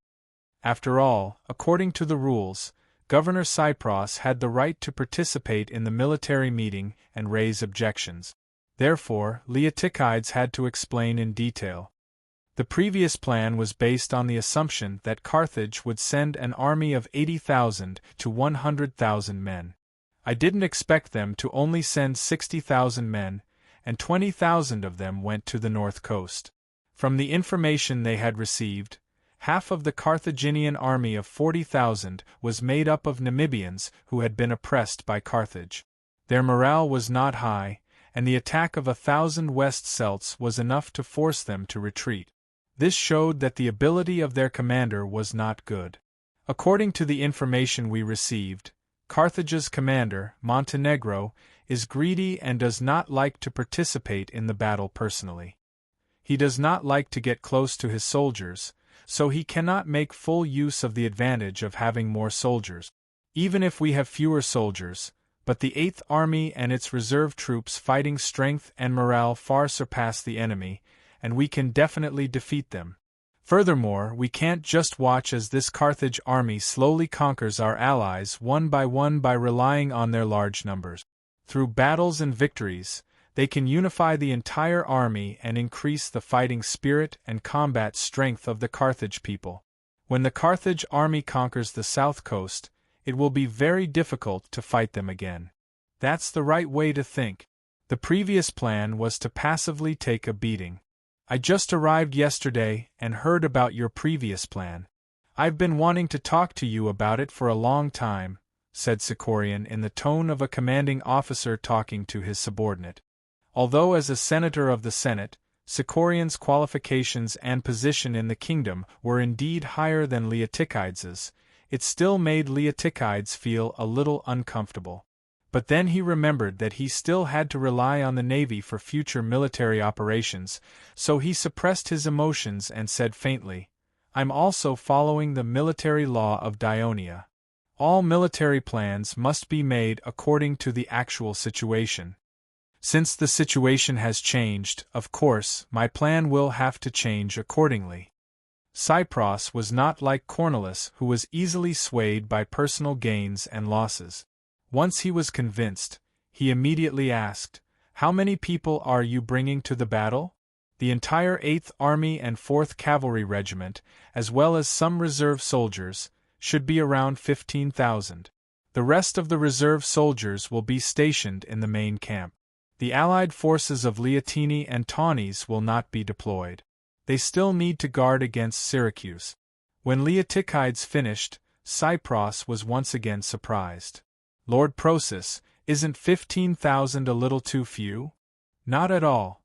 After all, according to the rules, Governor Cypros had the right to participate in the military meeting and raise objections. Therefore, Leotychides had to explain in detail. The previous plan was based on the assumption that Carthage would send an army of 80,000 to 100,000 men. I didn't expect them to only send 60,000 men, and 20,000 of them went to the north coast. From the information they had received, half of the Carthaginian army of 40,000 was made up of Namibians who had been oppressed by Carthage. Their morale was not high, and the attack of 1,000 West Celts was enough to force them to retreat. This showed that the ability of their commander was not good. According to the information we received, Carthage's commander, Montenegro, is greedy and does not like to participate in the battle personally. He does not like to get close to his soldiers, so he cannot make full use of the advantage of having more soldiers. Even if we have fewer soldiers, but the 8th Army and its reserve troops' fighting strength and morale far surpass the enemy, and we can definitely defeat them. Furthermore, we can't just watch as this Carthage army slowly conquers our allies one by relying on their large numbers. Through battles and victories, they can unify the entire army and increase the fighting spirit and combat strength of the Carthage people. When the Carthage army conquers the south coast, it will be very difficult to fight them again. That's the right way to think. The previous plan was to passively take a beating. I just arrived yesterday and heard about your previous plan. I've been wanting to talk to you about it for a long time, said Sicarion in the tone of a commanding officer talking to his subordinate. Although as a senator of the Senate, Sicarion's qualifications and position in the kingdom were indeed higher than Leotychides's, it still made Leotychides feel a little uncomfortable. But then he remembered that he still had to rely on the navy for future military operations, so he suppressed his emotions and said faintly, "I'm also following the military law of Dionia. All military plans must be made according to the actual situation. Since the situation has changed, of course, my plan will have to change accordingly." Cypros was not like Cornelis, who was easily swayed by personal gains and losses. Once he was convinced, he immediately asked, "How many people are you bringing to the battle?" "The entire 8th Army and 4th Cavalry Regiment, as well as some reserve soldiers, should be around 15,000. The rest of the reserve soldiers will be stationed in the main camp. The allied forces of Leontini and Taunus will not be deployed. They still need to guard against Syracuse." When Leotychides finished, Cypros was once again surprised. "Lord Prosus, isn't 15,000 a little too few?" "Not at all,"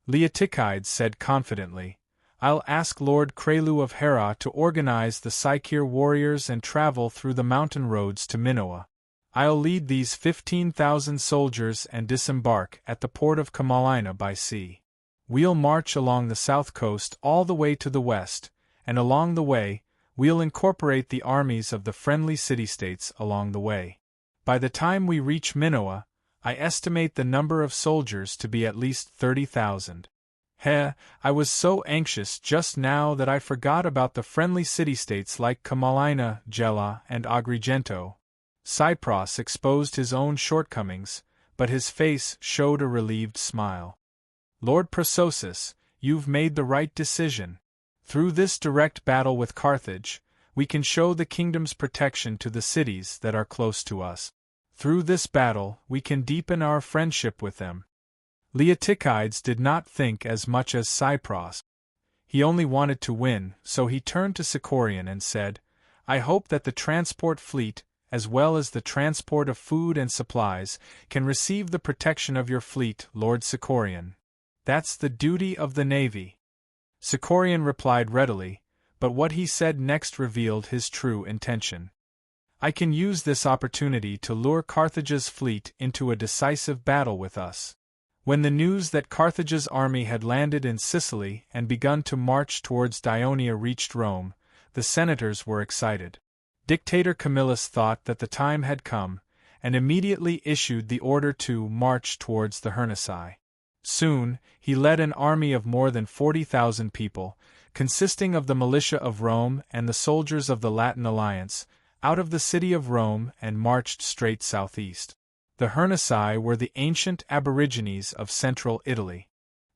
Leotychides said confidently. "I'll ask Lord Crelu of Hera to organize the Psycheer warriors and travel through the mountain roads to Minoa. I'll lead these 15,000 soldiers and disembark at the port of Camalina by sea. We'll march along the south coast all the way to the west, and along the way, we'll incorporate the armies of the friendly city-states along the way. By the time we reach Minoa, I estimate the number of soldiers to be at least 30,000. I was so anxious just now that I forgot about the friendly city-states like Camalina, Gela, and Agrigento." Cypros exposed his own shortcomings, but his face showed a relieved smile. "Lord Prososus, you've made the right decision. Through this direct battle with Carthage, we can show the kingdom's protection to the cities that are close to us. Through this battle, we can deepen our friendship with them." Leotychides did not think as much as Cypros. He only wanted to win, so he turned to Sicorian and said, "I hope that the transport fleet, as well as the transport of food and supplies, can receive the protection of your fleet, Lord Sicorian. That's the duty of the navy." Sicorian replied readily, but what he said next revealed his true intention. "I can use this opportunity to lure Carthage's fleet into a decisive battle with us." When the news that Carthage's army had landed in Sicily and begun to march towards Dionia reached Rome, the senators were excited. Dictator Camillus thought that the time had come, and immediately issued the order to march towards the Hernisae. Soon, he led an army of more than 40,000 people, consisting of the militia of Rome and the soldiers of the Latin Alliance, out of the city of Rome and marched straight southeast. The Hernisae were the ancient aborigines of central Italy.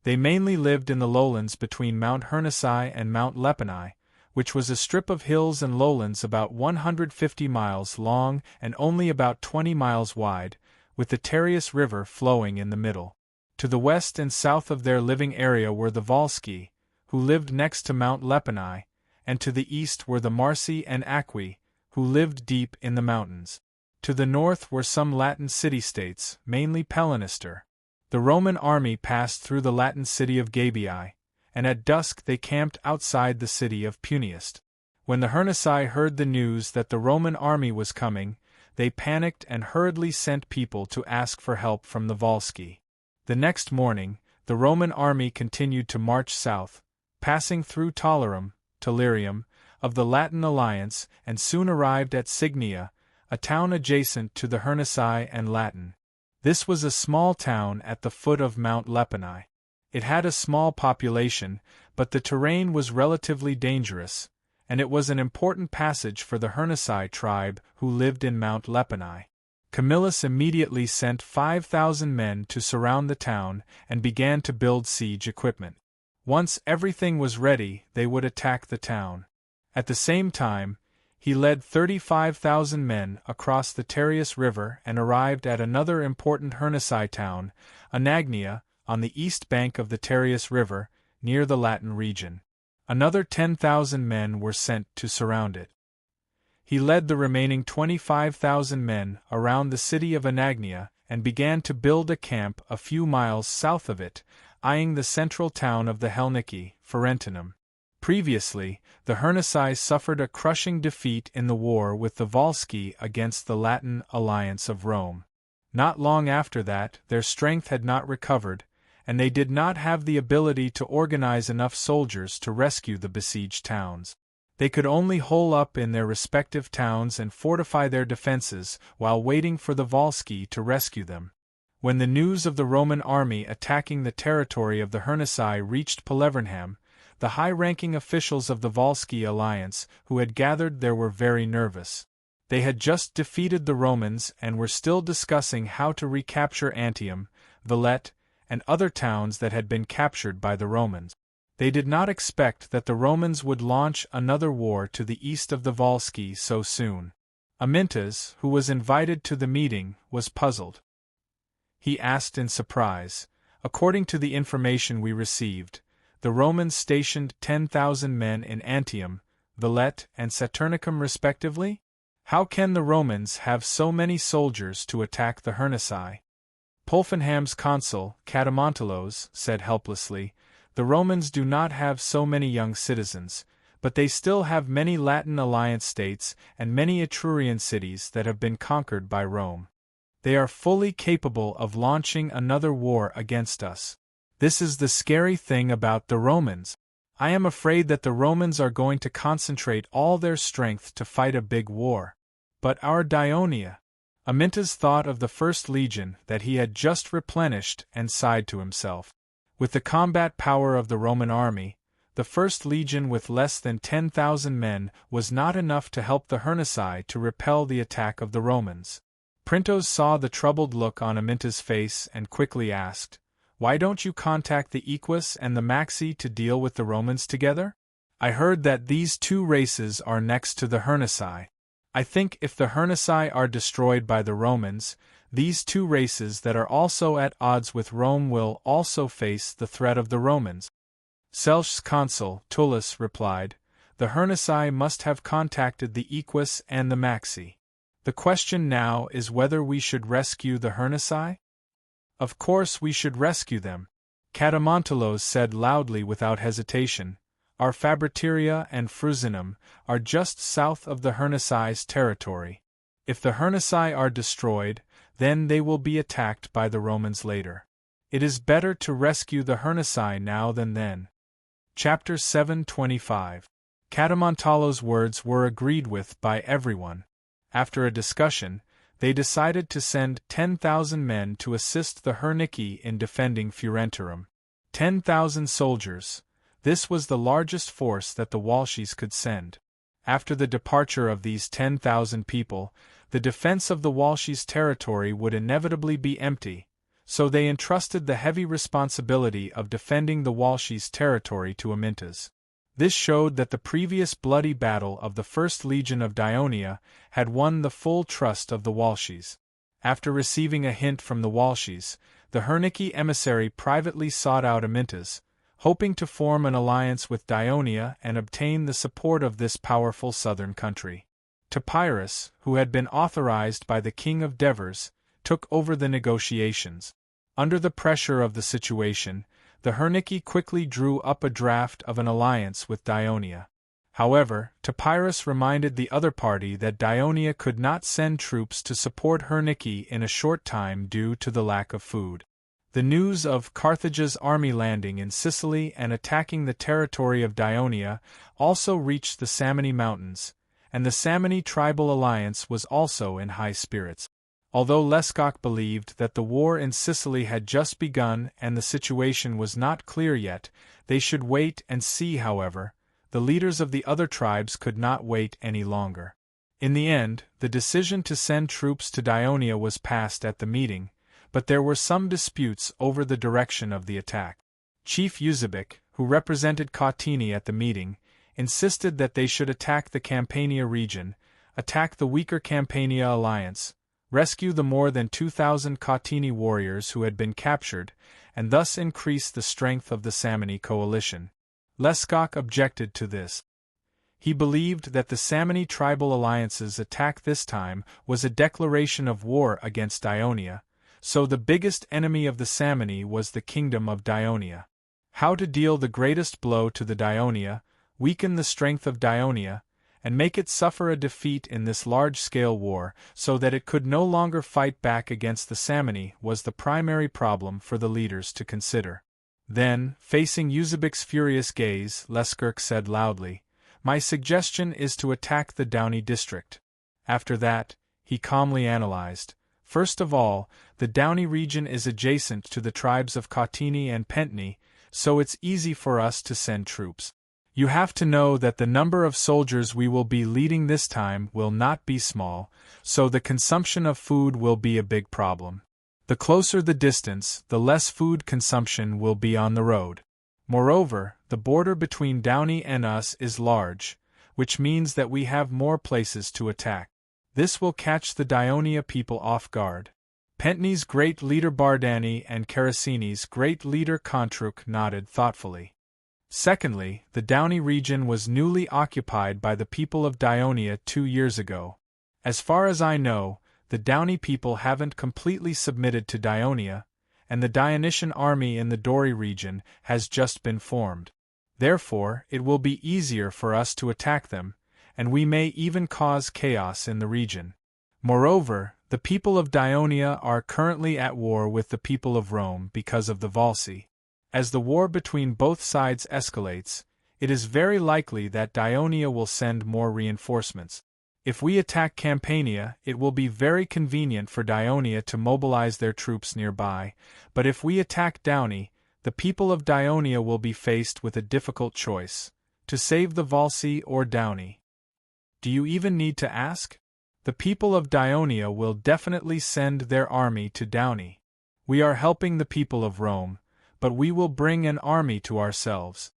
They mainly lived in the lowlands between Mount Hernisae and Mount Lepani, which was a strip of hills and lowlands about 150 miles long and only about 20 miles wide, with the Terius River flowing in the middle. To the west and south of their living area were the Volsci, who lived next to Mount Lepani, and to the east were the Marsi and Aqui, who lived deep in the mountains. To the north were some Latin city-states, mainly Pelanister. The Roman army passed through the Latin city of Gabii, and at dusk they camped outside the city of Puniest. When the Hernisae heard the news that the Roman army was coming, they panicked and hurriedly sent people to ask for help from the Volsci. The next morning, the Roman army continued to march south, passing through Tularium, of the Latin Alliance, and soon arrived at Signia, a town adjacent to the Hernisae and Latin. This was a small town at the foot of Mount Lepani. It had a small population, but the terrain was relatively dangerous, and it was an important passage for the Hernisae tribe who lived in Mount Lepani. Camillus immediately sent 5,000 men to surround the town and began to build siege equipment. Once everything was ready, they would attack the town. At the same time, he led 35,000 men across the Terius River and arrived at another important Hernisae town, Anagnia, on the east bank of the Terius River, near the Latin region. Another 10,000 men were sent to surround it. He led the remaining 25,000 men around the city of Anagnia and began to build a camp a few miles south of it, eyeing the central town of the Helnici, Ferentinum. Previously, the Hernisae suffered a crushing defeat in the war with the Volsci against the Latin Alliance of Rome. Not long after that, their strength had not recovered, and they did not have the ability to organize enough soldiers to rescue the besieged towns. They could only hole up in their respective towns and fortify their defenses while waiting for the Volsci to rescue them. When the news of the Roman army attacking the territory of the Hernisae reached Pelevernham, the high-ranking officials of the Volsci alliance who had gathered there were very nervous. They had just defeated the Romans and were still discussing how to recapture Antium, Villette, and other towns that had been captured by the Romans. They did not expect that the Romans would launch another war to the east of the Volsci so soon. Amyntas, who was invited to the meeting, was puzzled. He asked in surprise, "According to the information we received, the Romans stationed 10,000 men in Antium, Villette, and Saturnicum respectively? How can the Romans have so many soldiers to attack the Hernici?" Pulfenham's consul, Catamontelos, said helplessly, "The Romans do not have so many young citizens, but they still have many Latin alliance states and many Etrurian cities that have been conquered by Rome. They are fully capable of launching another war against us. This is the scary thing about the Romans. I am afraid that the Romans are going to concentrate all their strength to fight a big war. But our Dionia..." Amyntas thought of the First Legion that he had just replenished and sighed to himself. With the combat power of the Roman army, the First Legion with less than 10,000 men was not enough to help the Hernici to repel the attack of the Romans. Printos saw the troubled look on Amyntas' face and quickly asked, "Why don't you contact the Equus and the Maxi to deal with the Romans together? I heard that these two races are next to the Hernici. I think if the Hernici are destroyed by the Romans, these two races that are also at odds with Rome will also face the threat of the Romans." Selch's consul, Tullus, replied, "The Hernici must have contacted the Equus and the Maxi. The question now is whether we should rescue the Hernici?" "Of course we should rescue them," Catamontelos said loudly without hesitation. "Our Fabriteria and Frusinum are just south of the Hernici's territory. If the Hernici are destroyed, then they will be attacked by the Romans later. It is better to rescue the Hernici now than then." Chapter 725. Catamontelos' words were agreed with by everyone. After a discussion, they decided to send 10,000 men to assist the Hernici in defending Furenturum. 10,000 soldiers. This was the largest force that the Walshes could send. After the departure of these 10,000 people, the defense of the Walshes' territory would inevitably be empty, so they entrusted the heavy responsibility of defending the Walshes' territory to Amyntas. This showed that the previous bloody battle of the First Legion of Dionia had won the full trust of the Walshes. After receiving a hint from the Walshes, the Hernici emissary privately sought out Amyntas, hoping to form an alliance with Dionia and obtain the support of this powerful southern country. Topyrus, who had been authorized by the king of Devers, took over the negotiations. Under the pressure of the situation, the Hernici quickly drew up a draft of an alliance with Dionia. However, Topyrus reminded the other party that Dionia could not send troops to support Hernici in a short time due to the lack of food. The news of Carthage's army landing in Sicily and attacking the territory of Dionia also reached the Samni Mountains, and the Samni tribal alliance was also in high spirits. Although Lescock believed that the war in Sicily had just begun and the situation was not clear yet, they should wait and see. However, the leaders of the other tribes could not wait any longer. In the end, the decision to send troops to Dionia was passed at the meeting, but there were some disputes over the direction of the attack. Chief Eusebic, who represented Cautini at the meeting, insisted that they should attack the Campania region, attack the weaker Campania alliance, rescue the more than 2,000 Cautini warriors who had been captured, and thus increase the strength of the Samni coalition. Lescock objected to this. He believed that the Samni tribal alliance's attack this time was a declaration of war against Dionia, so the biggest enemy of the Samni was the kingdom of Dionia. How to deal the greatest blow to the Dionia, weaken the strength of Dionia, and make it suffer a defeat in this large-scale war so that it could no longer fight back against the Samni was the primary problem for the leaders to consider. Then, facing Eusebic's furious gaze, Lescock said loudly, "My suggestion is to attack the Downey district." After that, he calmly analyzed. First of all, the Downey region is adjacent to the tribes of Cautini and Pentni, so it's easy for us to send troops. You have to know that the number of soldiers we will be leading this time will not be small, so the consumption of food will be a big problem. The closer the distance, the less food consumption will be on the road. Moreover, the border between Downey and us is large, which means that we have more places to attack. This will catch the Dionia people off guard. Pentney's great leader Bardani and Caracini's great leader Contruk nodded thoughtfully. Secondly, the Downey region was newly occupied by the people of Dionia 2 years ago. As far as I know, the Downey people haven't completely submitted to Dionia, and the Dionysian army in the Dori region has just been formed. Therefore, it will be easier for us to attack them, and we may even cause chaos in the region. Moreover, the people of Dionia are currently at war with the people of Rome because of the Volsi. As the war between both sides escalates, it is very likely that Dionia will send more reinforcements. If we attack Campania, it will be very convenient for Dionia to mobilize their troops nearby, but if we attack Downey, the people of Dionia will be faced with a difficult choice: to save the Volsi or Downey. Do you even need to ask? The people of Dionia will definitely send their army to Downey. We are helping the people of Rome, but we will bring an army to ourselves.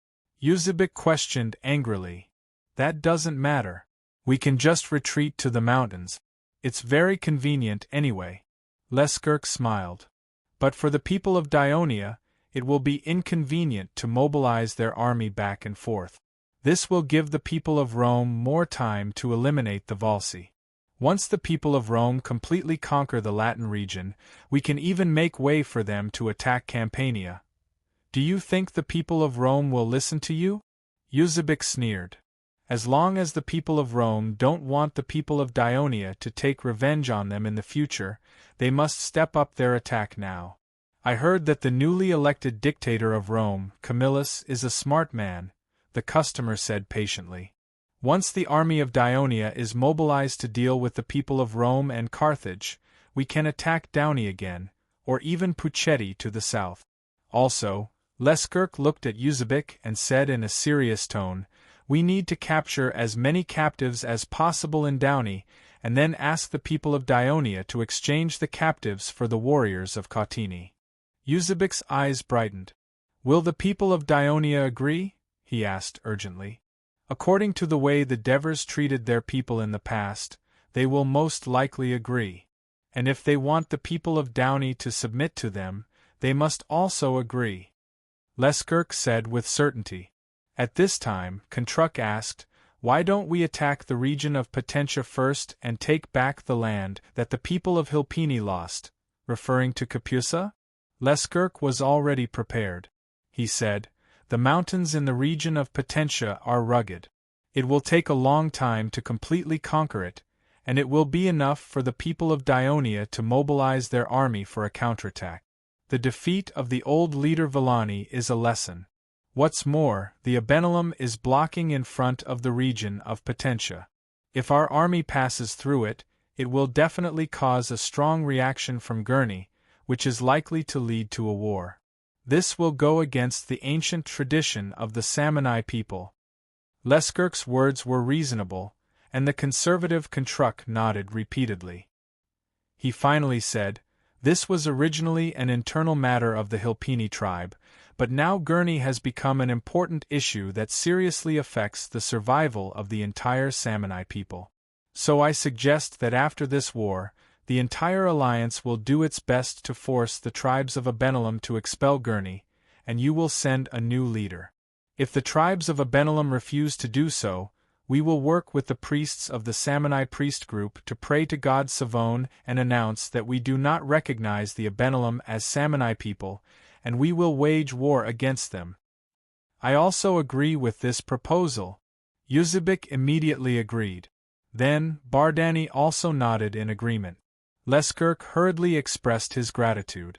Eusebic questioned angrily. That doesn't matter. We can just retreat to the mountains. It's very convenient anyway. Leskirk smiled. But for the people of Dionia, it will be inconvenient to mobilize their army back and forth. This will give the people of Rome more time to eliminate the Volsi. Once the people of Rome completely conquer the Latin region, we can even make way for them to attack Campania. Do you think the people of Rome will listen to you? Eusebic sneered. As long as the people of Rome don't want the people of Dionia to take revenge on them in the future, they must step up their attack now. I heard that the newly elected dictator of Rome, Camillus, is a smart man, the customer said patiently. Once the army of Dionia is mobilized to deal with the people of Rome and Carthage, we can attack Downey again, or even Pucetti to the south. Also, Leskirk looked at Eusebic and said in a serious tone, "We need to capture as many captives as possible in Downey, and then ask the people of Dionia to exchange the captives for the warriors of Cautini." Eusebic's eyes brightened. "Will the people of Dionia agree?" he asked urgently. "According to the way the Devers treated their people in the past, they will most likely agree. And if they want the people of Downey to submit to them, they must also agree," Leskirk said with certainty. At this time, Contruk asked, "Why don't we attack the region of Potentia first and take back the land that the people of Hilpini lost?" referring to Capusa? Leskirk was already prepared. He said, "The mountains in the region of Potentia are rugged. It will take a long time to completely conquer it, and it will be enough for the people of Dionia to mobilize their army for a counterattack. The defeat of the old leader Villani is a lesson. What's more, the Abenelum is blocking in front of the region of Potentia. If our army passes through it, it will definitely cause a strong reaction from Gurney, which is likely to lead to a war. This will go against the ancient tradition of the Samanai people." Leskirk's words were reasonable, and the conservative Contruk nodded repeatedly. He finally said, "This was originally an internal matter of the Hilpini tribe, but now Gurney has become an important issue that seriously affects the survival of the entire Samanai people. So I suggest that after this war, the entire alliance will do its best to force the tribes of Abenelum to expel Gurney, and you will send a new leader. If the tribes of Abenelum refuse to do so, we will work with the priests of the Samanai priest group to pray to God Savone and announce that we do not recognize the Abenelum as Samanai people, and we will wage war against them." "I also agree with this proposal." Eusebic immediately agreed. Then, Bardani also nodded in agreement. Leskirk hurriedly expressed his gratitude.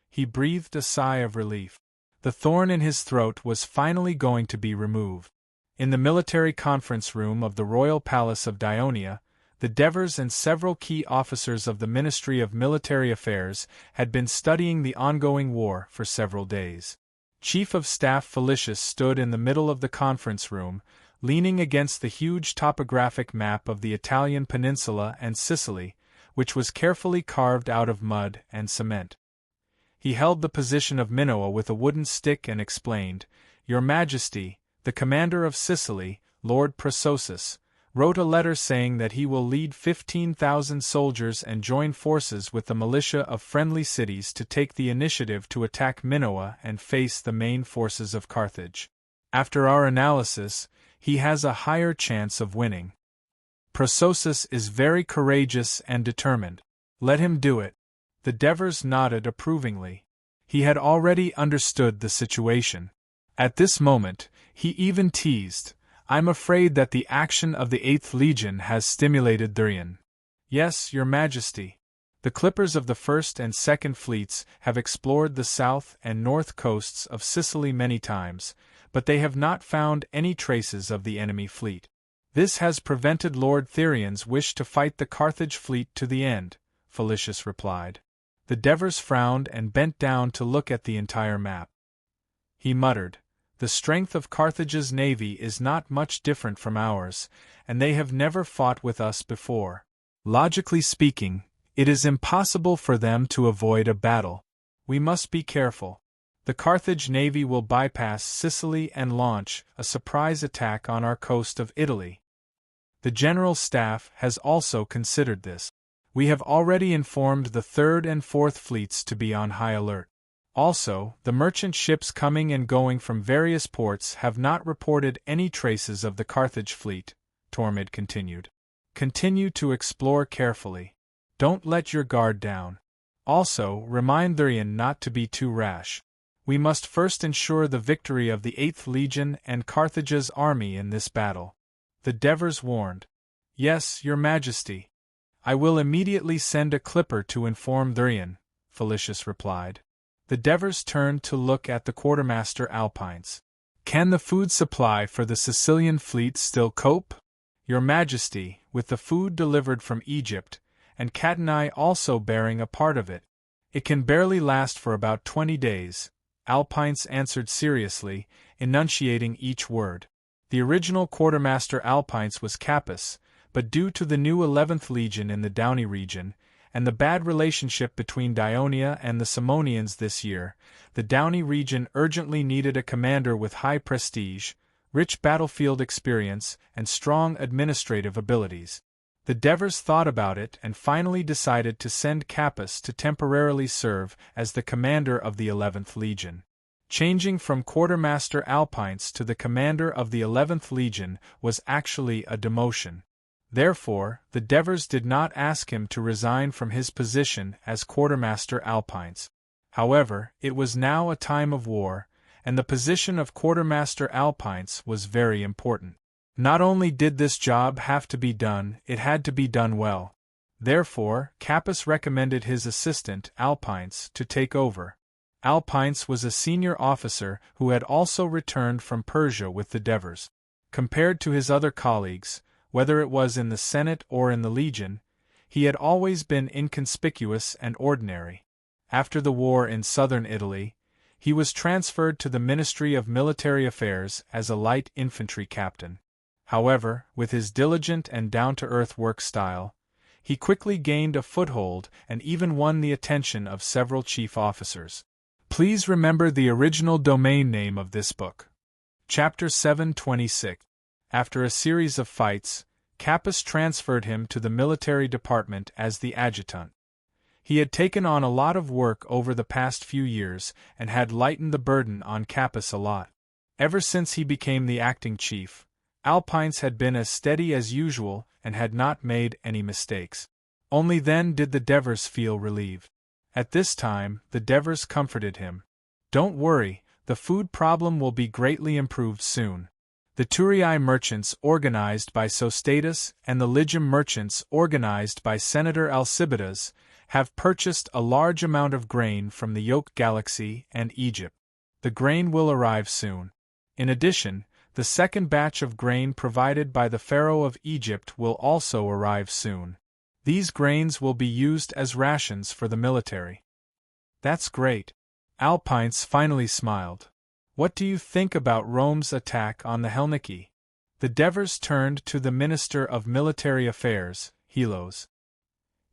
He breathed a sigh of relief. The thorn in his throat was finally going to be removed. In the military conference room of the royal palace of Dionia, the Devers and several key officers of the Ministry of Military Affairs had been studying the ongoing war for several days. Chief of Staff Felicius stood in the middle of the conference room, leaning against the huge topographic map of the Italian peninsula and Sicily, which was carefully carved out of mud and cement. He held the position of Minoa with a wooden stick and explained, "Your Majesty, the commander of Sicily, Lord Prososus, wrote a letter saying that he will lead 15,000 soldiers and join forces with the militia of friendly cities to take the initiative to attack Minoa and face the main forces of Carthage. After our analysis, he has a higher chance of winning. Prososus is very courageous and determined. Let him do it." The Devers nodded approvingly. He had already understood the situation. At this moment, he even teased, "I'm afraid that the action of the 8th Legion has stimulated Thurian." "Yes, Your Majesty. The clippers of the 1st and 2nd Fleets have explored the south and north coasts of Sicily many times, but they have not found any traces of the enemy fleet. This has prevented Lord Thurian's wish to fight the Carthage fleet to the end," Felicius replied. The Devers frowned and bent down to look at the entire map. He muttered, "The strength of Carthage's navy is not much different from ours, and they have never fought with us before. Logically speaking, it is impossible for them to avoid a battle. We must be careful. The Carthage navy will bypass Sicily and launch a surprise attack on our coast of Italy. The General Staff has also considered this. We have already informed the 3rd and 4th Fleets to be on high alert. Also, the merchant ships coming and going from various ports have not reported any traces of the Carthage fleet," Tormid continued. "Continue to explore carefully. Don't let your guard down. Also, remind Thurian not to be too rash. We must first ensure the victory of the 8th Legion and Carthage's army in this battle," the Devers warned. "Yes, Your Majesty. I will immediately send a clipper to inform Thurian," Felicius replied. The Devers turned to look at the quartermaster Alpines. "Can the food supply for the Sicilian fleet still cope?" "Your Majesty, with the food delivered from Egypt, and Catanai also bearing a part of it, it can barely last for about 20 days, Alpines answered seriously, enunciating each word. The original quartermaster Alpines was Capus, but due to the new 11th Legion in the Downey region, and the bad relationship between Dionia and the Simonians this year, the Downey region urgently needed a commander with high prestige, rich battlefield experience, and strong administrative abilities. The Devers thought about it and finally decided to send Capus to temporarily serve as the commander of the 11th Legion. Changing from Quartermaster Alpines to the commander of the 11th Legion was actually a demotion. Therefore, the Devers did not ask him to resign from his position as Quartermaster Alpines. However, it was now a time of war, and the position of Quartermaster Alpines was very important. Not only did this job have to be done, it had to be done well. Therefore, Capus recommended his assistant, Alpines, to take over. Alpines was a senior officer who had also returned from Persia with the Devers. Compared to his other colleagues, whether it was in the Senate or in the Legion, he had always been inconspicuous and ordinary. After the war in southern Italy, he was transferred to the Ministry of Military Affairs as a light infantry captain. However, with his diligent and down-to-earth work style, he quickly gained a foothold and even won the attention of several chief officers. Please remember the original domain name of this book. Chapter 726. After a series of fights, Capus transferred him to the military department as the adjutant. He had taken on a lot of work over the past few years and had lightened the burden on Capus a lot. Ever since he became the acting chief, Alpines had been as steady as usual and had not made any mistakes. Only then did the Devers feel relieved. At this time, the Devers comforted him. "Don't worry, the food problem will be greatly improved soon. The Turii merchants organized by Sostatus and the Lygium merchants organized by Senator Alcibiades have purchased a large amount of grain from the Yoke Galaxy and Egypt. The grain will arrive soon. In addition, the second batch of grain provided by the Pharaoh of Egypt will also arrive soon. These grains will be used as rations for the military." "That's great." Alpines finally smiled. What do you think about Rome's attack on the Helnici? The Devers turned to the Minister of Military Affairs, Helos.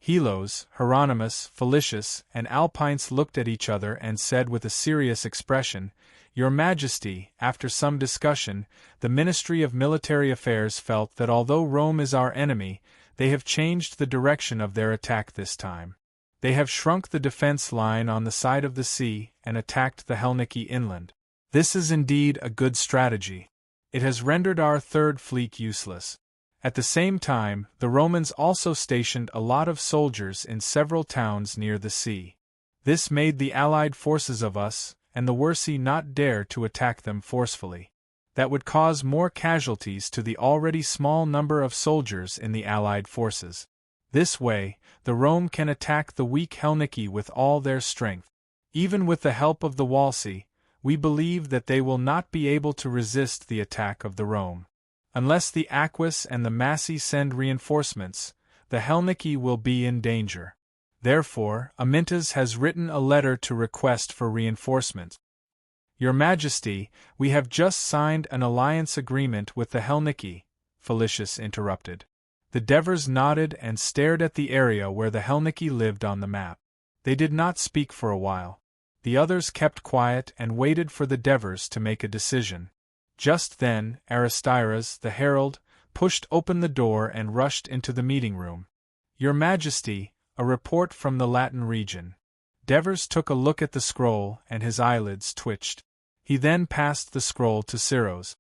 Helos, Hieronymus, Felicius, and Alpinus looked at each other and said with a serious expression, Your Majesty, after some discussion, the Ministry of Military Affairs felt that although Rome is our enemy, they have changed the direction of their attack this time. They have shrunk the defense line on the side of the sea and attacked the Helnici inland. This is indeed a good strategy. It has rendered our third fleet useless. At the same time, the Romans also stationed a lot of soldiers in several towns near the sea. This made the allied forces of us and the Wersi not dare to attack them forcefully. That would cause more casualties to the already small number of soldiers in the allied forces. This way, the Rome can attack the weak Helnici with all their strength. Even with the help of the Walsi, we believe that they will not be able to resist the attack of the Rome. Unless the Aquis and the Massi send reinforcements, the Helnici will be in danger. Therefore, Amyntas has written a letter to request for reinforcements. Your Majesty, we have just signed an alliance agreement with the Helnici, Felicius interrupted. The Devers nodded and stared at the area where the Helnici lived on the map. They did not speak for a while. The others kept quiet and waited for the Devers to make a decision. Just then, Aristiras, the herald, pushed open the door and rushed into the meeting room. Your Majesty, a report from the Latin region. Devers took a look at the scroll and his eyelids twitched. He then passed the scroll to Siros.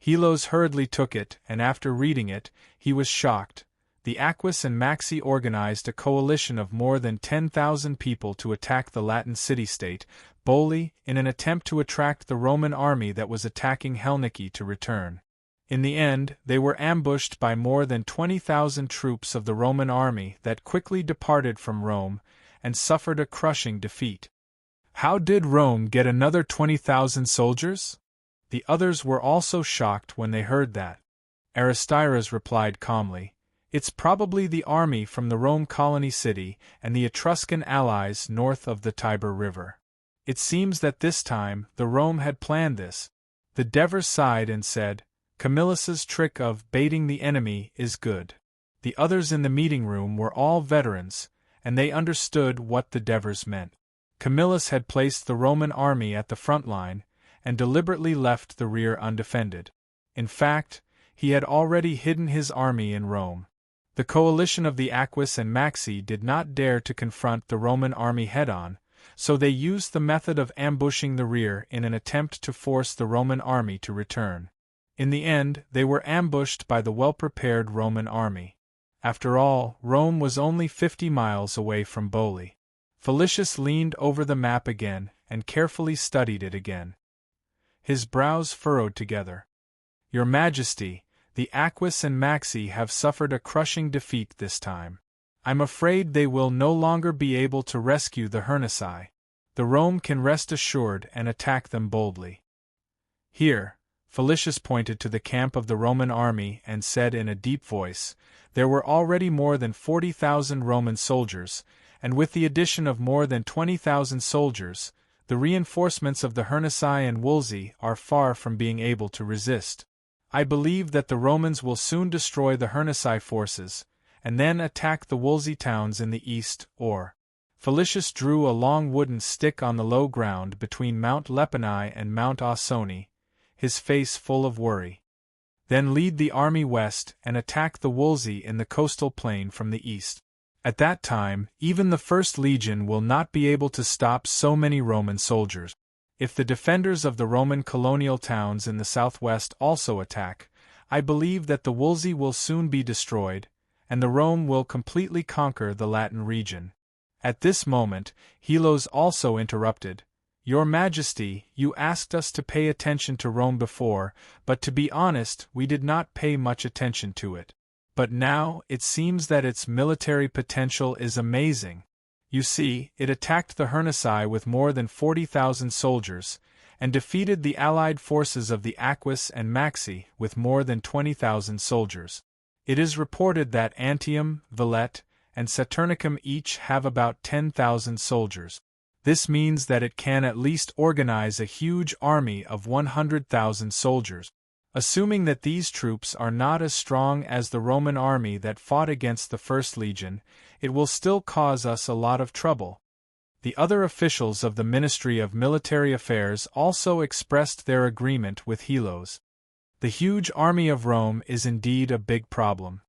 Helos hurriedly took it, and after reading it, he was shocked. The Aquis and Maxi organized a coalition of more than 10,000 people to attack the Latin city-state, boldly, in an attempt to attract the Roman army that was attacking Helnici to return. In the end, they were ambushed by more than 20,000 troops of the Roman army that quickly departed from Rome, and suffered a crushing defeat. How did Rome get another 20,000 soldiers? The others were also shocked when they heard that. Aristiras replied calmly, It's probably the army from the Rome colony city and the Etruscan allies north of the Tiber River. It seems that this time the Rome had planned this. The Devers sighed and said, Camillus's trick of baiting the enemy is good. The others in the meeting room were all veterans, and they understood what the Devers meant. Camillus had placed the Roman army at the front line, and deliberately left the rear undefended. In fact, he had already hidden his army in Rome. The coalition of the Aquis and Maxi did not dare to confront the Roman army head-on, so they used the method of ambushing the rear in an attempt to force the Roman army to return. In the end, they were ambushed by the well-prepared Roman army. After all, Rome was only 50 miles away from Boli. Felicius leaned over the map again and carefully studied it again. His brows furrowed together. Your Majesty, the Aquis and Maxi have suffered a crushing defeat this time. I'm afraid they will no longer be able to rescue the Hernici. The Rome can rest assured and attack them boldly. Here, Felicius pointed to the camp of the Roman army and said in a deep voice, there were already more than 40,000 Roman soldiers, and with the addition of more than 20,000 soldiers, the reinforcements of the Hernici and Wolsey are far from being able to resist. I believe that the Romans will soon destroy the Hernici forces, and then attack the Wolsey towns in the east, or... Felicius drew a long wooden stick on the low ground between Mount Lepini and Mount Ausoni, his face full of worry. Then lead the army west and attack the Wolsey in the coastal plain from the east. At that time, even the First Legion will not be able to stop so many Roman soldiers. If the defenders of the Roman colonial towns in the southwest also attack, I believe that the Wolsey will soon be destroyed, and the Rome will completely conquer the Latin region. At this moment, Helos also interrupted. Your Majesty, you asked us to pay attention to Rome before, but to be honest, we did not pay much attention to it. But now, it seems that its military potential is amazing. You see, it attacked the Hernici with more than 40,000 soldiers, and defeated the allied forces of the Aquis and Maxi with more than 20,000 soldiers. It is reported that Antium, Villette, and Saturnicum each have about 10,000 soldiers. This means that it can at least organize a huge army of 100,000 soldiers. Assuming that these troops are not as strong as the Roman army that fought against the First Legion, it will still cause us a lot of trouble. The other officials of the Ministry of Military Affairs also expressed their agreement with Helos. The huge army of Rome is indeed a big problem.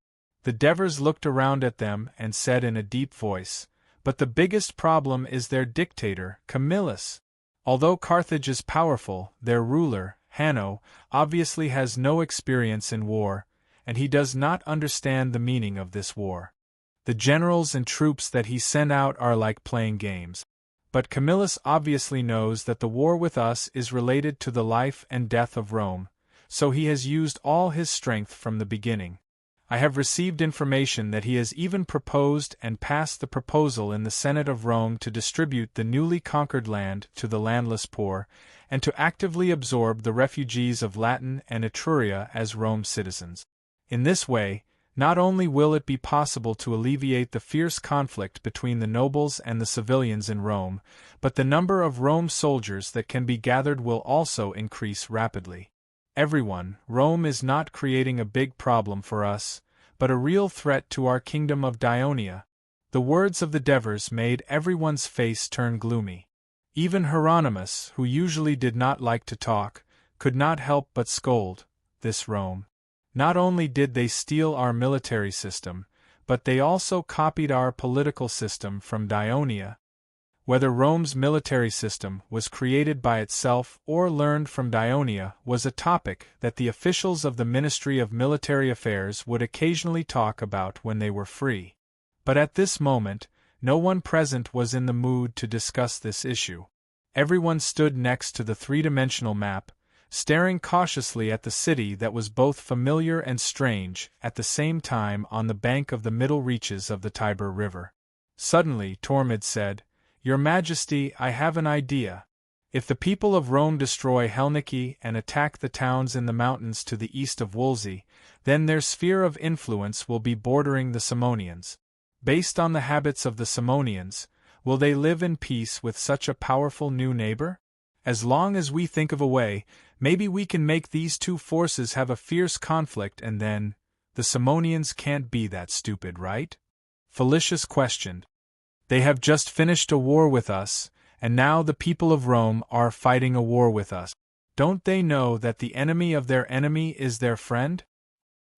The Devers looked around at them and said in a deep voice, "But the biggest problem is their dictator, Camillus. Although Carthage is powerful, their ruler, Hanno, obviously has no experience in war, and he does not understand the meaning of this war. The generals and troops that he sent out are like playing games. But Camillus obviously knows that the war with us is related to the life and death of Rome, so he has used all his strength from the beginning. I have received information that he has even proposed and passed the proposal in the Senate of Rome to distribute the newly conquered land to the landless poor, and to actively absorb the refugees of Latin and Etruria as Rome citizens. In this way, not only will it be possible to alleviate the fierce conflict between the nobles and the civilians in Rome, but the number of Rome soldiers that can be gathered will also increase rapidly. Everyone, Rome is not creating a big problem for us, but a real threat to our kingdom of Dionia." The words of the Devers made everyone's face turn gloomy. Even Hieronymus, who usually did not like to talk, could not help but scold, "This Rome. Not only did they steal our military system, but they also copied our political system from Dionia." Whether Rome's military system was created by itself or learned from Dionia was a topic that the officials of the Ministry of Military Affairs would occasionally talk about when they were free. But at this moment, no one present was in the mood to discuss this issue. Everyone stood next to the three-dimensional map, staring cautiously at the city that was both familiar and strange at the same time on the bank of the middle reaches of the Tiber River. Suddenly Tormid said, "Your Majesty, I have an idea. If the people of Rome destroy Helniki and attack the towns in the mountains to the east of Wolsey, then their sphere of influence will be bordering the Simonians. Based on the habits of the Simonians, will they live in peace with such a powerful new neighbor? As long as we think of a way, maybe we can make these two forces have a fierce conflict and then, the Simonians can't be that stupid, right?" Felicius questioned. "They have just finished a war with us, and now the people of Rome are fighting a war with us. Don't they know that the enemy of their enemy is their friend?"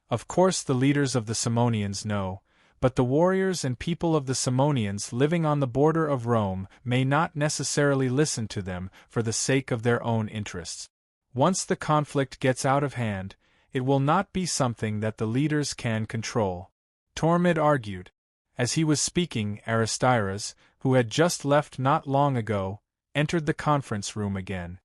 Of course the leaders of the Simonians know, but the warriors and people of the Simonians living on the border of Rome may not necessarily listen to them for the sake of their own interests. Once the conflict gets out of hand, it will not be something that the leaders can control. Tormid argued. As he was speaking, Aristyras, who had just left not long ago, entered the conference room again.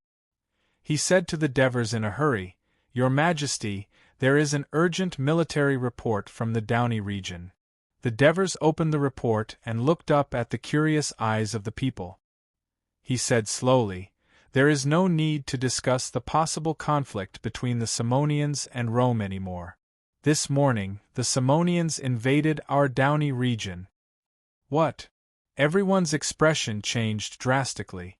He said to the Devers in a hurry, "Your Majesty, there is an urgent military report from the Downey region." The Devers opened the report and looked up at the curious eyes of the people. He said slowly, "There is no need to discuss the possible conflict between the Simonians and Rome anymore. This morning, the Simonians invaded our Downey region." "What?" Everyone's expression changed drastically.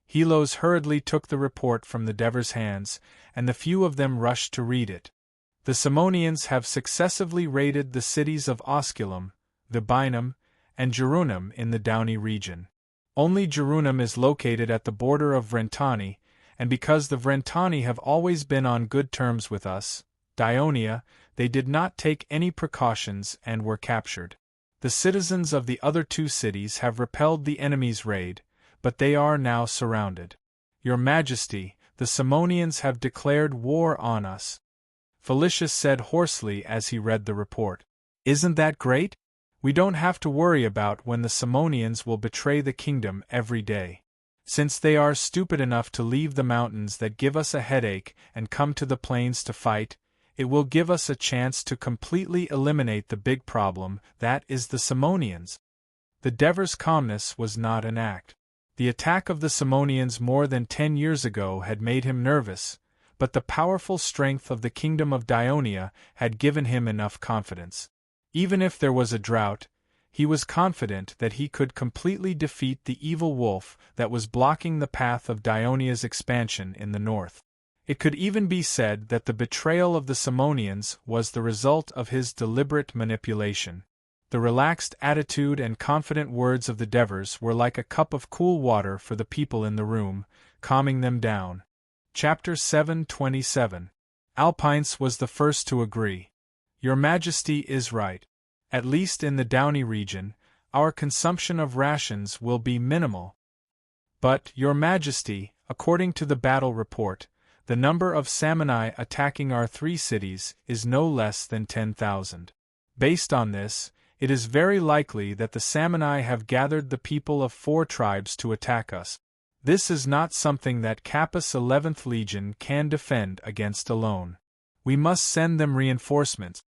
Helos hurriedly took the report from the Devers' hands, and the few of them rushed to read it. "The Simonians have successively raided the cities of Osculum, Vibinum, and Gerunum in the Downey region. Only Gerunum is located at the border of Vrentani, and because the Vrentani have always been on good terms with us, Dionia, they did not take any precautions and were captured. The citizens of the other two cities have repelled the enemy's raid, but they are now surrounded. Your Majesty, the Simonians have declared war on us," Felicius said hoarsely as he read the report. "Isn't that great? We don't have to worry about when the Simonians will betray the kingdom every day. Since they are stupid enough to leave the mountains that give us a headache and come to the plains to fight, it will give us a chance to completely eliminate the big problem that is the Simonians." The Devers' calmness was not an act. The attack of the Simonians more than 10 years ago had made him nervous, but the powerful strength of the kingdom of Dionia had given him enough confidence. Even if there was a drought, He was confident that he could completely defeat the evil wolf that was blocking the path of Dionia's expansion in the north. It could even be said that the betrayal of the Simonians was the result of his deliberate manipulation. The relaxed attitude and confident words of the Devers were like a cup of cool water for the people in the room, calming them down. Chapter 727. Alpines was the first to agree. Your Majesty is right. At least in the Downey region, our consumption of rations will be minimal. But, Your Majesty, according to the battle report, the number of Samanai attacking our 3 cities is no less than 10,000. Based on this, it is very likely that the Samanai have gathered the people of 4 tribes to attack us. This is not something that Capus 11th Legion can defend against alone. We must send them reinforcements,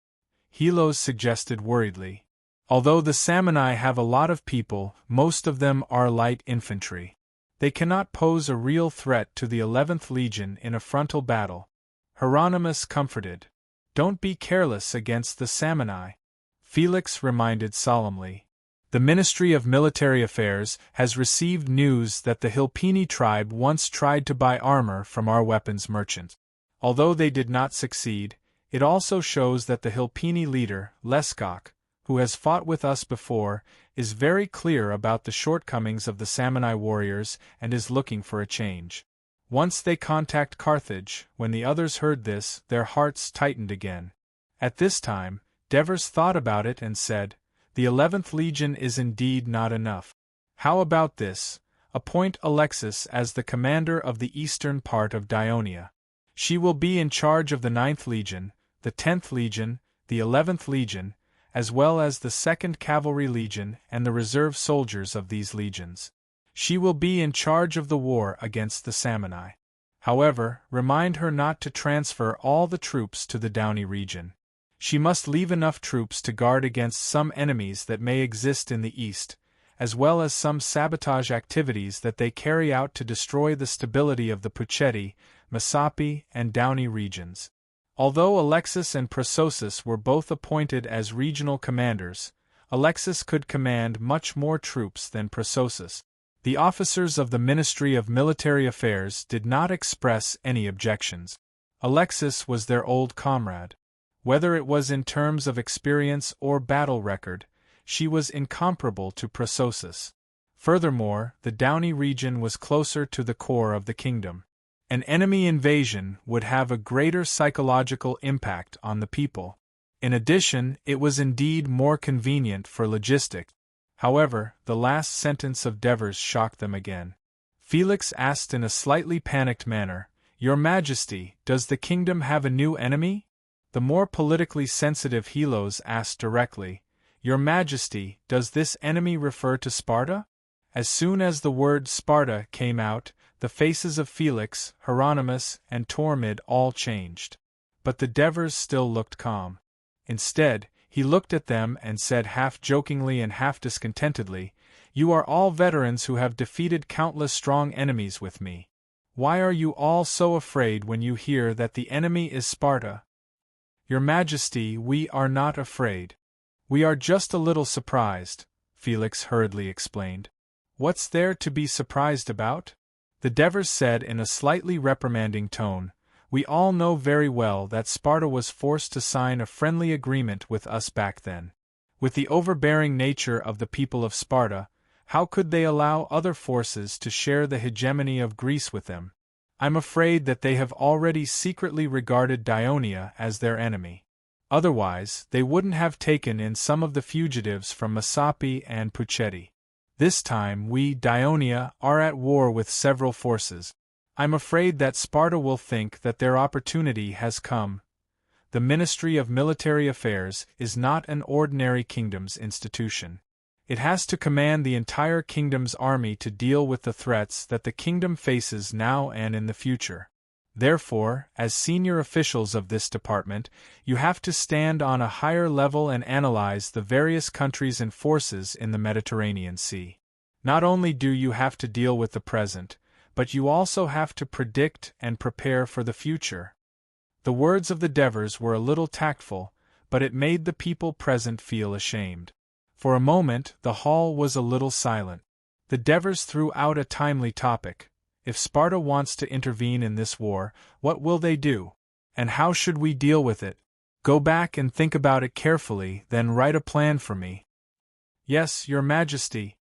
Helos suggested worriedly. Although the Samanai have a lot of people, most of them are light infantry. They cannot pose a real threat to the 11th Legion in a frontal battle. Hieronymus comforted. Don't be careless against the Samanai, Felix reminded solemnly. The Ministry of Military Affairs has received news that the Hilpini tribe once tried to buy armor from our weapons merchant. Although they did not succeed, it also shows that the Hilpini leader, Leskok, who has fought with us before, is very clear about the shortcomings of the Samanai warriors and is looking for a change. Once they contact Carthage, when the others heard this, their hearts tightened again. At this time, Devers thought about it and said, the 11th Legion is indeed not enough. How about this? Appoint Alexis as the commander of the eastern part of Dionia. She will be in charge of the 9th Legion, the 10th Legion, the 11th Legion, as well as the 2nd Cavalry Legion and the reserve soldiers of these legions. She will be in charge of the war against the Samanai. However, remind her not to transfer all the troops to the Downey region. She must leave enough troops to guard against some enemies that may exist in the east, as well as some sabotage activities that they carry out to destroy the stability of the Puchetti, Masapi, and Downey regions. Although Alexis and Prososus were both appointed as regional commanders, Alexis could command much more troops than Prososus. The officers of the Ministry of Military Affairs did not express any objections. Alexis was their old comrade. Whether it was in terms of experience or battle record, she was incomparable to Prososus. Furthermore, the Downey region was closer to the core of the kingdom. An enemy invasion would have a greater psychological impact on the people. In addition, it was indeed more convenient for logistics. However, the last sentence of Devers shocked them again. Felix asked in a slightly panicked manner, Your Majesty, does the kingdom have a new enemy? The more politically sensitive Helos asked directly, Your Majesty, does this enemy refer to Sparta? As soon as the word Sparta came out, the faces of Felix, Hieronymus, and Tormid all changed. But the Devers still looked calm. Instead, he looked at them and said half-jokingly and half-discontentedly, You are all veterans who have defeated countless strong enemies with me. Why are you all so afraid when you hear that the enemy is Sparta? Your Majesty, we are not afraid. We are just a little surprised, Felix hurriedly explained. What's there to be surprised about? The Devers said in a slightly reprimanding tone, We all know very well that Sparta was forced to sign a friendly agreement with us back then. With the overbearing nature of the people of Sparta, how could they allow other forces to share the hegemony of Greece with them? I'm afraid that they have already secretly regarded Dionia as their enemy. Otherwise, they wouldn't have taken in some of the fugitives from Masapi and Puchetti. This time we, Dionia, are at war with several forces. I'm afraid that Sparta will think that their opportunity has come. The Ministry of Military Affairs is not an ordinary kingdom's institution. It has to command the entire kingdom's army to deal with the threats that the kingdom faces now and in the future. Therefore, as senior officials of this department, you have to stand on a higher level and analyze the various countries and forces in the Mediterranean Sea. Not only do you have to deal with the present, but you also have to predict and prepare for the future. The words of the Devers were a little tactful, but it made the people present feel ashamed. For a moment the hall was a little silent. The Devers threw out a timely topic. If Sparta wants to intervene in this war, what will they do? And how should we deal with it? Go back and think about it carefully, then write a plan for me. Yes, Your Majesty.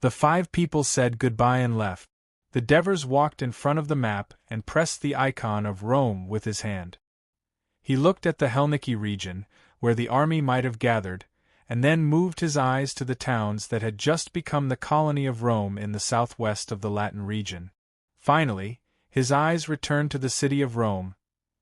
The 5 people said goodbye and left. The Devers walked in front of the map and pressed the icon of Rome with his hand. He looked at the Helniki region, where the army might have gathered, and then moved his eyes to the towns that had just become the colony of Rome in the southwest of the Latin region. Finally, his eyes returned to the city of Rome.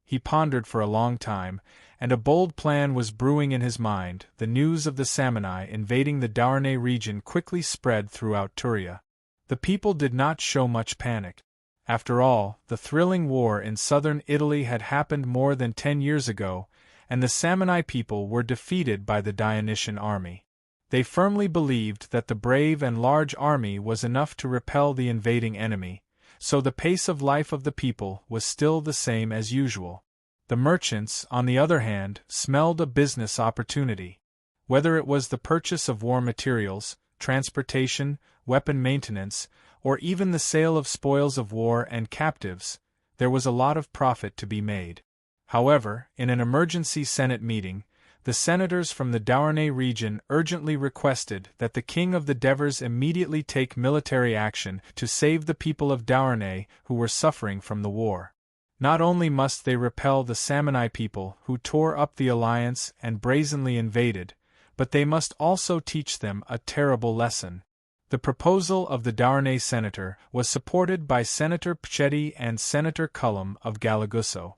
He pondered for a long time, and a bold plan was brewing in his mind. The news of the Samni invading the Daurne region quickly spread throughout Turia. The people did not show much panic. After all, the thrilling war in southern Italy had happened more than 10 years ago, and the Samni people were defeated by the Dionysian army. They firmly believed that the brave and large army was enough to repel the invading enemy, so the pace of life of the people was still the same as usual. The merchants, on the other hand, smelled a business opportunity. Whether it was the purchase of war materials, transportation, weapon maintenance, or even the sale of spoils of war and captives, there was a lot of profit to be made. However, in an emergency Senate meeting, the senators from the Daurne region urgently requested that the king of the Devers immediately take military action to save the people of Daurne who were suffering from the war. Not only must they repel the Samni people who tore up the alliance and brazenly invaded, but they must also teach them a terrible lesson. The proposal of the Daurne senator was supported by Senator Pchetti and Senator Cullum of Galagusso.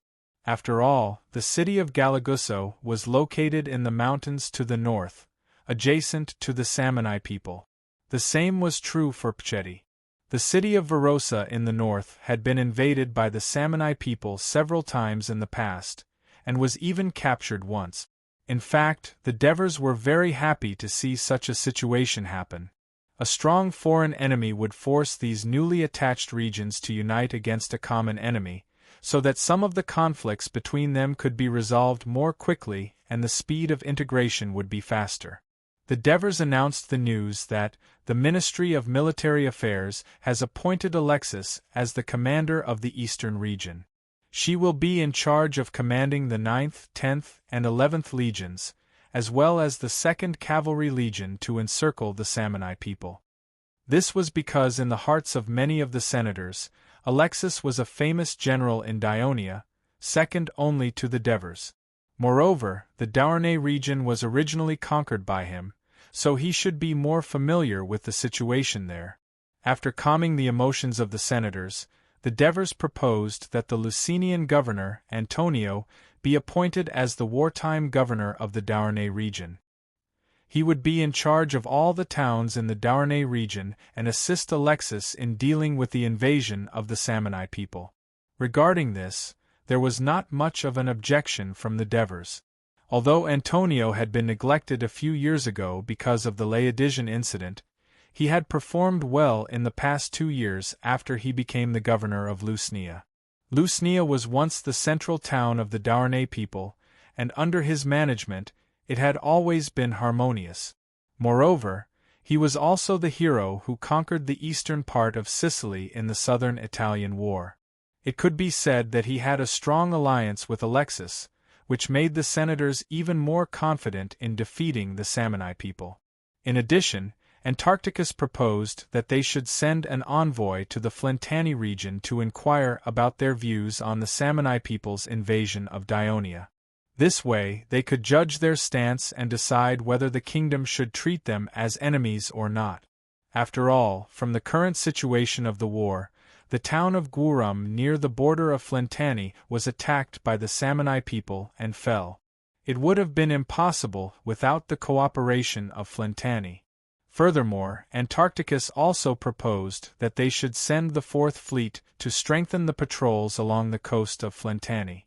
After all, the city of Galagusso was located in the mountains to the north, adjacent to the Samni people. The same was true for Pchetti. The city of Verosa in the north had been invaded by the Samni people several times in the past, and was even captured once. In fact, the Devers were very happy to see such a situation happen. A strong foreign enemy would force these newly attached regions to unite against a common enemy, so that some of the conflicts between them could be resolved more quickly and the speed of integration would be faster. The Devers announced the news that the Ministry of Military Affairs has appointed Alexis as the commander of the eastern region. She will be in charge of commanding the 9th, 10th, and 11th legions, as well as the 2nd Cavalry Legion to encircle the Samni people. This was because in the hearts of many of the senators, Alexis was a famous general in Daionia, second only to the Devers. Moreover, the Daurne region was originally conquered by him, so he should be more familiar with the situation there. After calming the emotions of the senators, the Devers proposed that the Lusinian governor, Antonio, be appointed as the wartime governor of the Daurne region. He would be in charge of all the towns in the Daurne region and assist Alexis in dealing with the invasion of the Samni people. Regarding this, there was not much of an objection from the Devers. Although Antonio had been neglected a few years ago because of the Laodicean incident, he had performed well in the past 2 years after he became the governor of Lusnia. Lusnia was once the central town of the Daurne people, and under his management, it had always been harmonious. Moreover, he was also the hero who conquered the eastern part of Sicily in the southern Italian war. It could be said that he had a strong alliance with Alexis, which made the senators even more confident in defeating the Samni people. In addition, Antarcticus proposed that they should send an envoy to the Flentani region to inquire about their views on the Samni people's invasion of Daionia. This way, they could judge their stance and decide whether the kingdom should treat them as enemies or not. After all, from the current situation of the war, the town of Gurum near the border of Flentani was attacked by the Samni people and fell. It would have been impossible without the cooperation of Flentani. Furthermore, Antarcticus also proposed that they should send the 4th Fleet to strengthen the patrols along the coast of Flentani.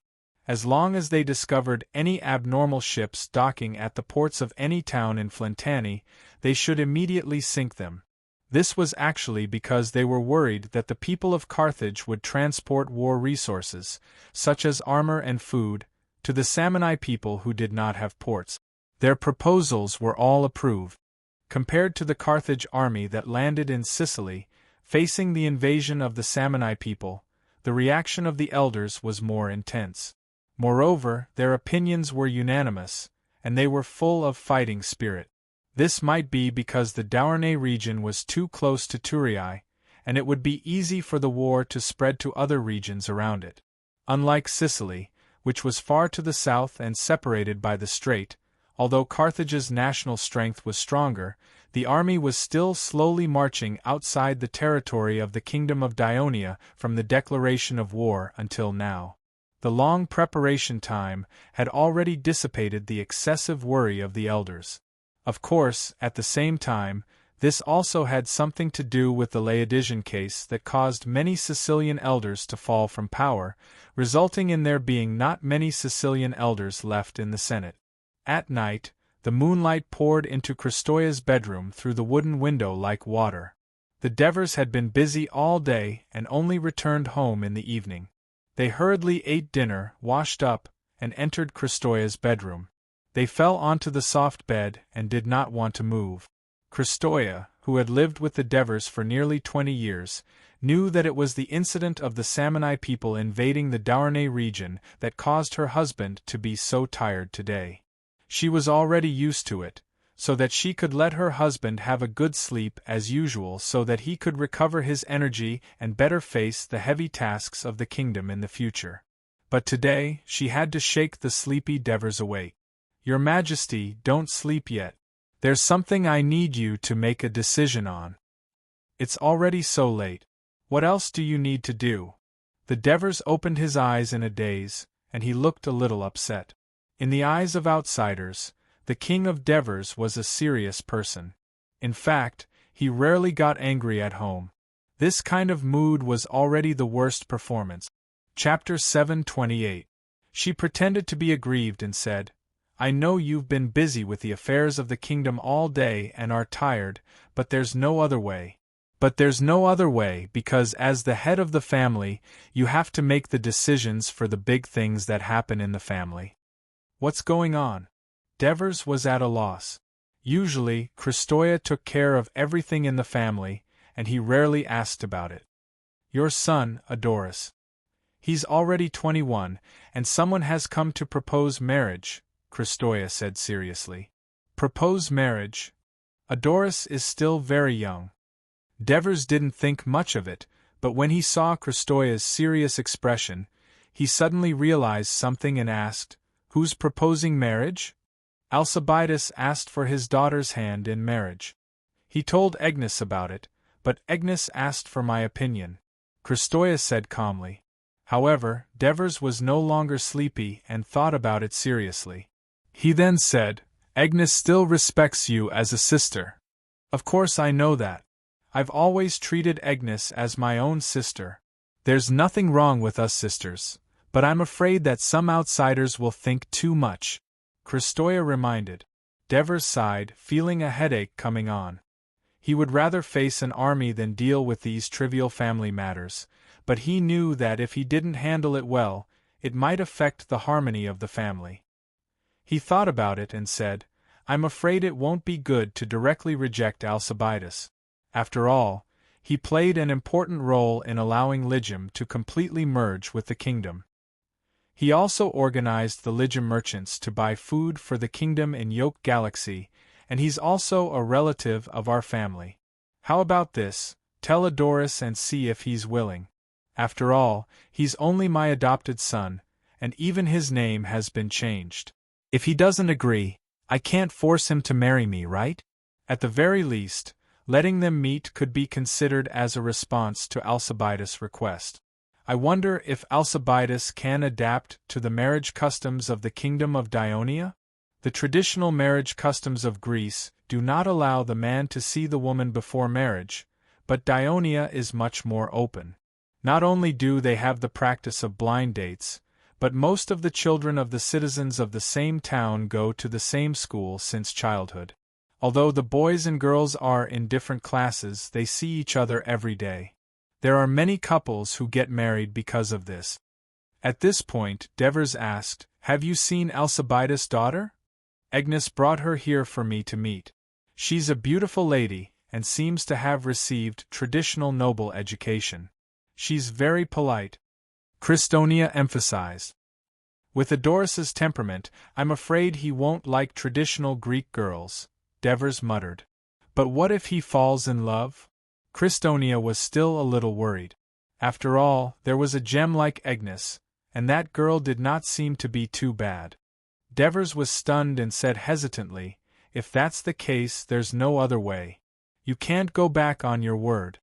As long as they discovered any abnormal ships docking at the ports of any town in Flentani, they should immediately sink them. This was actually because they were worried that the people of Carthage would transport war resources, such as armor and food, to the Samni people who did not have ports. Their proposals were all approved. Compared to the Carthage army that landed in Sicily, facing the invasion of the Samni people, the reaction of the elders was more intense. Moreover, their opinions were unanimous, and they were full of fighting spirit. This might be because the Douarnenez region was too close to Thurii, and it would be easy for the war to spread to other regions around it. Unlike Sicily, which was far to the south and separated by the strait, although Carthage's national strength was stronger, the army was still slowly marching outside the territory of the Kingdom of Dionia from the declaration of war until now. The long preparation time had already dissipated the excessive worry of the elders. Of course, at the same time, this also had something to do with the Laodicean case that caused many Sicilian elders to fall from power, resulting in there being not many Sicilian elders left in the Senate. At night, the moonlight poured into Kristoya's bedroom through the wooden window like water. The Devers had been busy all day and only returned home in the evening. They hurriedly ate dinner, washed up, and entered Kristoya's bedroom. They fell onto the soft bed and did not want to move. Kristoya, who had lived with the Devers for nearly 20 years, knew that it was the incident of the Samni people invading the Douarnenez region that caused her husband to be so tired today. She was already used to it, so that she could let her husband have a good sleep as usual so that he could recover his energy and better face the heavy tasks of the kingdom in the future. But today, she had to shake the sleepy Devers awake. "Your Majesty, don't sleep yet. There's something I need you to make a decision on. It's already so late. What else do you need to do?" The Devers opened his eyes in a daze, and he looked a little upset. In the eyes of outsiders, the King of Devers was a serious person. In fact, he rarely got angry at home. This kind of mood was already the worst performance. Chapter 728. She pretended to be aggrieved and said, "I know you've been busy with the affairs of the kingdom all day and are tired, but there's no other way. But there's no other way because as the head of the family, you have to make the decisions for the big things that happen in the family." "What's going on?" Devers was at a loss. Usually, Kristoya took care of everything in the family, and he rarely asked about it. "Your son, Adoris. He's already 21, and someone has come to propose marriage," Kristoya said seriously. "Propose marriage? Adoris is still very young." Devers didn't think much of it, but when he saw Kristoya's serious expression, he suddenly realized something and asked, "Who's proposing marriage?" "Alcibiades asked for his daughter's hand in marriage. He told Agnes about it, but Agnes asked for my opinion," Kristoya said calmly. However, Devers was no longer sleepy and thought about it seriously. He then said, "Agnes still respects you as a sister." "Of course I know that. I've always treated Agnes as my own sister. There's nothing wrong with us sisters, but I'm afraid that some outsiders will think too much," Kristoya reminded. Devers sighed, feeling a headache coming on. He would rather face an army than deal with these trivial family matters, but he knew that if he didn't handle it well, it might affect the harmony of the family. He thought about it and said, "I'm afraid it won't be good to directly reject Alcibiades. After all, he played an important role in allowing Lygium to completely merge with the kingdom. He also organized the Lygium merchants to buy food for the kingdom in Yoke Galaxy, and he's also a relative of our family. How about this? Tell Adoris and see if he's willing. After all, he's only my adopted son, and even his name has been changed. If he doesn't agree, I can't force him to marry me, right? At the very least, letting them meet could be considered as a response to Alcibiades' request. I wonder if Alcibiades can adapt to the marriage customs of the Kingdom of Dionia? The traditional marriage customs of Greece do not allow the man to see the woman before marriage, but Dionia is much more open. Not only do they have the practice of blind dates, but most of the children of the citizens of the same town go to the same school since childhood. Although the boys and girls are in different classes, they see each other every day. There are many couples who get married because of this. At this point, Devers asked, "Have you seen Alcibiades' daughter?" "Agnes brought her here for me to meet. She's a beautiful lady, and seems to have received traditional noble education. She's very polite, Christonia emphasized. With Adoris's temperament, I'm afraid he won't like traditional Greek girls, Devers muttered. But what if he falls in love? Christonia was still a little worried. After all, there was a gem like Agnes, and that girl did not seem to be too bad. Devers was stunned and said hesitantly, "If that's the case, there's no other way. You can't go back on your word.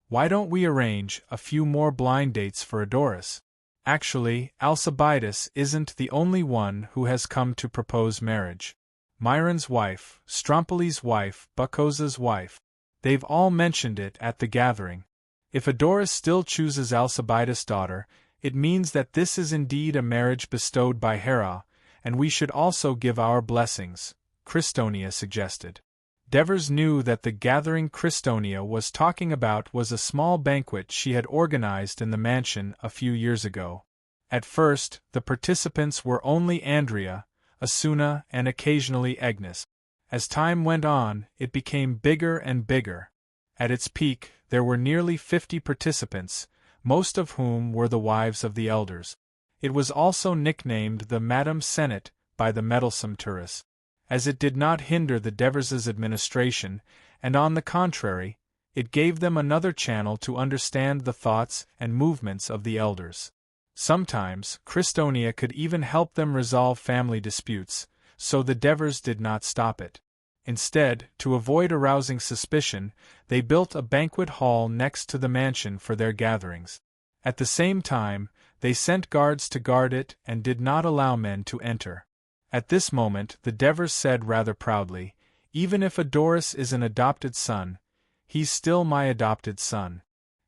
Why don't we arrange a few more blind dates for Adoris? Actually, Alcibiades isn't the only one who has come to propose marriage. Myron's wife, Strompoli's wife, Buccosa's wife. They've all mentioned it at the gathering. If Adoris still chooses Alcibiades' daughter, it means that this is indeed a marriage bestowed by Hera, and we should also give our blessings," Christonia suggested. Devers knew that the gathering Christonia was talking about was a small banquet she had organized in the mansion a few years ago. At first, the participants were only Andrea, Asuna, and occasionally Agnes. As time went on, it became bigger and bigger. At its peak, there were nearly 50 participants, most of whom were the wives of the elders. It was also nicknamed the Madame Senate by the meddlesome tourists, as it did not hinder the Deverses' administration, and on the contrary, it gave them another channel to understand the thoughts and movements of the elders. Sometimes, Christonia could even help them resolve family disputes, so the Devers did not stop it. Instead, to avoid arousing suspicion, they built a banquet hall next to the mansion for their gatherings. At the same time, they sent guards to guard it and did not allow men to enter. At this moment, the Devers said rather proudly, "Even if Adoris is an adopted son, he's still my adopted son.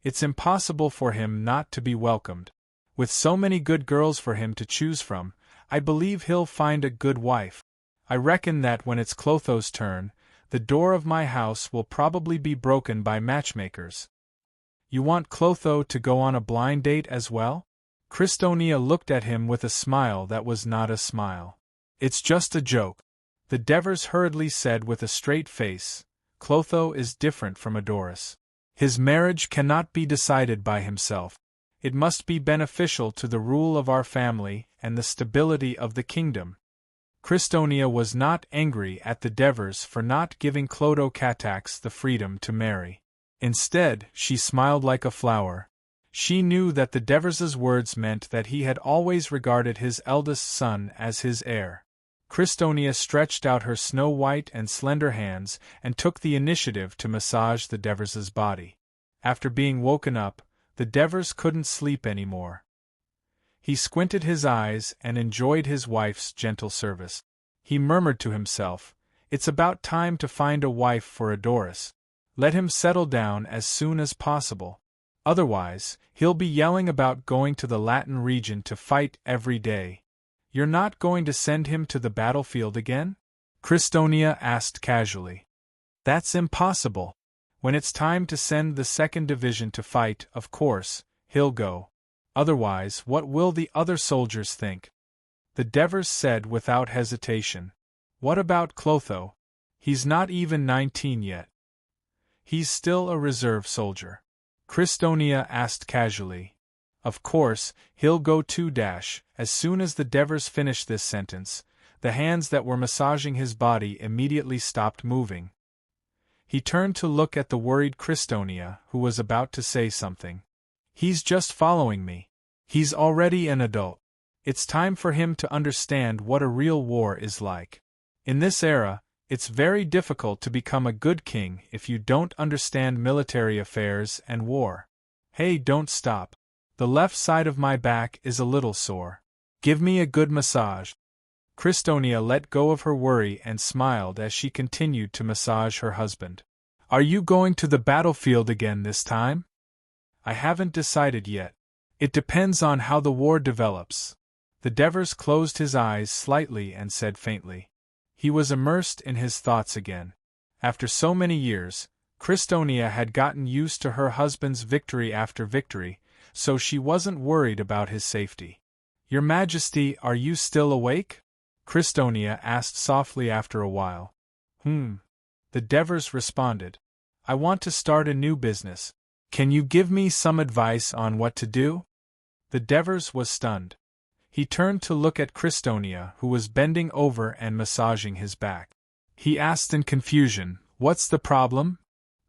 It's impossible for him not to be welcomed. With so many good girls for him to choose from, I believe he'll find a good wife. I reckon that when it's Clotho's turn, the door of my house will probably be broken by matchmakers." "You want Clotho to go on a blind date as well?" Christonia looked at him with a smile that was not a smile. "It's just a joke," the Devers hurriedly said with a straight face. "Clotho is different from Adoris. His marriage cannot be decided by himself. It must be beneficial to the rule of our family and the stability of the kingdom." Christonia was not angry at the Devers for not giving Clotho Catax the freedom to marry. Instead, she smiled like a flower. She knew that the Devers' words meant that he had always regarded his eldest son as his heir. Christonia stretched out her snow-white and slender hands and took the initiative to massage the Devers' body. After being woken up, the Devers couldn't sleep anymore. He squinted his eyes and enjoyed his wife's gentle service. He murmured to himself, "It's about time to find a wife for Adoris. Let him settle down as soon as possible. Otherwise, he'll be yelling about going to the Latin region to fight every day." "You're not going to send him to the battlefield again?" Christonia asked casually. "That's impossible. When it's time to send the 2nd Division to fight, of course, he'll go. Otherwise, what will the other soldiers think?" The Devers said without hesitation. "What about Clotho? He's not even 19 yet." "He's still a reserve soldier," Christonia asked casually. "Of course, he'll go too. As soon as the Devers finished this sentence, the hands that were massaging his body immediately stopped moving. He turned to look at the worried Christonia, who was about to say something. "He's just following me. He's already an adult. It's time for him to understand what a real war is like. In this era, it's very difficult to become a good king if you don't understand military affairs and war. Hey, don't stop. The left side of my back is a little sore. Give me a good massage." Christonia let go of her worry and smiled as she continued to massage her husband. "Are you going to the battlefield again this time?" "I haven't decided yet. It depends on how the war develops." The Devers closed his eyes slightly and said faintly. He was immersed in his thoughts again. After so many years, Christonia had gotten used to her husband's victory after victory, so she wasn't worried about his safety. "Your Majesty, are you still awake?" Christonia asked softly after a while. The Devers responded. I want to start a new business. Can you give me some advice on what to do? The Devers was stunned. He turned to look at Christonia, who was bending over and massaging his back. He asked in confusion, What's the problem?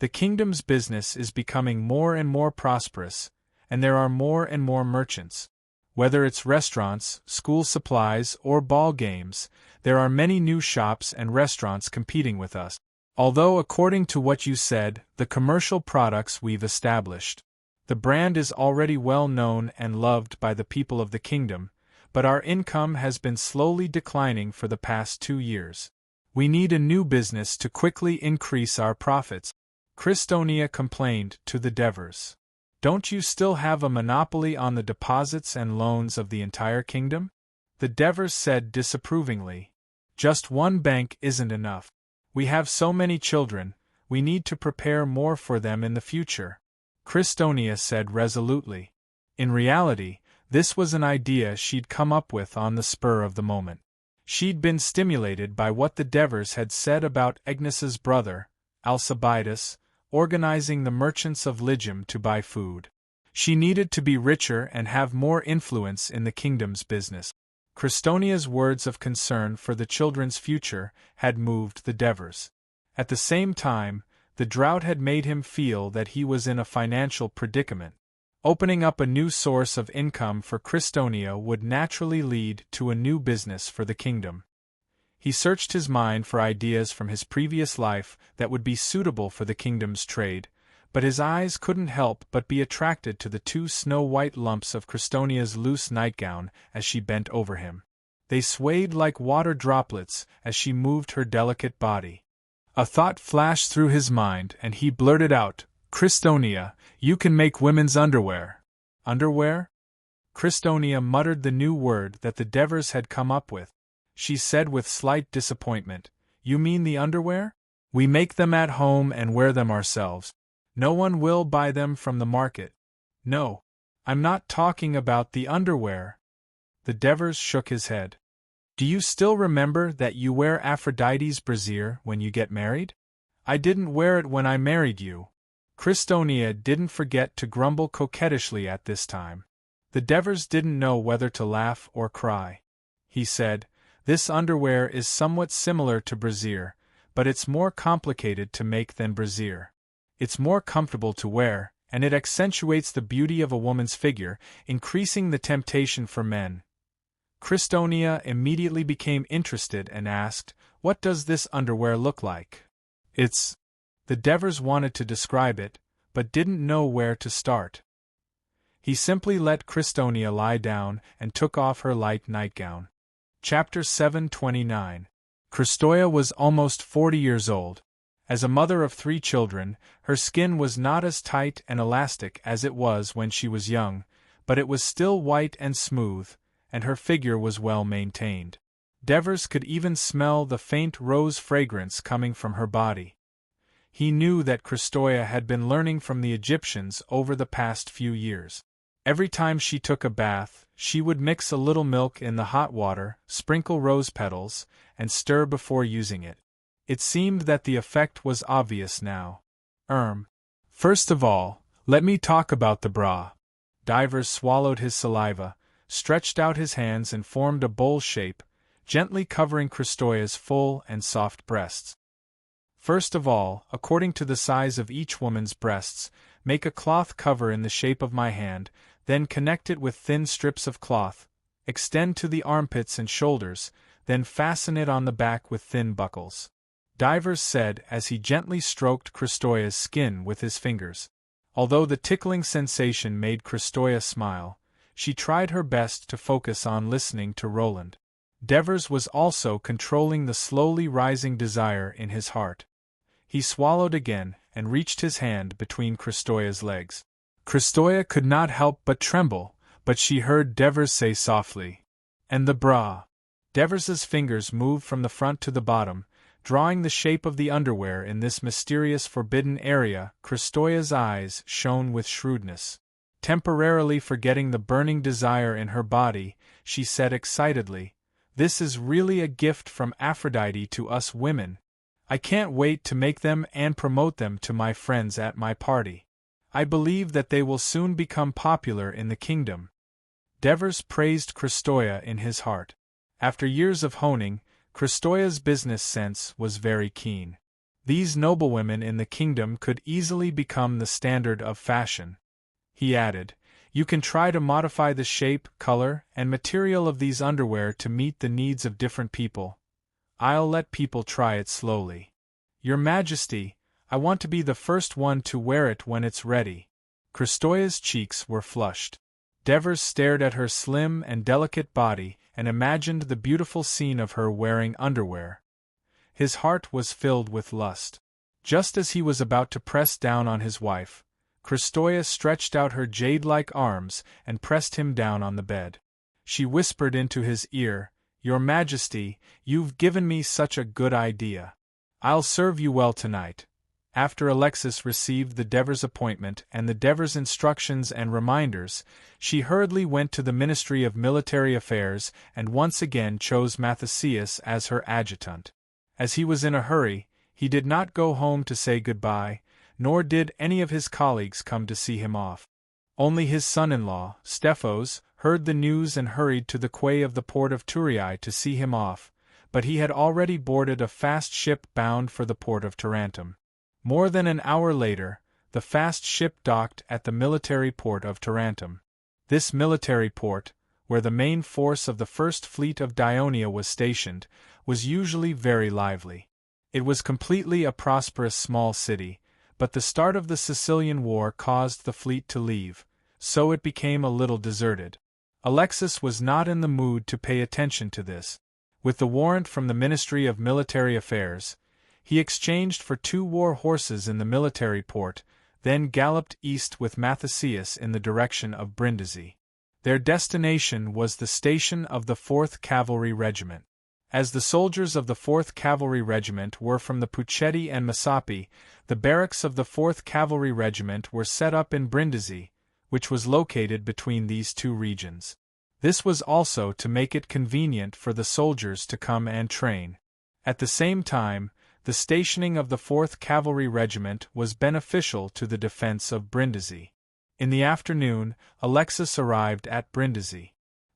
The kingdom's business is becoming more and more prosperous, and there are more and more merchants. Whether it's restaurants, school supplies, or ball games, there are many new shops and restaurants competing with us. Although according to what you said, the commercial products we've established, the brand is already well known and loved by the people of the kingdom, but our income has been slowly declining for the past 2 years. We need a new business to quickly increase our profits. Christonia complained to the Devers. Don't you still have a monopoly on the deposits and loans of the entire kingdom? The Devers said disapprovingly. Just one bank isn't enough. We have so many children, we need to prepare more for them in the future. Christonia said resolutely. In reality, this was an idea she'd come up with on the spur of the moment. She'd been stimulated by what the Devers had said about Agnes's brother, Alcibiades, organizing the merchants of Ligium to buy food. She needed to be richer and have more influence in the kingdom's business. Christonia's words of concern for the children's future had moved the Devers. At the same time, the drought had made him feel that he was in a financial predicament. Opening up a new source of income for Christonia would naturally lead to a new business for the kingdom. He searched his mind for ideas from his previous life that would be suitable for the kingdom's trade, but his eyes couldn't help but be attracted to the 2 snow-white lumps of Christonia's loose nightgown as she bent over him. They swayed like water droplets as she moved her delicate body. A thought flashed through his mind and he blurted out, Christonia, you can make women's underwear. Underwear? Christonia muttered the new word that the Devers had come up with. She said with slight disappointment, You mean the underwear? We make them at home and wear them ourselves. No one will buy them from the market. No, I'm not talking about the underwear. The Devers shook his head. Do you still remember that you wear Aphrodite's brassiere when you get married? I didn't wear it when I married you. Christonia didn't forget to grumble coquettishly at this time. The Devers didn't know whether to laugh or cry. He said, This underwear is somewhat similar to brassiere, but it's more complicated to make than brassiere. It's more comfortable to wear, and it accentuates the beauty of a woman's figure, increasing the temptation for men. Christonia immediately became interested and asked, What does this underwear look like? It's... The Devers wanted to describe it, but didn't know where to start. He simply let Christonia lie down and took off her light nightgown. Chapter 729. Christonia was almost 40 years old. As a mother of 3 children, her skin was not as tight and elastic as it was when she was young, but it was still white and smooth, and her figure was well maintained. Devers could even smell the faint rose fragrance coming from her body. He knew that Christonia had been learning from the Egyptians over the past few years. Every time she took a bath, she would mix a little milk in the hot water, sprinkle rose petals, and stir before using it. It seemed that the effect was obvious now. First of all, let me talk about the bra. Divers swallowed his saliva, stretched out his hands and formed a bowl shape, gently covering Christonia's full and soft breasts. First of all, according to the size of each woman's breasts, make a cloth cover in the shape of my hand, then connect it with thin strips of cloth, extend to the armpits and shoulders, then fasten it on the back with thin buckles. Divers said as he gently stroked Christonia's skin with his fingers. Although the tickling sensation made Christonia smile, she tried her best to focus on listening to Roland. Devers was also controlling the slowly rising desire in his heart. He swallowed again and reached his hand between Christonia's legs. Christonia could not help but tremble, but she heard Devers say softly, "And the bra." Devers's fingers moved from the front to the bottom, drawing the shape of the underwear in this mysterious forbidden area. Christonia's eyes shone with shrewdness. Temporarily forgetting the burning desire in her body, she said excitedly, "This is really a gift from Aphrodite to us women. I can't wait to make them and promote them to my friends at my party. I believe that they will soon become popular in the kingdom." Devers praised Kristoya in his heart. After years of honing, Kristoya's business sense was very keen. These noblewomen in the kingdom could easily become the standard of fashion. He added, "You can try to modify the shape, color, and material of these underwear to meet the needs of different people. I'll let people try it slowly. Your Majesty, I want to be the first one to wear it when it's ready." Kristoya's cheeks were flushed. Devers stared at her slim and delicate body and imagined the beautiful scene of her wearing underwear. His heart was filled with lust. Just as he was about to press down on his wife, Kristoya stretched out her jade-like arms and pressed him down on the bed. She whispered into his ear, "Your Majesty, you've given me such a good idea. I'll serve you well tonight." After Alexis received the Devers appointment and the Devers instructions and reminders, she hurriedly went to the Ministry of Military Affairs and once again chose Mathesius as her adjutant. As he was in a hurry, he did not go home to say goodbye, nor did any of his colleagues come to see him off. Only his son-in-law, Stephos, heard the news and hurried to the quay of the port of Thurii to see him off, but he had already boarded a fast ship bound for the port of Tarentum. More than an hour later, the fast ship docked at the military port of Tarentum. This military port, where the main force of the First Fleet of Dionia was stationed, was usually very lively. It was completely a prosperous small city, but the start of the Sicilian War caused the fleet to leave, so it became a little deserted. Alexis was not in the mood to pay attention to this. With the warrant from the Ministry of Military Affairs, he exchanged for 2 war horses in the military port, then galloped east with Mathesius in the direction of Brindisi. Their destination was the station of the 4th Cavalry Regiment. As the soldiers of the 4th Cavalry Regiment were from the Puccetti and Massapi, the barracks of the 4th Cavalry Regiment were set up in Brindisi, which was located between these 2 regions. This was also to make it convenient for the soldiers to come and train. At the same time, the stationing of the 4th Cavalry Regiment was beneficial to the defense of Brindisi. In the afternoon, Alexis arrived at Brindisi.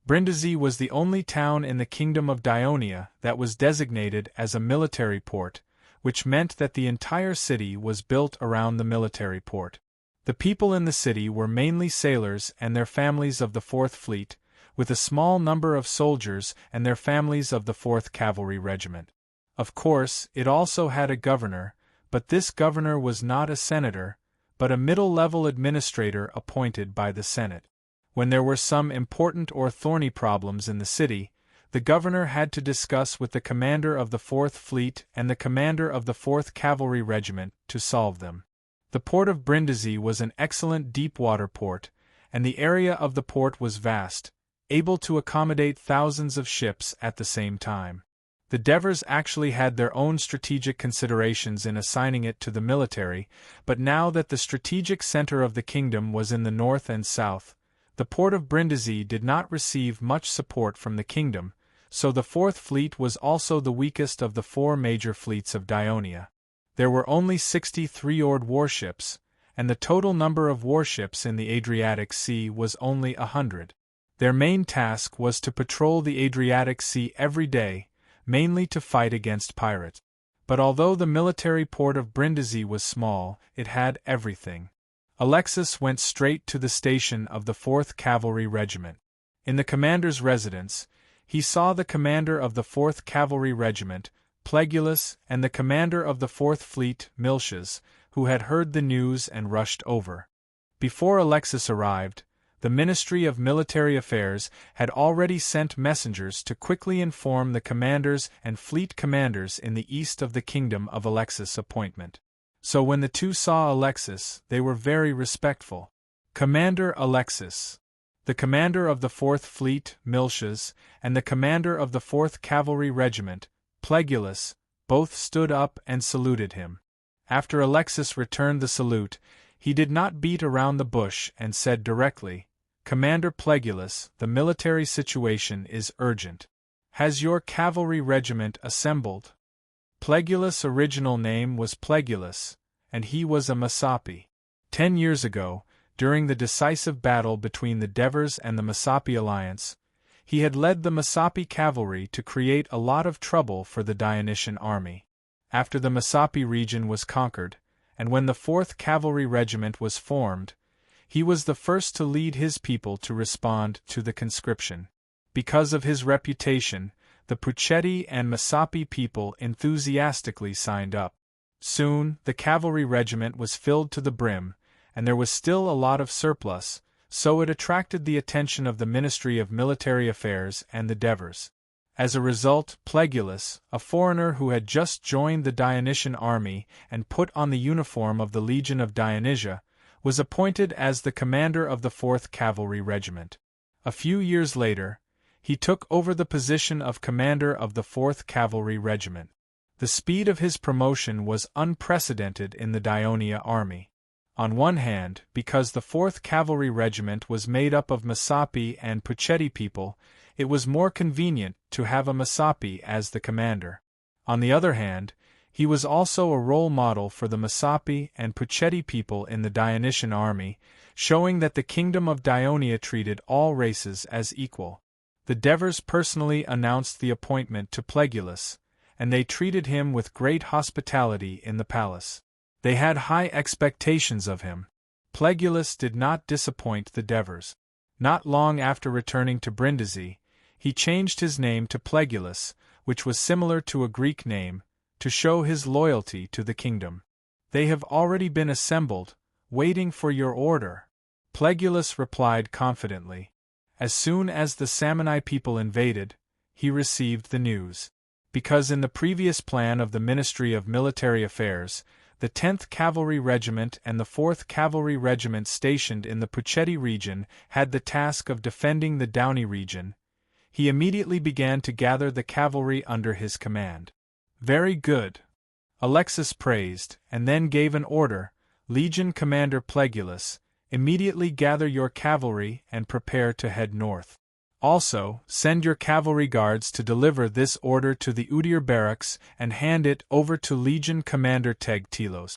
Brindisi was the only town in the Kingdom of Dionia that was designated as a military port, which meant that the entire city was built around the military port. The people in the city were mainly sailors and their families of the 4th Fleet, with a small number of soldiers and their families of the 4th Cavalry Regiment. Of course, it also had a governor, but this governor was not a senator, but a middle-level administrator appointed by the Senate. When there were some important or thorny problems in the city, the governor had to discuss with the commander of the 4th Fleet and the commander of the 4th Cavalry Regiment to solve them. The port of Brindisi was an excellent deep-water port, and the area of the port was vast, able to accommodate thousands of ships at the same time. The Devers actually had their own strategic considerations in assigning it to the military, but now that the strategic center of the kingdom was in the north and south, the port of Brindisi did not receive much support from the kingdom, so the 4th Fleet was also the weakest of the 4 major fleets of Dionia. There were only 63 oared warships, and the total number of warships in the Adriatic Sea was only 100. Their main task was to patrol the Adriatic Sea every day, mainly to fight against pirates. But although the military port of Brindisi was small, it had everything. Alexis went straight to the station of the 4th Cavalry Regiment. In the commander's residence, he saw the commander of the 4th Cavalry Regiment, Plegulus, and the commander of the 4th Fleet, Miltias, who had heard the news and rushed over. Before Alexis arrived, the Ministry of Military Affairs had already sent messengers to quickly inform the commanders and fleet commanders in the east of the kingdom of Alexis' appointment. So when the 2 saw Alexis, they were very respectful. "Commander Alexis." The commander of the 4th Fleet, Miltias, and the commander of the 4th Cavalry Regiment, Plegulus, both stood up and saluted him. After Alexis returned the salute, he did not beat around the bush and said directly, "Commander Plegulus, the military situation is urgent. Has your cavalry regiment assembled?" Plegulus' original name was Plegulus, and he was a Masapi. 10 years ago, during the decisive battle between the Devers and the Masapi alliance, he had led the Masapi cavalry to create a lot of trouble for the Dionysian army. After the Masapi region was conquered, and when the 4th Cavalry Regiment was formed, he was the first to lead his people to respond to the conscription. Because of his reputation, the Puchetti and Masapi people enthusiastically signed up. Soon, the cavalry regiment was filled to the brim, and there was still a lot of surplus, so it attracted the attention of the Ministry of Military Affairs and the Devers. As a result, Plegulus, a foreigner who had just joined the Dionysian army and put on the uniform of the Legion of Dionysia, was appointed as the commander of the 4th Cavalry Regiment. A few years later, he took over the position of commander of the 4th Cavalry Regiment. The speed of his promotion was unprecedented in the Dionia army. On one hand, because the 4th Cavalry Regiment was made up of Masapi and Puchetti people, it was more convenient to have a Masapi as the commander. On the other hand, he was also a role model for the Masapi and Puchetti people in the Dionysian army, showing that the Kingdom of Dionia treated all races as equal. The Devers personally announced the appointment to Plegulus, and they treated him with great hospitality in the palace. They had high expectations of him. Plegulus did not disappoint the Devers. Not long after returning to Brindisi, he changed his name to Plegulus, which was similar to a Greek name, to show his loyalty to the kingdom. They have already been assembled, waiting for your order, Plegulus replied confidently. As soon as the Samni people invaded, he received the news. Because in the previous plan of the Ministry of Military Affairs, the 10th Cavalry Regiment and the 4th Cavalry Regiment stationed in the Puchetti region had the task of defending the Downey region, he immediately began to gather the cavalry under his command. Very good, Alexis praised, and then gave an order, Legion Commander Plegulus, immediately gather your cavalry and prepare to head north. Also, send your cavalry guards to deliver this order to the Udir barracks and hand it over to Legion Commander Tegtilos.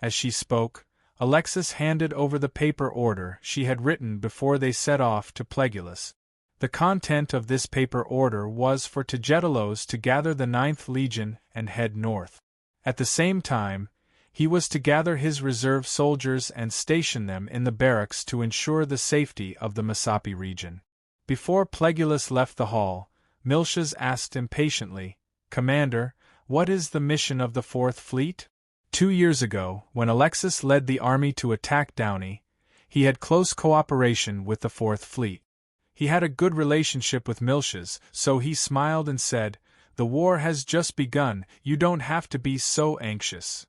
As she spoke, Alexis handed over the paper order she had written before they set off to Plegulus. The content of this paper order was for Tegetilos to gather the 9th Legion and head north. At the same time, he was to gather his reserve soldiers and station them in the barracks to ensure the safety of the Masapi region. Before Plegulus left the hall, Miltiades asked impatiently, Commander, what is the mission of the 4th Fleet? 2 years ago, when Alexis led the army to attack Downey, he had close cooperation with the 4th Fleet. He had a good relationship with Miltiades, so he smiled and said, The war has just begun, you don't have to be so anxious.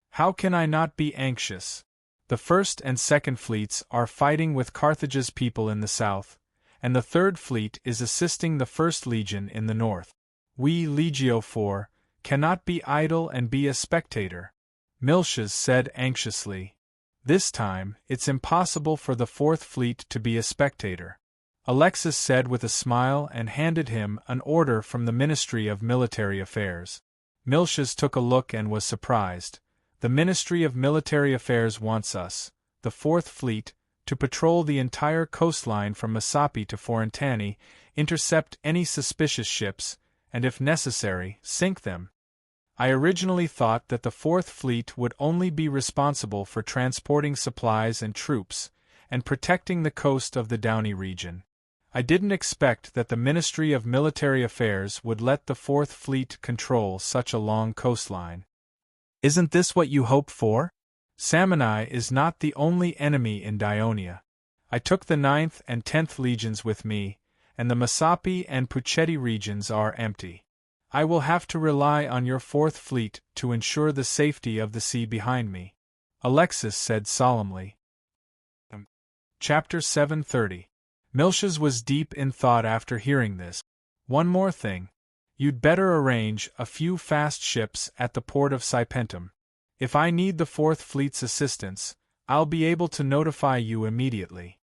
How can I not be anxious? The 1st and 2nd Fleets are fighting with Carthage's people in the south, and the 3rd Fleet is assisting the 1st Legion in the north. We, Legio IV, cannot be idle and be a spectator. Miltiades said anxiously. This time, it's impossible for the 4th Fleet to be a spectator. Alexis said with a smile and handed him an order from the Ministry of Military Affairs. Miltiades took a look and was surprised. The Ministry of Military Affairs wants us, the 4th Fleet, to patrol the entire coastline from Masapi to Forentani, intercept any suspicious ships, and if necessary, sink them. I originally thought that the 4th Fleet would only be responsible for transporting supplies and troops, and protecting the coast of the Downey region. I didn't expect that the Ministry of Military Affairs would let the 4th Fleet control such a long coastline. Isn't this what you hoped for? Samni is not the only enemy in Dionia. I took the 9th and 10th Legions with me, and the Masapi and Puchetti regions are empty. I will have to rely on your 4th Fleet to ensure the safety of the sea behind me, Alexis said solemnly. Chapter 730. Miltiades was deep in thought after hearing this. One more thing. You'd better arrange a few fast ships at the port of Cypentum. If I need the 4th Fleet's assistance, I'll be able to notify you immediately.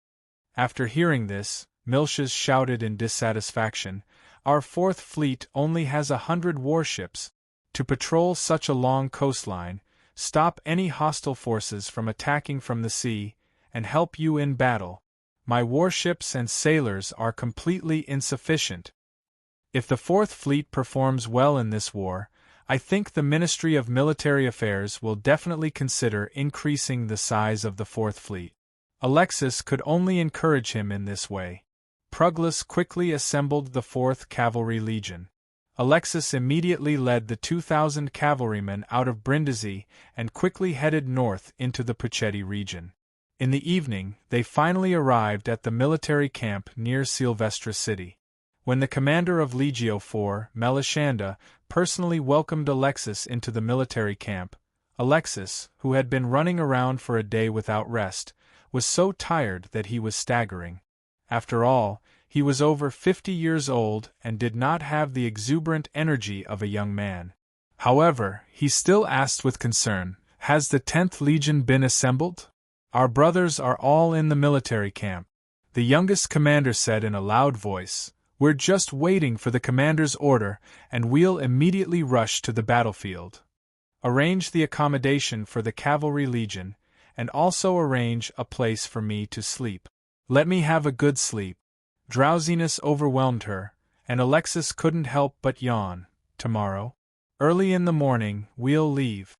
After hearing this, Miltiades shouted in dissatisfaction, Our 4th Fleet only has 100 warships. to patrol such a long coastline, stop any hostile forces from attacking from the sea, and help you in battle. My warships and sailors are completely insufficient. If the Fourth Fleet performs well in this war, I think the Ministry of Military Affairs will definitely consider increasing the size of the Fourth Fleet. Alexis could only encourage him in this way. Proglus quickly assembled the 4th Cavalry Legion. Alexis immediately led the 2,000 cavalrymen out of Brindisi and quickly headed north into the Pucetti region. In the evening, they finally arrived at the military camp near Silvestra city. When the commander of Legio IV, Meliscianda, personally welcomed Alexis into the military camp, Alexis, who had been running around for a day without rest, was so tired that he was staggering. After all, he was over 50 years old and did not have the exuberant energy of a young man. However, he still asked with concern, "Has the 10th Legion been assembled? Our brothers are all in the military camp." The youngest commander said in a loud voice, "We're just waiting for the commander's order, and we'll immediately rush to the battlefield. Arrange the accommodation for the cavalry legion, and also arrange a place for me to sleep. Let me have a good sleep." Drowsiness overwhelmed her, and Alexis couldn't help but yawn. "Tomorrow? Early in the morning, we'll leave."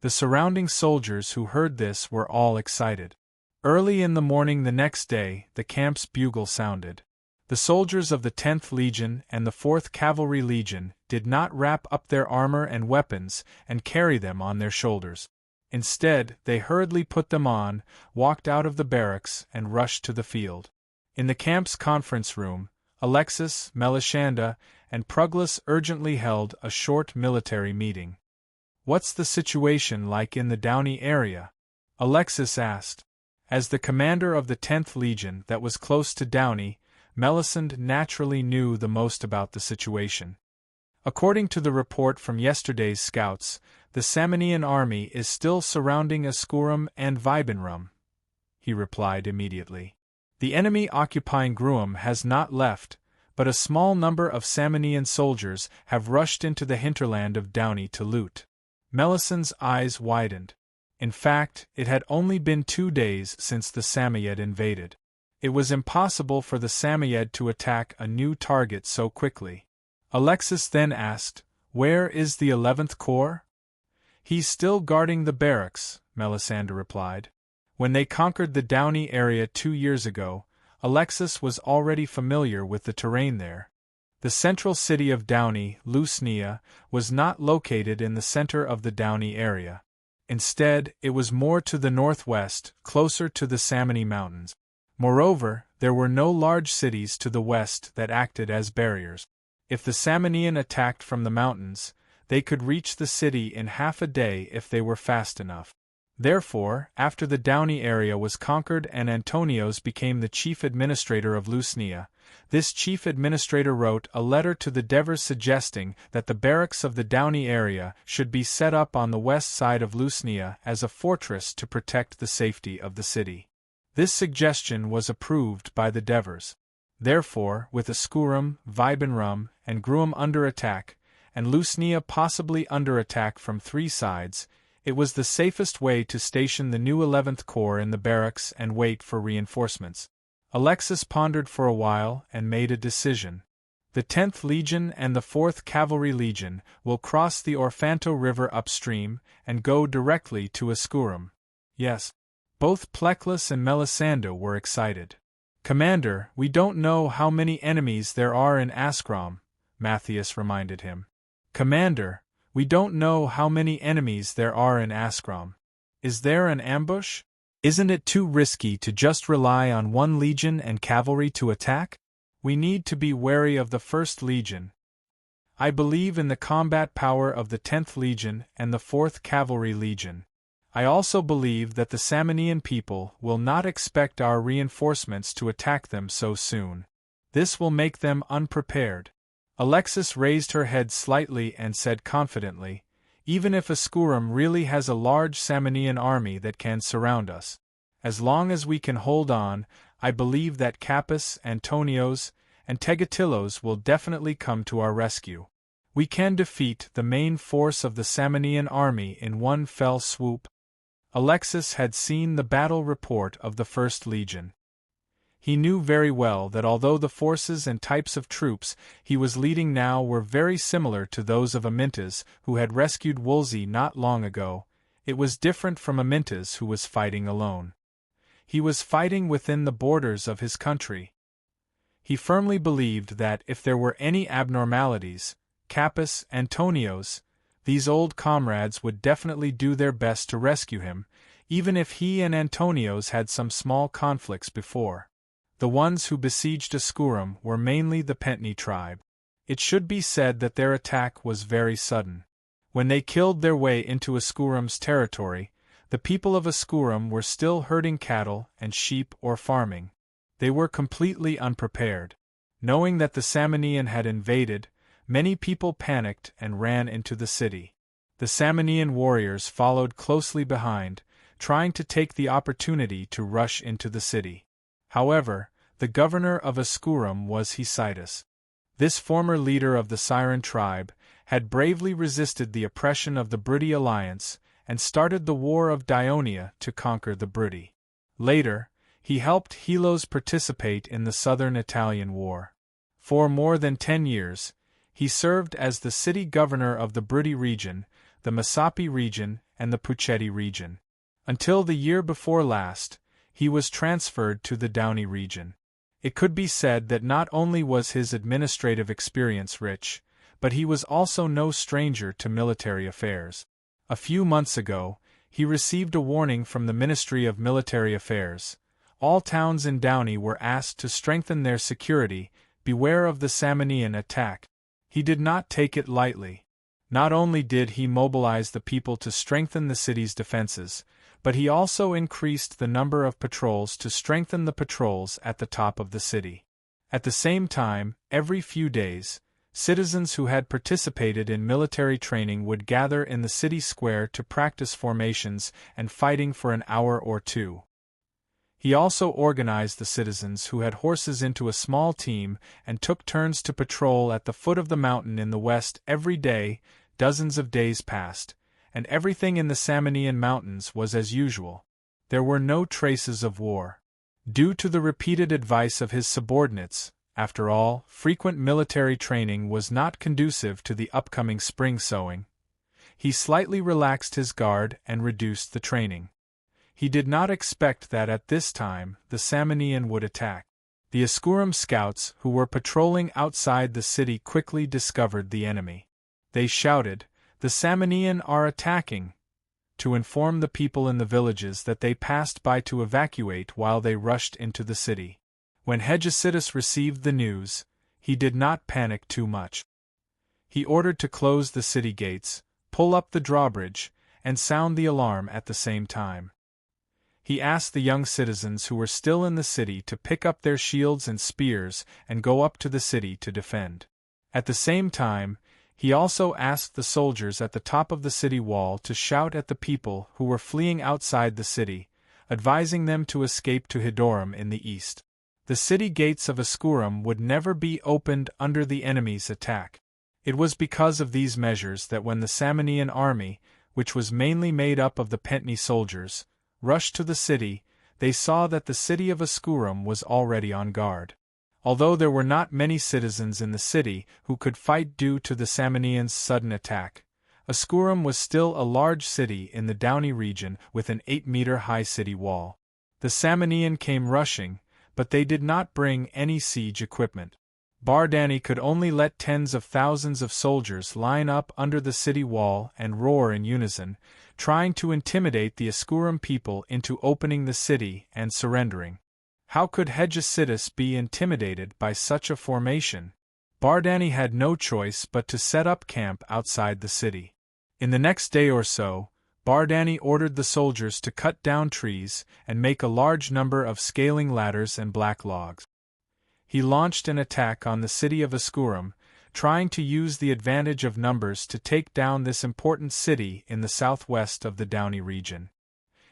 The surrounding soldiers who heard this were all excited. Early in the morning the next day, the camp's bugle sounded. The soldiers of the 10th Legion and the 4th Cavalry Legion did not wrap up their armor and weapons and carry them on their shoulders. Instead, they hurriedly put them on, walked out of the barracks, and rushed to the field. In the camp's conference room, Alexis, Meliscianda, and Proglus urgently held a short military meeting. "What's the situation like in the Downey area?" Alexis asked. As the commander of the 10th Legion that was close to Downey, Melisande naturally knew the most about the situation. "According to the report from yesterday's scouts, the Samnian army is still surrounding Ascurum and Vibenrum," he replied immediately. "The enemy occupying Gruum has not left, but a small number of Samnian soldiers have rushed into the hinterland of Downey to loot." Melisande's eyes widened. In fact, it had only been 2 days since the Samoyed invaded. It was impossible for the Samoyed to attack a new target so quickly. Alexis then asked, "Where is the 11th Corps?" "He's still guarding the barracks," Melisande replied. When they conquered the Downey area 2 years ago, Alexis was already familiar with the terrain there. The central city of Downey, Lusnia, was not located in the center of the Downey area. Instead, it was more to the northwest, closer to the Samni Mountains. Moreover, there were no large cities to the west that acted as barriers. If the Samnian attacked from the mountains, they could reach the city in half a day if they were fast enough. Therefore, after the Downey area was conquered and Antonios became the chief administrator of Lusnia, this chief administrator wrote a letter to the Devers suggesting that the barracks of the Downey area should be set up on the west side of Lusnia as a fortress to protect the safety of the city. This suggestion was approved by the Devers. Therefore, with Ascurum, Vibenrum, and Gruum under attack, and Lusnia possibly under attack from 3 sides, it was the safest way to station the new 11th Corps in the barracks and wait for reinforcements. Alexis pondered for a while and made a decision. The 10th Legion and the 4th Cavalry Legion will cross the Orfanto River upstream and go directly to Ascurum. Yes. Both Pleclus and Melisande were excited. "Commander, we don't know how many enemies there are in Ascrom," Matthias reminded him. "Commander, we don't know how many enemies there are in Ascrom. Is there an ambush? Isn't it too risky to just rely on one legion and cavalry to attack? We need to be wary of the 1st Legion. I believe in the combat power of the 10th Legion and the 4th Cavalry Legion. I also believe that the Samnian people will not expect our reinforcements to attack them so soon. This will make them unprepared." Alexis raised her head slightly and said confidently, "Even if Ascurum really has a large Samnian army that can surround us, as long as we can hold on, I believe that Capys, Antonios, and Tegatilos will definitely come to our rescue. We can defeat the main force of the Samnian army in one fell swoop. Alexis had seen the battle report of the First Legion. He knew very well that although the forces and types of troops he was leading now were very similar to those of Amyntas, who had rescued Wolsey not long ago, it was different from Amyntas, who was fighting alone. He was fighting within the borders of his country. He firmly believed that if there were any abnormalities, Capus, Antonios, these old comrades would definitely do their best to rescue him, even if he and Antonios had some small conflicts before. The ones who besieged Ascurum were mainly the Pentni tribe. It should be said that their attack was very sudden. When they killed their way into Ascurum's territory, the people of Ascurum were still herding cattle and sheep or farming. They were completely unprepared. Knowing that the Samnian had invaded, many people panicked and ran into the city. The Samnian warriors followed closely behind, trying to take the opportunity to rush into the city. However, the governor of Ascurum was Hesitus. This former leader of the Siren tribe had bravely resisted the oppression of the Briti alliance and started the War of Dionia to conquer the Briti. Later, he helped Helos participate in the southern Italian war. For more than 10 years, he served as the city governor of the Briti region, the Messapi region, and the Puccetti region. Until the year before last, he was transferred to the Downey region. It could be said that not only was his administrative experience rich, but he was also no stranger to military affairs. A few months ago, he received a warning from the Ministry of Military Affairs. All towns in Downey were asked to strengthen their security, beware of the Samnian attack. He did not take it lightly. Not only did he mobilize the people to strengthen the city's defenses, but he also increased the number of patrols to strengthen the patrols at the top of the city. At the same time, every few days, citizens who had participated in military training would gather in the city square to practice formations and fighting for an hour or two. He also organized the citizens who had horses into a small team and took turns to patrol at the foot of the mountain in the west every day. Dozens of days passed, and everything in the Samnian mountains was as usual. There were no traces of war. Due to the repeated advice of his subordinates, after all, frequent military training was not conducive to the upcoming spring sowing. He slightly relaxed his guard and reduced the training. He did not expect that at this time the Samnian would attack. The Ascurum scouts who were patrolling outside the city quickly discovered the enemy. They shouted, "The Samnian are attacking!" to inform the people in the villages that they passed by to evacuate while they rushed into the city. When Hegesippus received the news, he did not panic too much. He ordered to close the city gates, pull up the drawbridge, and sound the alarm at the same time. He asked the young citizens who were still in the city to pick up their shields and spears and go up to the city to defend. At the same time, he also asked the soldiers at the top of the city wall to shout at the people who were fleeing outside the city, advising them to escape to Hidorum in the east. The city gates of Ascurum would never be opened under the enemy's attack. It was because of these measures that when the Samnian army, which was mainly made up of the Pentni soldiers, rushed to the city, they saw that the city of Ascurum was already on guard. Although there were not many citizens in the city who could fight due to the Samnians' sudden attack, Ascurum was still a large city in the Downey region with an 8-meter-high city wall. The Samnian came rushing, but they did not bring any siege equipment. Bardani could only let tens of thousands of soldiers line up under the city wall and roar in unison, trying to intimidate the Ascurum people into opening the city and surrendering. How could Hegesippus be intimidated by such a formation? Bardani had no choice but to set up camp outside the city. In the next day or so, Bardani ordered the soldiers to cut down trees and make a large number of scaling ladders and black logs. He launched an attack on the city of Ascurum, trying to use the advantage of numbers to take down this important city in the southwest of the Downey region.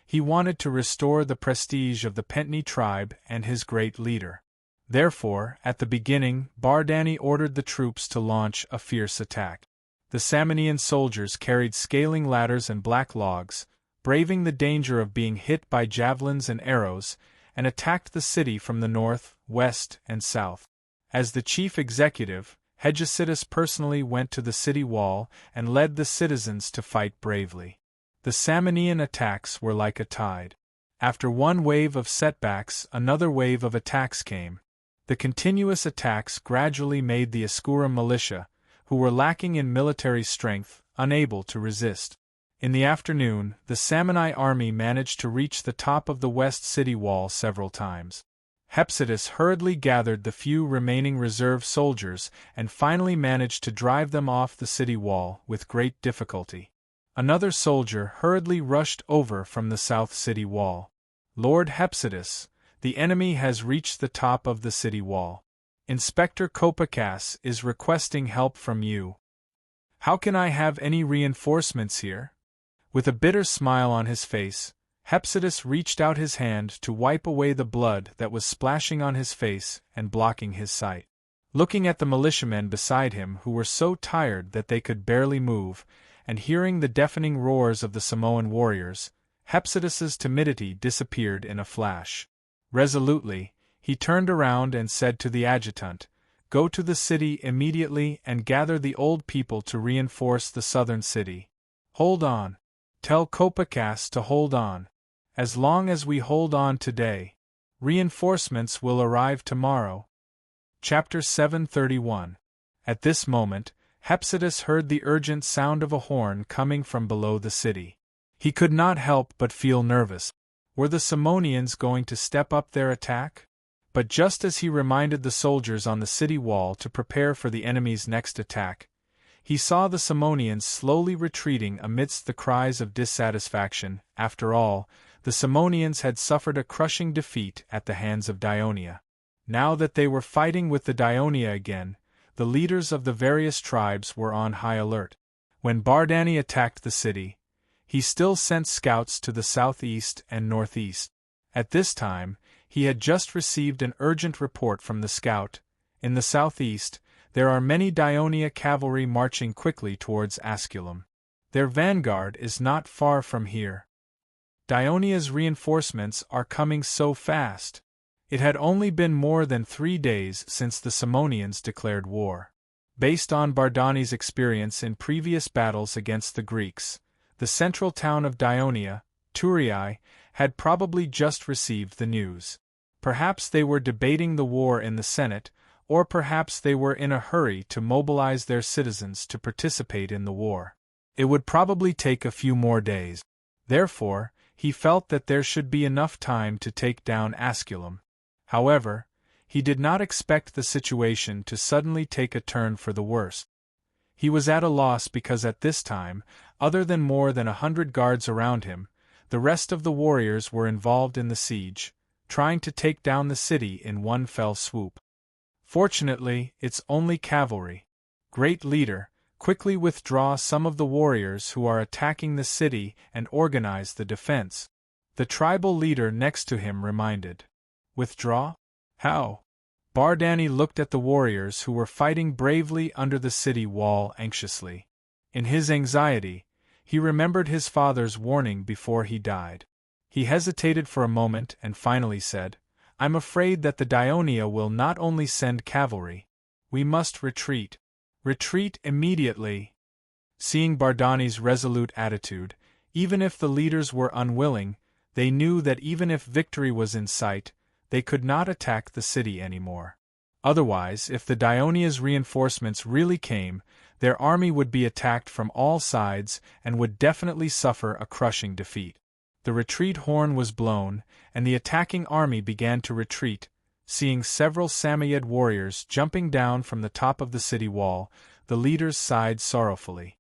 He wanted to restore the prestige of the Pentni tribe and his great leader. Therefore, at the beginning, Bardani ordered the troops to launch a fierce attack. The Samnian soldiers carried scaling ladders and black logs, braving the danger of being hit by javelins and arrows, and attacked the city from the north, west, and south. As the chief executive, Hegesidus personally went to the city wall and led the citizens to fight bravely. The Samnian attacks were like a tide. After one wave of setbacks, another wave of attacks came. The continuous attacks gradually made the Ascurum militia, who were lacking in military strength, unable to resist. In the afternoon, the Samni army managed to reach the top of the west city wall several times. Hephaestus hurriedly gathered the few remaining reserve soldiers and finally managed to drive them off the city wall with great difficulty. Another soldier hurriedly rushed over from the south city wall. "Lord Hephaestus, the enemy has reached the top of the city wall. Inspector Kopakas is requesting help from you." "How can I have any reinforcements here?" With a bitter smile on his face, Hephaestus reached out his hand to wipe away the blood that was splashing on his face and blocking his sight. Looking at the militiamen beside him who were so tired that they could barely move, and hearing the deafening roars of the Samoan warriors, Hephaestus's timidity disappeared in a flash. Resolutely, he turned around and said to the adjutant, "Go to the city immediately and gather the old people to reinforce the southern city. Hold on. Tell Kopakas to hold on. As long as we hold on today, reinforcements will arrive tomorrow." Chapter 731. At this moment, Hephaestus heard the urgent sound of a horn coming from below the city. He could not help but feel nervous. Were the Samnians going to step up their attack? But just as he reminded the soldiers on the city wall to prepare for the enemy's next attack, he saw the Samnians slowly retreating amidst the cries of dissatisfaction. After all, the Samnians had suffered a crushing defeat at the hands of Dionia. Now that they were fighting with the Dionia again, the leaders of the various tribes were on high alert. When Bardani attacked the city, he still sent scouts to the southeast and northeast. At this time, he had just received an urgent report from the scout. In the southeast, there are many Dionia cavalry marching quickly towards Asculum. Their vanguard is not far from here. Dionia's reinforcements are coming so fast. It had only been more than 3 days since the Samnians declared war. Based on Bardani's experience in previous battles against the Greeks, the central town of Dionia, Thurii, had probably just received the news. Perhaps they were debating the war in the Senate, or perhaps they were in a hurry to mobilize their citizens to participate in the war. It would probably take a few more days. Therefore, he felt that there should be enough time to take down Asculum. However, he did not expect the situation to suddenly take a turn for the worse. He was at a loss because at this time, other than more than 100 guards around him, the rest of the warriors were involved in the siege, trying to take down the city in one fell swoop. Fortunately, it's only cavalry. Great leader, quickly withdraw some of the warriors who are attacking the city and organize the defense. The tribal leader next to him reminded. Withdraw? How? Bardani looked at the warriors who were fighting bravely under the city wall anxiously. In his anxiety, he remembered his father's warning before he died. He hesitated for a moment and finally said, "I'm afraid that the Dionia will not only send cavalry. We must retreat. Retreat immediately." Seeing Bardani's resolute attitude, even if the leaders were unwilling, they knew that even if victory was in sight, they could not attack the city anymore. Otherwise, if the Dionia's reinforcements really came, their army would be attacked from all sides and would definitely suffer a crushing defeat. The retreat horn was blown, and the attacking army began to retreat. Seeing several Samoyed warriors jumping down from the top of the city wall, the leaders sighed sorrowfully.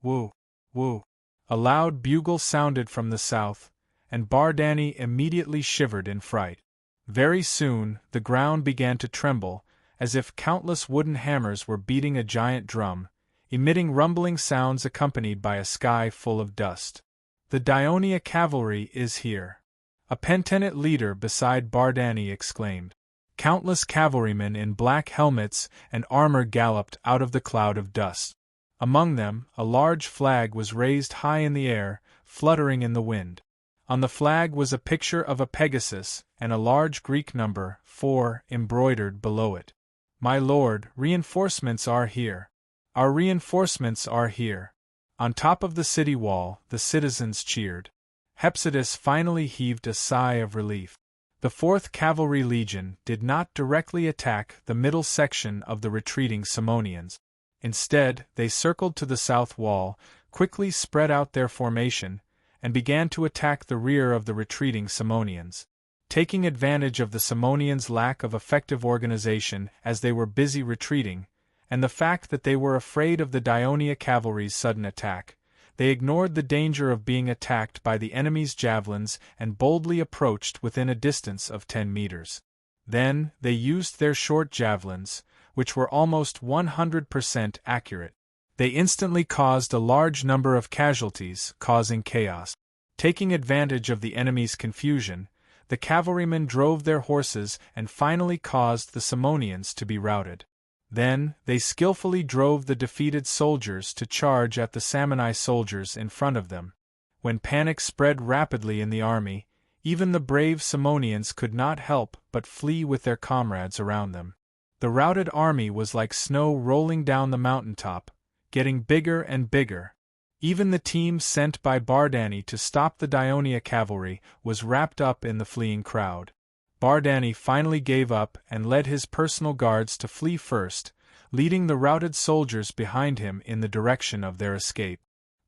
Woo! Woo! A loud bugle sounded from the south, and Bardani immediately shivered in fright. Very soon, the ground began to tremble, as if countless wooden hammers were beating a giant drum, emitting rumbling sounds accompanied by a sky full of dust. "The Dionia cavalry is here," a pentenant leader beside Bardani exclaimed. Countless cavalrymen in black helmets and armor galloped out of the cloud of dust. Among them, a large flag was raised high in the air, fluttering in the wind. On the flag was a picture of a Pegasus and a large Greek number, 4, embroidered below it. "My lord, reinforcements are here. Our reinforcements are here." On top of the city wall, the citizens cheered. Hephaestus finally heaved a sigh of relief. The 4th Cavalry Legion did not directly attack the middle section of the retreating Simonians. Instead, they circled to the south wall, quickly spread out their formation, and began to attack the rear of the retreating Simonians. Taking advantage of the Simonians' lack of effective organization as they were busy retreating, and the fact that they were afraid of the Daionia cavalry's sudden attack, they ignored the danger of being attacked by the enemy's javelins and boldly approached within a distance of 10 meters. Then, they used their short javelins, which were almost 100% accurate. They instantly caused a large number of casualties, causing chaos. Taking advantage of the enemy's confusion, the cavalrymen drove their horses and finally caused the Simonians to be routed. Then, they skillfully drove the defeated soldiers to charge at the Samni soldiers in front of them. When panic spread rapidly in the army, even the brave Simonians could not help but flee with their comrades around them. The routed army was like snow rolling down the mountaintop, getting bigger and bigger. Even the team sent by Bardani to stop the Daionia cavalry was wrapped up in the fleeing crowd. Bardani finally gave up and led his personal guards to flee first, leading the routed soldiers behind him in the direction of their escape.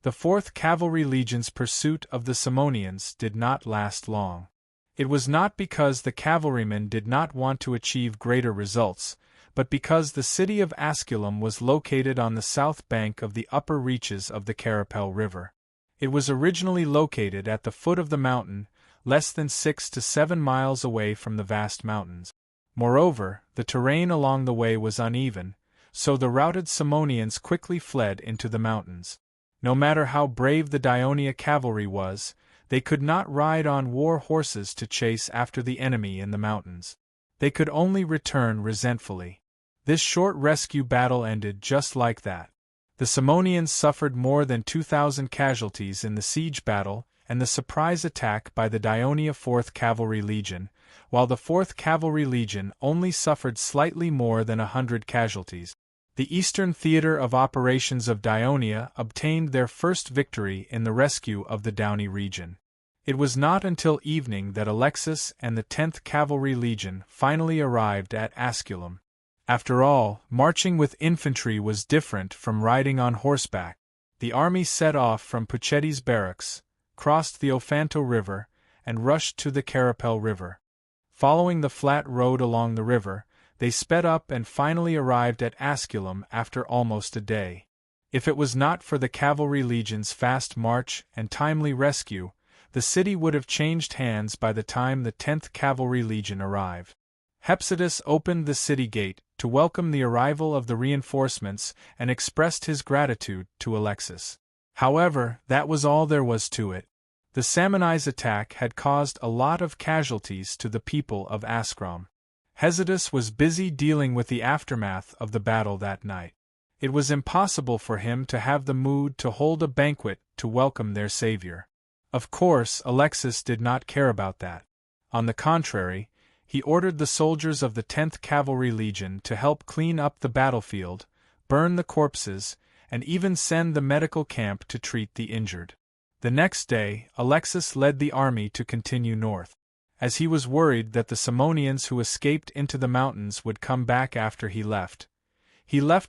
The 4th Cavalry Legion's pursuit of the Simonians did not last long. It was not because the cavalrymen did not want to achieve greater results, but because the city of Asculum was located on the south bank of the upper reaches of the Carapel River. It was originally located at the foot of the mountain, less than 6 to 7 miles away from the vast mountains. Moreover, the terrain along the way was uneven, so the routed Simonians quickly fled into the mountains. No matter how brave the Daionia cavalry was, they could not ride on war horses to chase after the enemy in the mountains. They could only return resentfully. This short rescue battle ended just like that. The Simonians suffered more than 2,000 casualties in the siege battle and the surprise attack by the Daionia 4th Cavalry Legion, while the 4th Cavalry Legion only suffered slightly more than 100 casualties. The Eastern Theater of Operations of Daionia obtained their first victory in the rescue of the Dauni region. It was not until evening that Alexis and the 10th Cavalry Legion finally arrived at Asculum. After all, marching with infantry was different from riding on horseback. The army set off from Pucetti's barracks, crossed the Ofanto River, and rushed to the Carapel River. Following the flat road along the river, they sped up and finally arrived at Asculum after almost a day. If it was not for the Cavalry Legion's fast march and timely rescue, the city would have changed hands by the time the 10th Cavalry Legion arrived. Hephaestus opened the city gate to welcome the arrival of the reinforcements and expressed his gratitude to Alexis. However, that was all there was to it. The Samni's attack had caused a lot of casualties to the people of Ascrom. Hephaestus was busy dealing with the aftermath of the battle that night. It was impossible for him to have the mood to hold a banquet to welcome their savior. Of course, Alexis did not care about that. On the contrary, he ordered the soldiers of the 10th Cavalry Legion to help clean up the battlefield, burn the corpses, and even send the medical camp to treat the injured. The next day, Alexis led the army to continue north. As he was worried that the Simonians who escaped into the mountains would come back after he left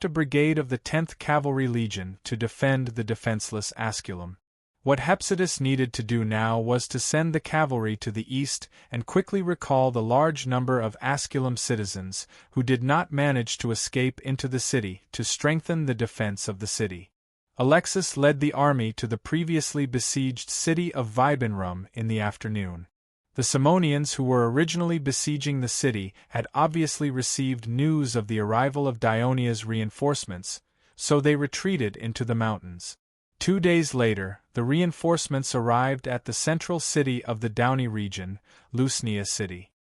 a brigade of the 10th Cavalry Legion to defend the defenseless Asculum. What Hephaestus needed to do now was to send the cavalry to the east and quickly recall the large number of Asculum citizens who did not manage to escape into the city to strengthen the defense of the city. Alexis led the army to the previously besieged city of Vibenrum in the afternoon. The Simonians who were originally besieging the city had obviously received news of the arrival of Daonia's reinforcements, so they retreated into the mountains. 2 days later, the reinforcements arrived at the central city of the Dauni region, Lusnia city.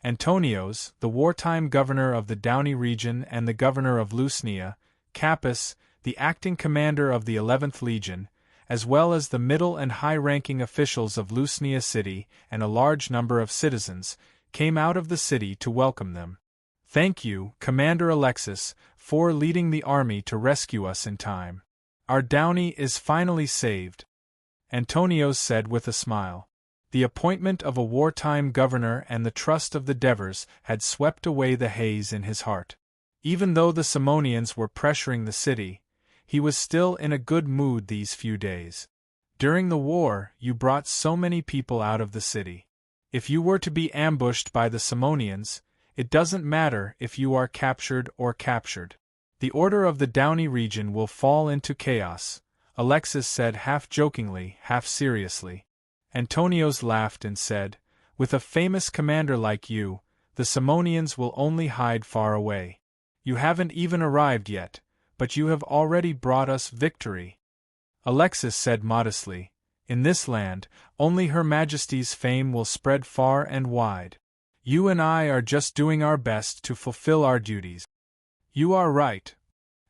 Antonios, the wartime governor of the Downey region and the governor of Lusnia, Capys, the acting commander of the 11th Legion, as well as the middle and high-ranking officials of Lusnia city and a large number of citizens, came out of the city to welcome them. "Thank you, Commander Alexis, for leading the army to rescue us in time. Our Downey is finally saved," Antonios said with a smile. The appointment of a wartime governor and the trust of the Devers had swept away the haze in his heart. Even though the Simonians were pressuring the city, he was still in a good mood these few days. "During the war, you brought so many people out of the city. If you were to be ambushed by the Simonians, it doesn't matter if you are captured or captured. The order of the Downey region will fall into chaos," Alexis said half-jokingly, half-seriously. Antonios laughed and said, "With a famous commander like you, the Simonians will only hide far away. You haven't even arrived yet, but you have already brought us victory." Alexis said modestly, "In this land, only Her Majesty's fame will spread far and wide. You and I are just doing our best to fulfill our duties." "You are right."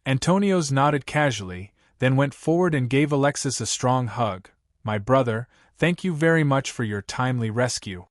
Antonios nodded casually, then went forward and gave Alexis a strong hug. "My brother, thank you very much for your timely rescue."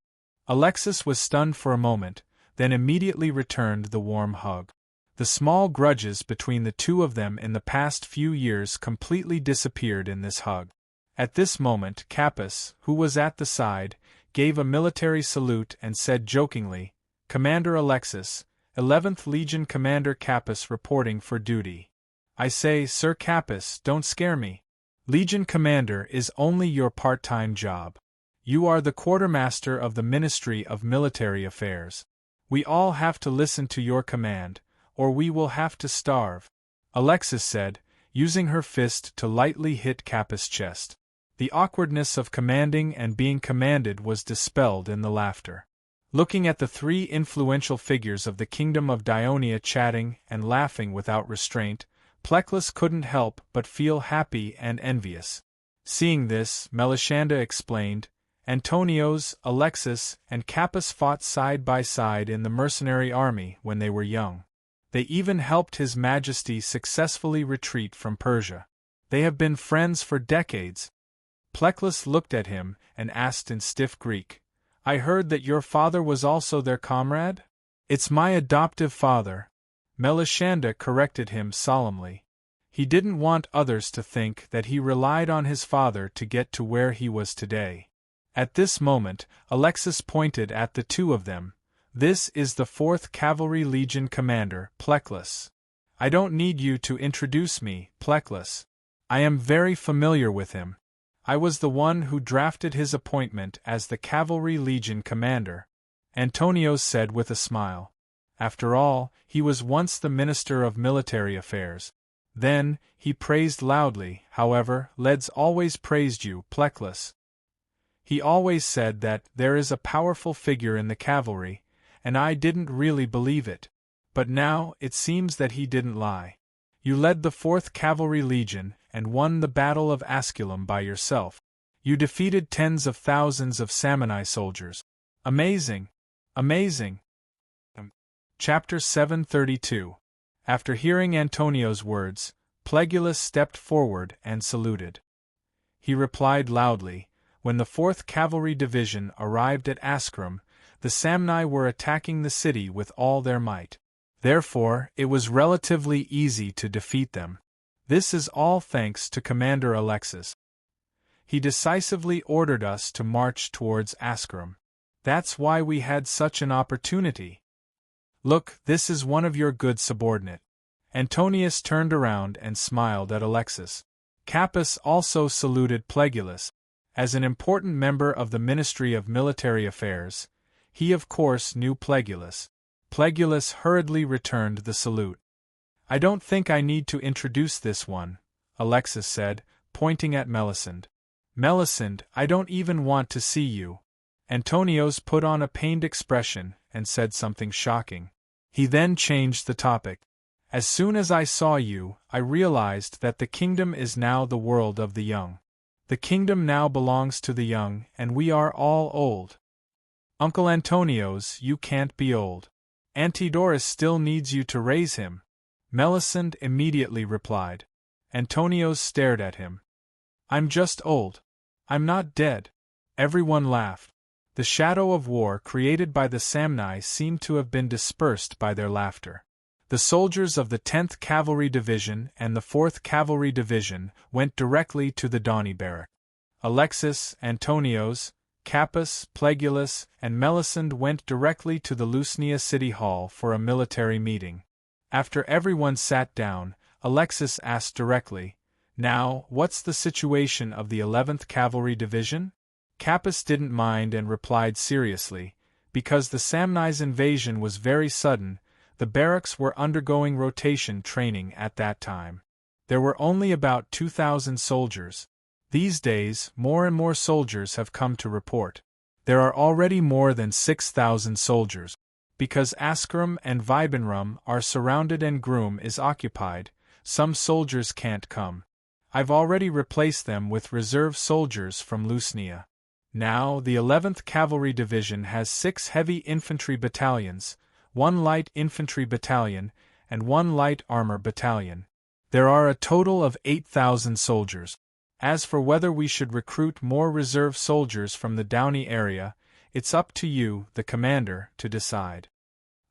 Alexis was stunned for a moment, then immediately returned the warm hug. The small grudges between the two of them in the past few years completely disappeared in this hug. At this moment Capys, who was at the side, gave a military salute and said jokingly, "Commander Alexis, 11th Legion Commander Capys reporting for duty." "I say, Sir Capys, don't scare me. Legion Commander is only your part-time job. You are the quartermaster of the Ministry of Military Affairs. We all have to listen to your command, or we will have to starve," Alexis said, using her fist to lightly hit Capys' chest. The awkwardness of commanding and being commanded was dispelled in the laughter. Looking at the three influential figures of the Kingdom of Dionia chatting and laughing without restraint, Pleclus couldn't help but feel happy and envious. Seeing this, Melisande explained, "Antonios, Alexis, and Capys fought side by side in the mercenary army when they were young. They even helped His Majesty successfully retreat from Persia. They have been friends for decades." Pleclus looked at him and asked in stiff Greek, "I heard that your father was also their comrade?" "It's my adoptive father," Melisande corrected him solemnly. He didn't want others to think that he relied on his father to get to where he was today. At this moment, Alexis pointed at the two of them. "This is the 4th Cavalry Legion Commander, Pleclus. I don't need you to introduce me, Pleclus. I am very familiar with him. I was the one who drafted his appointment as the Cavalry Legion Commander," Antonios said with a smile. After all, he was once the Minister of Military Affairs. Then, he praised loudly, "However, Led's always praised you, Pleclus. He always said that there is a powerful figure in the cavalry, and I didn't really believe it. But now, it seems that he didn't lie. You led the 4th Cavalry Legion and won the Battle of Asculum by yourself. You defeated tens of thousands of Samni soldiers. Amazing! Amazing!" Chapter 732. After hearing Antonio's words, Plegulus stepped forward and saluted. He replied loudly, "When the 4th Cavalry Division arrived at Asculum, the Samni were attacking the city with all their might. Therefore, it was relatively easy to defeat them. This is all thanks to Commander Alexis. He decisively ordered us to march towards Asculum. That's why we had such an opportunity. Look, this is one of your good subordinate." Antonius turned around and smiled at Alexis. Capys also saluted Plegulus. As an important member of the Ministry of Military Affairs, he of course knew Plegulus. Plegulus hurriedly returned the salute. "I don't think I need to introduce this one," Alexis said, pointing at Melisande. "Melisande, I don't even want to see you." Antonios put on a pained expression and said something shocking. He then changed the topic. "As soon as I saw you, I realized that the kingdom is now the world of the young. The kingdom now belongs to the young, and we are all old." Uncle Antonio's, you can't be old. Auntie Doris still needs you to raise him. Melisande immediately replied. Antonio's stared at him. I'm just old. I'm not dead. Everyone laughed. The shadow of war created by the Samni seemed to have been dispersed by their laughter. The soldiers of the 10th Cavalry Division and the 4th Cavalry Division went directly to the Dani barrack. Alexis, Antonios, Capus, Plagueulus, and Melisande went directly to the Lusnia City Hall for a military meeting. After everyone sat down, Alexis asked directly, "Now, what's the situation of the 11th Cavalry Division?" Capus didn't mind and replied seriously, because the Samni's invasion was very sudden. The barracks were undergoing rotation training at that time. There were only about 2,000 soldiers. These days, more and more soldiers have come to report. There are already more than 6,000 soldiers. Because Askram and Weibenrum are surrounded and Groom is occupied, some soldiers can't come. I've already replaced them with reserve soldiers from Lusnia. Now, the 11th Cavalry Division has 6 heavy infantry battalions, 1 light infantry battalion, and 1 light armor battalion. There are a total of 8,000 soldiers. As for whether we should recruit more reserve soldiers from the Downey area, it's up to you, the commander, to decide.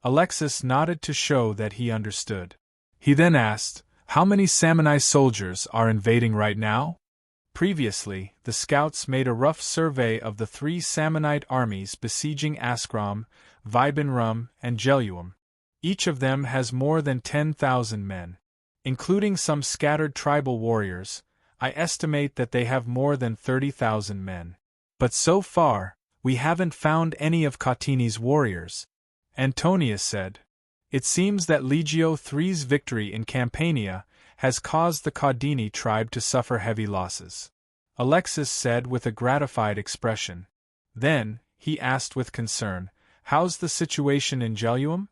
Alexis nodded to show that he understood. He then asked, "How many Samni soldiers are invading right now?" Previously, the scouts made a rough survey of the 3 Samnite armies besieging Askram, Weibenrum, and Geluum. Each of them has more than 10,000 men. Including some scattered tribal warriors, I estimate that they have more than 30,000 men. But so far, we haven't found any of Cottini's warriors. Antonius said. It seems that Legio III's victory in Campania has caused the Caudini tribe to suffer heavy losses. Alexis said with a gratified expression. Then, he asked with concern, "How's the situation in Geluum?"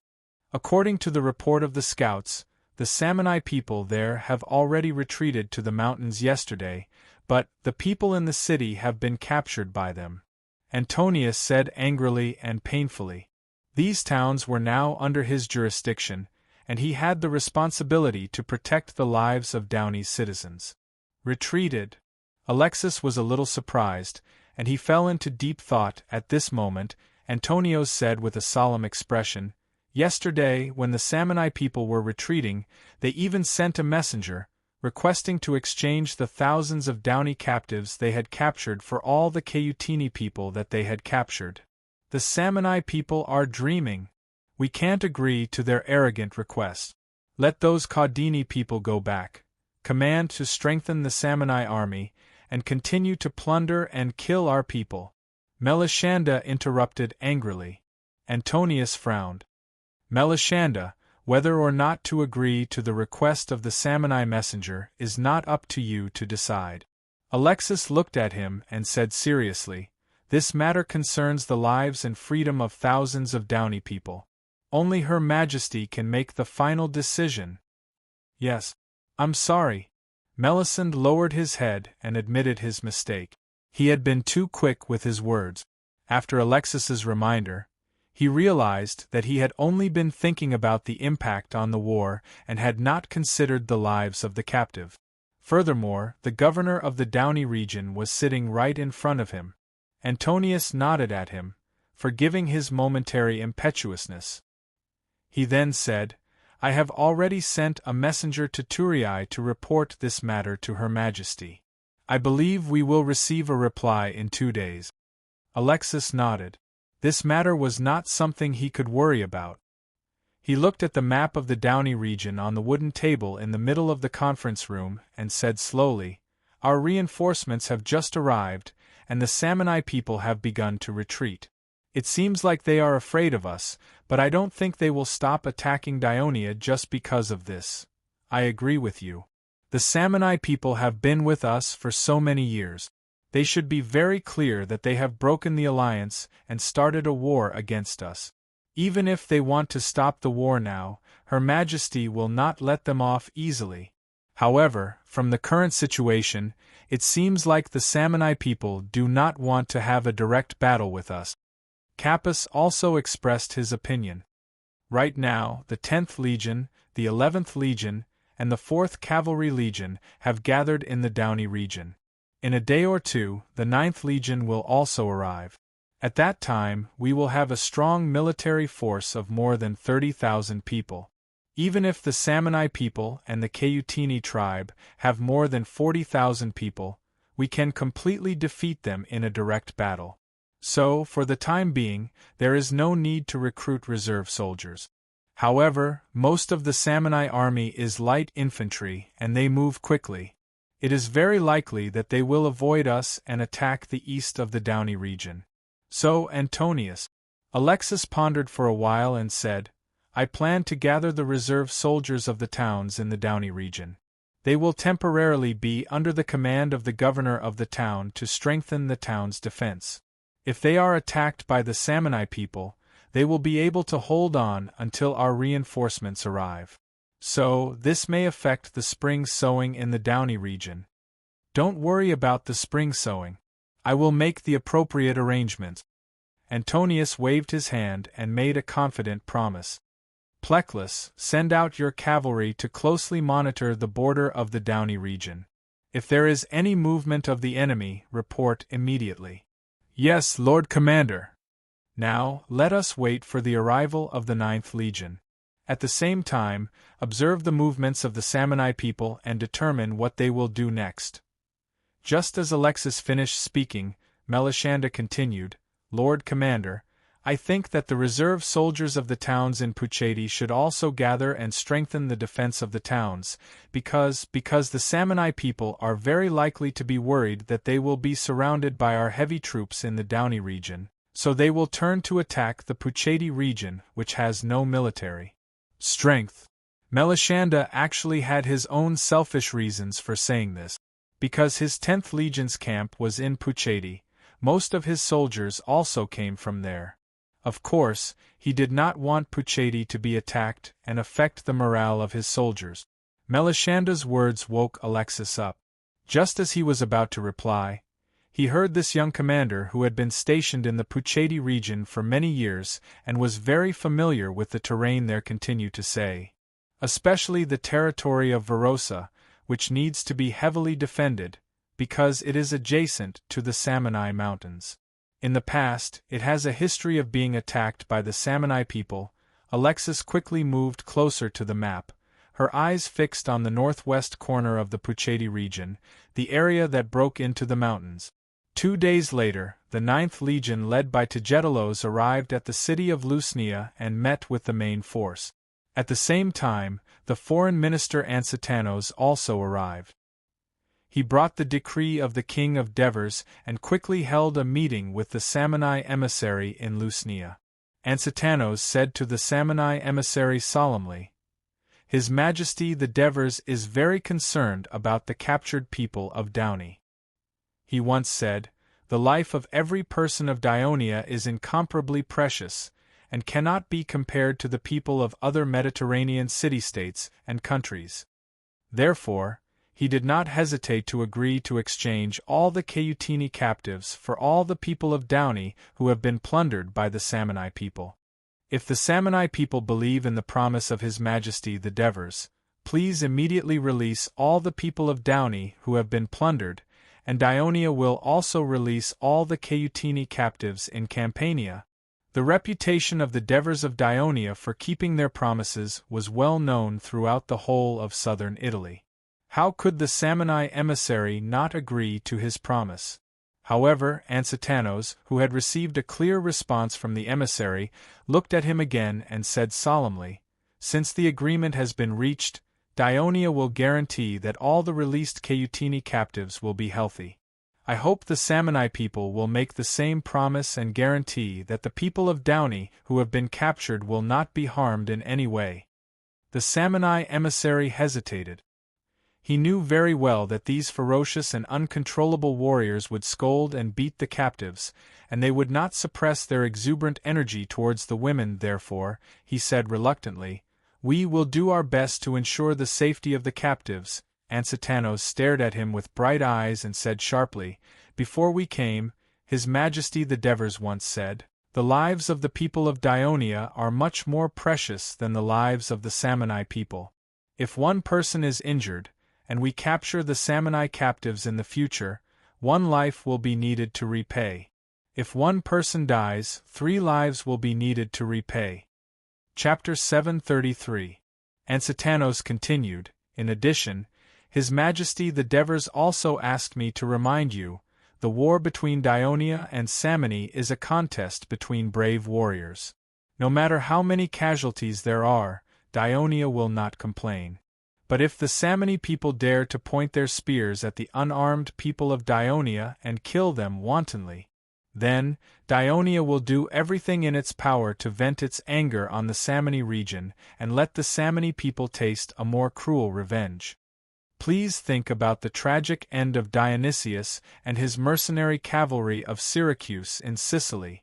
According to the report of the scouts, the Samni people there have already retreated to the mountains yesterday, but the people in the city have been captured by them. Antonius said angrily and painfully. These towns were now under his jurisdiction, and he had the responsibility to protect the lives of Downey's citizens. Retreated. Alexis was a little surprised, and he fell into deep thought at this moment. Antonios said with a solemn expression, "Yesterday, when the Samni people were retreating, they even sent a messenger, requesting to exchange the thousands of Downey captives they had captured for all the Cautini people that they had captured. The Samni people are dreaming. We can't agree to their arrogant request. Let those Caudini people go back, command to strengthen the Samni army, and continue to plunder and kill our people." Melisande interrupted angrily. Antonius frowned. "Melisande, whether or not to agree to the request of the Samni messenger is not up to you to decide." Alexis looked at him and said seriously, "This matter concerns the lives and freedom of thousands of Downey people. Only Her Majesty can make the final decision." "Yes. I'm sorry." Melisande lowered his head and admitted his mistake. He had been too quick with his words. After Alexis's reminder, he realized that he had only been thinking about the impact on the war and had not considered the lives of the captive. Furthermore, the governor of the Downey region was sitting right in front of him. Antonius nodded at him, forgiving his momentary impetuousness. He then said, "I have already sent a messenger to Thurii to report this matter to Her Majesty. I believe we will receive a reply in 2 days." Alexis nodded. This matter was not something he could worry about. He looked at the map of the Downey region on the wooden table in the middle of the conference room and said slowly, "Our reinforcements have just arrived, and the Samni people have begun to retreat. It seems like they are afraid of us, but I don't think they will stop attacking Dionia just because of this. I agree with you. The Samni people have been with us for so many years. They should be very clear that they have broken the alliance and started a war against us. Even if they want to stop the war now, Her Majesty will not let them off easily. However, from the current situation, it seems like the Samni people do not want to have a direct battle with us." Capus also expressed his opinion. Right now, the 10th Legion, the 11th Legion, and the 4th Cavalry Legion have gathered in the Downey region. In a day or two, the 9th Legion will also arrive. At that time, we will have a strong military force of more than 30,000 people. Even if the Samanai people and the Cayutini tribe have more than 40,000 people, we can completely defeat them in a direct battle. So, for the time being, there is no need to recruit reserve soldiers. However, most of the Samanai army is light infantry and they move quickly. It is very likely that they will avoid us and attack the east of the Downey region. So, Antonius. Alexis pondered for a while and said, I plan to gather the reserve soldiers of the towns in the Downey region. They will temporarily be under the command of the governor of the town to strengthen the town's defense. If they are attacked by the Samanai people, they will be able to hold on until our reinforcements arrive. So, this may affect the spring sowing in the Downey region. Don't worry about the spring sowing. I will make the appropriate arrangements. Antonius waved his hand and made a confident promise. Pleclus, send out your cavalry to closely monitor the border of the Downey region. If there is any movement of the enemy, report immediately. Yes, Lord Commander. Now, let us wait for the arrival of the 9th Legion. At the same time, observe the movements of the Samanai people and determine what they will do next. Just as Alexis finished speaking, Melisande continued, Lord Commander, I think that the reserve soldiers of the towns in Pucheti should also gather and strengthen the defense of the towns, because the Samanai people are very likely to be worried that they will be surrounded by our heavy troops in the Downey region, so they will turn to attack the Pucheti region, which has no military strength. Melisande actually had his own selfish reasons for saying this. Because his 10th Legion's camp was in Pucheti, most of his soldiers also came from there. Of course, he did not want Pucheti to be attacked and affect the morale of his soldiers. Melishande's words woke Alexis up. Just as he was about to reply, he heard this young commander who had been stationed in the Pucheti region for many years and was very familiar with the terrain there continue to say, especially the territory of Verosa, which needs to be heavily defended, because it is adjacent to the Samanai Mountains. In the past, it has a history of being attacked by the Samanai people. Alexis quickly moved closer to the map, her eyes fixed on the northwest corner of the Pucheti region, the area that broke into the mountains. 2 days later, the 9th Legion led by Tagetalos arrived at the city of Lusnia and met with the main force. At the same time, the foreign minister Ansitanos also arrived. He brought the decree of the king of Devers and quickly held a meeting with the Samanai emissary in Lusnia. Ansitanos said to the Samanai emissary solemnly, His Majesty the Devers is very concerned about the captured people of Downey. He once said, The life of every person of Dionia is incomparably precious, and cannot be compared to the people of other Mediterranean city-states and countries. Therefore, he did not hesitate to agree to exchange all the Cayutini captives for all the people of Downey who have been plundered by the Samanai people. If the Samanai people believe in the promise of His Majesty the Devers, please immediately release all the people of Downey who have been plundered, and Dionia will also release all the Cayutini captives in Campania. The reputation of the Devers of Dionia for keeping their promises was well known throughout the whole of southern Italy. How could the Samanai emissary not agree to his promise? However, Ansitanos, who had received a clear response from the emissary, looked at him again and said solemnly, Since the agreement has been reached, Dionia will guarantee that all the released Cayutini captives will be healthy. I hope the Samanai people will make the same promise and guarantee that the people of Downey who have been captured will not be harmed in any way. The Samanai emissary hesitated. He knew very well that these ferocious and uncontrollable warriors would scold and beat the captives, and they would not suppress their exuberant energy towards the women. Therefore, he said reluctantly, We will do our best to ensure the safety of the captives. Ansitanos stared at him with bright eyes and said sharply, Before we came, His Majesty the Devers once said, The lives of the people of Dionia are much more precious than the lives of the Samni people. If one person is injured, and we capture the Samni captives in the future, one life will be needed to repay. If one person dies, 3 lives will be needed to repay. Chapter 733. Ansitanos continued, in addition, His Majesty the Devers also asked me to remind you, the war between Dionia and Samni is a contest between brave warriors. No matter how many casualties there are, Dionia will not complain. But if the Samni people dare to point their spears at the unarmed people of Dionia and kill them wantonly, then Dionia will do everything in its power to vent its anger on the Samni region and let the Samni people taste a more cruel revenge. Please think about the tragic end of Dionysius and his mercenary cavalry of Syracuse in Sicily.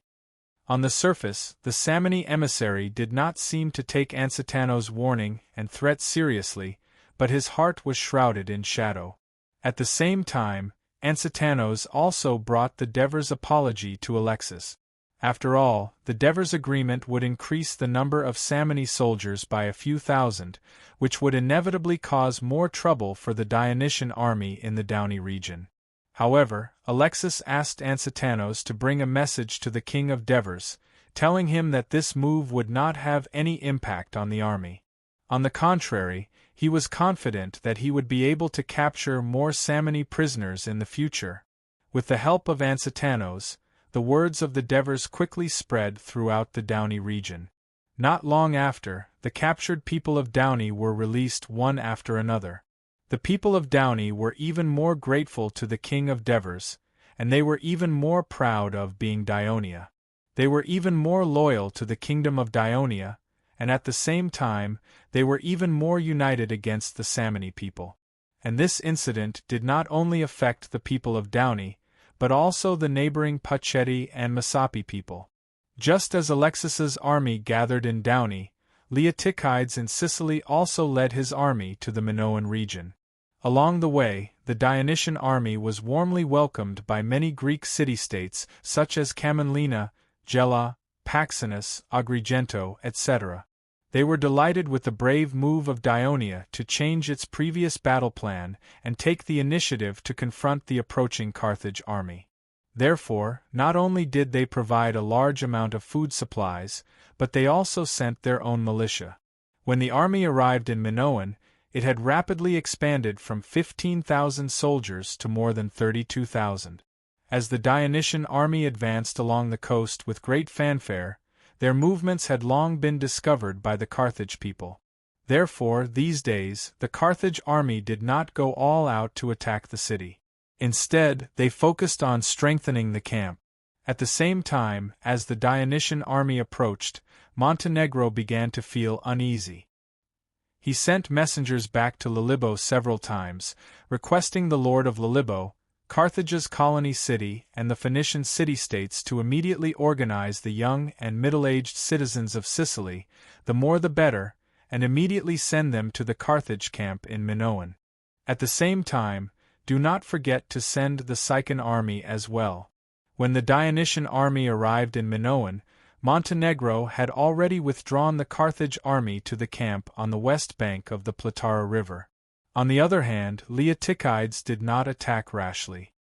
On the surface, the Samni emissary did not seem to take Ansitanos' warning and threat seriously, but his heart was shrouded in shadow. At the same time, Ansitanos also brought the Devers' apology to Alexis. After all, the Devers' agreement would increase the number of Samni soldiers by a few thousand, which would inevitably cause more trouble for the Dionysian army in the Downey region. However, Alexis asked Ansitanos to bring a message to the King of Devers, telling him that this move would not have any impact on the army. On the contrary, he was confident that he would be able to capture more Samni prisoners in the future. With the help of Ansitanos, the words of the Devers quickly spread throughout the Downey region. Not long after, the captured people of Downey were released one after another. The people of Downey were even more grateful to the King of Devers, and they were even more proud of being Dionia. They were even more loyal to the kingdom of Dionia, and at the same time, they were even more united against the Samni people. And this incident did not only affect the people of Downey, but also the neighboring Pachetti and Masapi people. Just as Alexis's army gathered in Downey, Leotychides in Sicily also led his army to the Minoan region. Along the way, the Dionysian army was warmly welcomed by many Greek city-states such as Camelina, Gela, Paxenus, Agrigento, etc. They were delighted with the brave move of Dionia to change its previous battle plan and take the initiative to confront the approaching Carthage army. Therefore, not only did they provide a large amount of food supplies, but they also sent their own militia. When the army arrived in Minoan, it had rapidly expanded from 15,000 soldiers to more than 32,000. As the Dionysian army advanced along the coast with great fanfare, their movements had long been discovered by the Carthage people. Therefore, these days, the Carthage army did not go all out to attack the city. Instead, they focused on strengthening the camp. At the same time, as the Dionysian army approached, Montenegro began to feel uneasy. He sent messengers back to Lilibo several times, requesting the Lord of Lilibo, Carthage's colony city, and the Phoenician city-states to immediately organize the young and middle-aged citizens of Sicily, the more the better, and immediately send them to the Carthage camp in Minoan. At the same time, do not forget to send the Sycan army as well. When the Dionysian army arrived in Minoan, Montenegro had already withdrawn the Carthage army to the camp on the west bank of the Platara River. On the other hand, Leotychides did not attack rashly.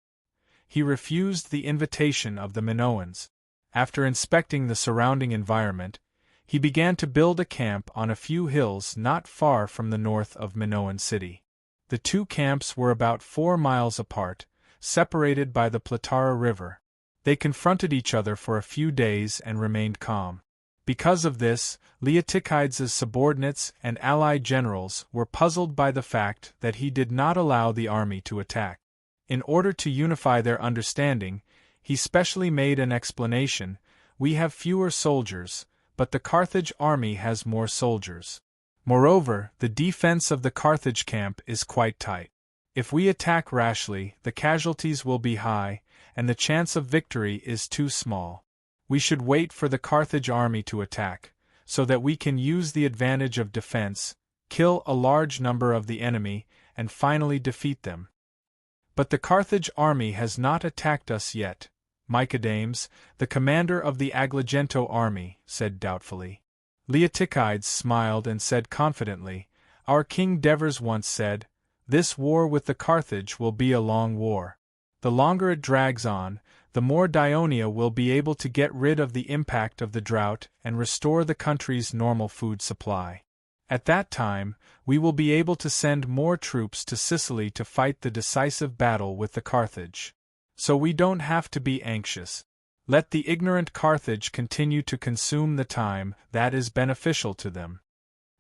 He refused the invitation of the Minoans. After inspecting the surrounding environment, he began to build a camp on a few hills not far from the north of Minoan city. The two camps were about 4 miles apart, separated by the Platara River. They confronted each other for a few days and remained calm. Because of this, Leotychides' subordinates and allied generals were puzzled by the fact that he did not allow the army to attack. In order to unify their understanding, he specially made an explanation: "We have fewer soldiers, but the Carthage army has more soldiers. Moreover, the defense of the Carthage camp is quite tight. If we attack rashly, the casualties will be high, and the chance of victory is too small. We should wait for the Carthage army to attack, so that we can use the advantage of defense, kill a large number of the enemy, and finally defeat them." "But the Carthage army has not attacked us yet," Mycodames, the commander of the Agrigento army, said doubtfully. Leotychides smiled and said confidently, "Our King Devers once said, 'This war with the Carthage will be a long war. The longer it drags on, the more Dionia will be able to get rid of the impact of the drought and restore the country's normal food supply. At that time, we will be able to send more troops to Sicily to fight the decisive battle with the Carthage. So we don't have to be anxious. Let the ignorant Carthage continue to consume the time that is beneficial to them."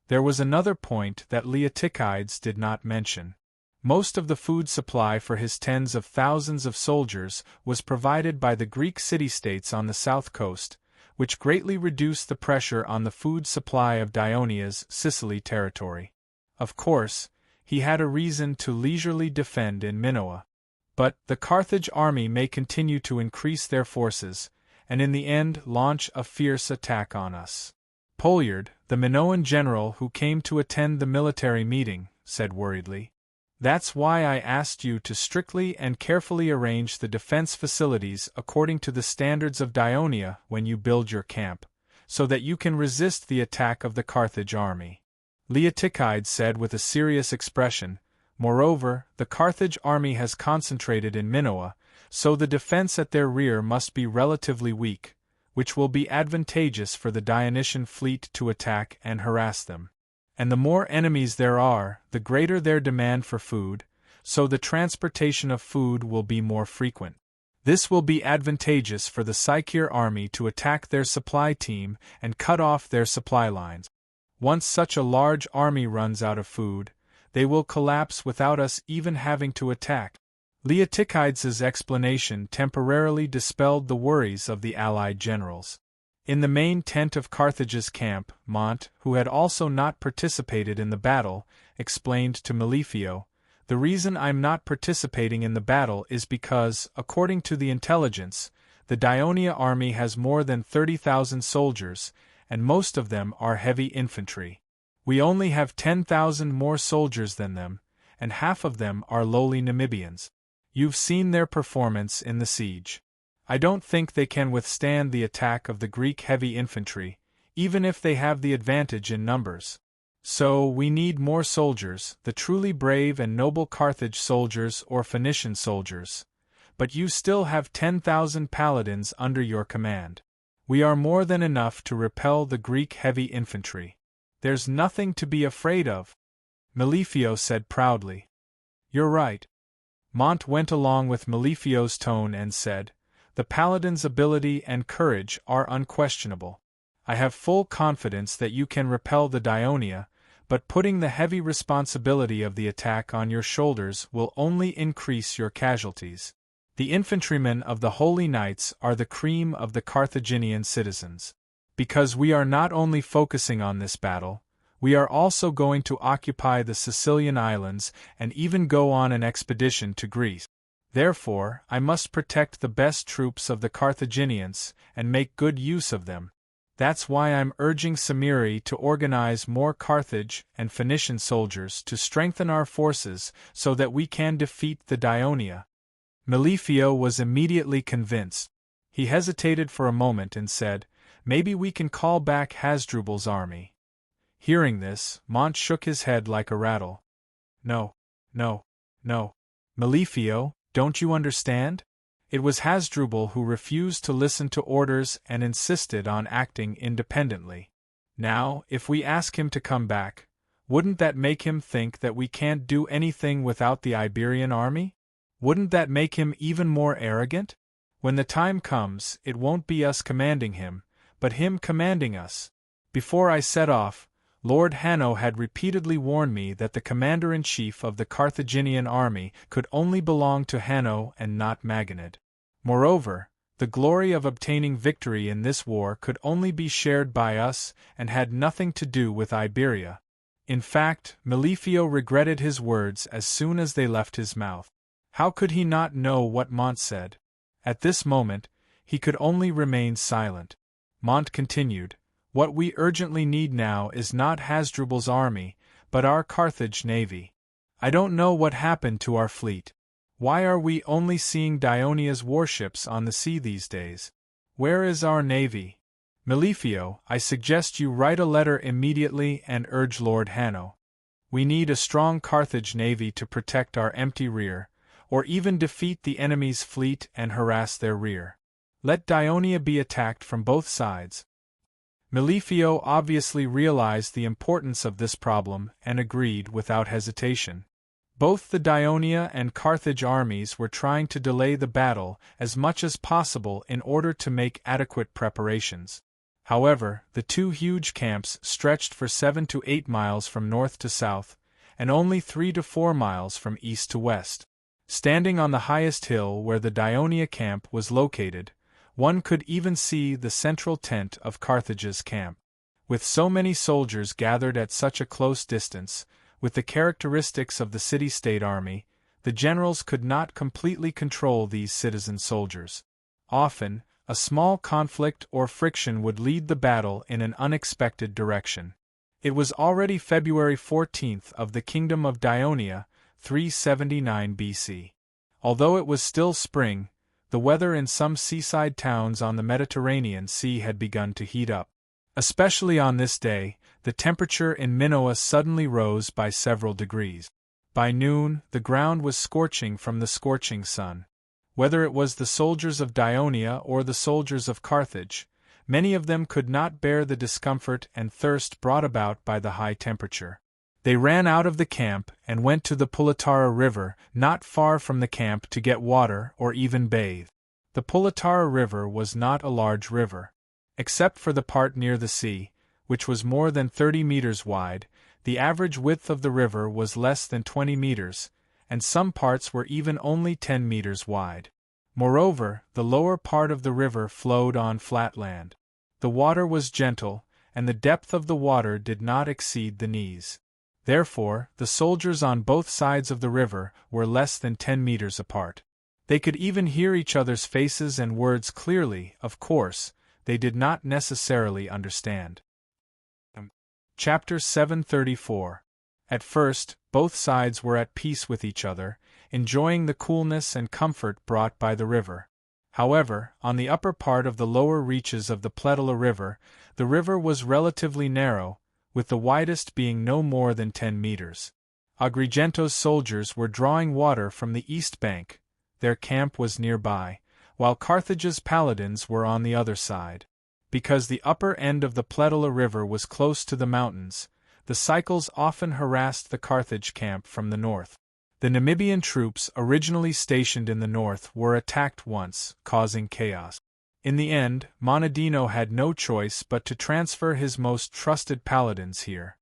There was another point that Leotychides did not mention. Most of the food supply for his tens of thousands of soldiers was provided by the Greek city-states on the south coast, which greatly reduced the pressure on the food supply of Dionia's Sicily territory. Of course, he had a reason to leisurely defend in Minoa. But the Carthage army may continue to increase their forces, and in the end launch a fierce attack on us. Poliard, the Minoan general who came to attend the military meeting, said worriedly. "That's why I asked you to strictly and carefully arrange the defense facilities according to the standards of Dionia when you build your camp, so that you can resist the attack of the Carthage army." Leotychides said with a serious expression, "Moreover, the Carthage army has concentrated in Minoa, so the defense at their rear must be relatively weak, which will be advantageous for the Dionysian fleet to attack and harass them. And the more enemies there are, the greater their demand for food, so the transportation of food will be more frequent. This will be advantageous for the Sicyer army to attack their supply team and cut off their supply lines. Once such a large army runs out of food, they will collapse without us even having to attack." Leotychides' explanation temporarily dispelled the worries of the allied generals. In the main tent of Carthage's camp, Mont, who had also not participated in the battle, explained to Melifio, "The reason I'm not participating in the battle is because, according to the intelligence, the Dionia army has more than 30,000 soldiers, and most of them are heavy infantry. We only have 10,000 more soldiers than them, and half of them are lowly Namibians. You've seen their performance in the siege. I don't think they can withstand the attack of the Greek heavy infantry, even if they have the advantage in numbers. So we need more soldiers, the truly brave and noble Carthage soldiers or Phoenician soldiers. But you still have 10,000 paladins under your command. We are more than enough to repel the Greek heavy infantry. There's nothing to be afraid of." Melifio said proudly. "You're right." Mont went along with Melifio's tone and said, "The paladin's ability and courage are unquestionable. I have full confidence that you can repel the Dionia, but putting the heavy responsibility of the attack on your shoulders will only increase your casualties. The infantrymen of the Holy Knights are the cream of the Carthaginian citizens. Because we are not only focusing on this battle, we are also going to occupy the Sicilian islands and even go on an expedition to Greece. Therefore, I must protect the best troops of the Carthaginians and make good use of them. That's why I'm urging Samiri to organize more Carthage and Phoenician soldiers to strengthen our forces so that we can defeat the Dionia." Melifio was immediately convinced. He hesitated for a moment and said, "Maybe we can call back Hasdrubal's army." Hearing this, Mont shook his head like a rattle. No. Melifio, don't you understand? It was Hasdrubal who refused to listen to orders and insisted on acting independently. Now, if we ask him to come back, wouldn't that make him think that we can't do anything without the Iberian army? Wouldn't that make him even more arrogant? When the time comes, it won't be us commanding him, but him commanding us. Before I set off, Lord Hanno had repeatedly warned me that the commander-in-chief of the Carthaginian army could only belong to Hanno and not Maganid. Moreover, the glory of obtaining victory in this war could only be shared by us and had nothing to do with Iberia. In fact, Melifio regretted his words as soon as they left his mouth. How could he not know what Mont said? At this moment, he could only remain silent. Mont continued, "What we urgently need now is not Hasdrubal's army, but our Carthage navy. I don't know what happened to our fleet. Why are we only seeing Dionia's warships on the sea these days? Where is our navy? Melifio, I suggest you write a letter immediately and urge Lord Hanno. We need a strong Carthage navy to protect our empty rear, or even defeat the enemy's fleet and harass their rear. Let Dionia be attacked from both sides. Melifio obviously realized the importance of this problem and agreed without hesitation. Both the Dionia and Carthage armies were trying to delay the battle as much as possible in order to make adequate preparations. However, the two huge camps stretched for 7 to 8 miles from north to south, and only 3 to 4 miles from east to west. Standing on the highest hill where the Dionia camp was located, one could even see the central tent of Carthage's camp. With so many soldiers gathered at such a close distance, with the characteristics of the city-state army, the generals could not completely control these citizen soldiers. Often, a small conflict or friction would lead the battle in an unexpected direction. It was already February 14th of the Kingdom of Dionia, 379 BC. Although it was still spring, the weather in some seaside towns on the Mediterranean Sea had begun to heat up. Especially on this day, the temperature in Minoa suddenly rose by several degrees. By noon, the ground was scorching from the scorching sun. Whether it was the soldiers of Dionia or the soldiers of Carthage, many of them could not bear the discomfort and thirst brought about by the high temperature. They ran out of the camp and went to the Pulatara River, not far from the camp, to get water or even bathe. The Pulatara River was not a large river. Except for the part near the sea, which was more than 30 meters wide, the average width of the river was less than 20 meters, and some parts were even only 10 meters wide. Moreover, the lower part of the river flowed on flat land. The water was gentle, and the depth of the water did not exceed the knees. Therefore, the soldiers on both sides of the river were less than 10 meters apart. They could even hear each other's faces and words clearly. Of course, they did not necessarily understand. Chapter 734. At first, both sides were at peace with each other, enjoying the coolness and comfort brought by the river. However, on the upper part of the lower reaches of the Pletala River, the river was relatively narrow, with the widest being no more than 10 meters. Agrigento's soldiers were drawing water from the east bank. Their camp was nearby, while Carthage's paladins were on the other side. Because the upper end of the Pletala River was close to the mountains, the Cycles often harassed the Carthage camp from the north. The Namibian troops originally stationed in the north were attacked once, causing chaos. In the end, Monadino had no choice but to transfer his most trusted paladins here.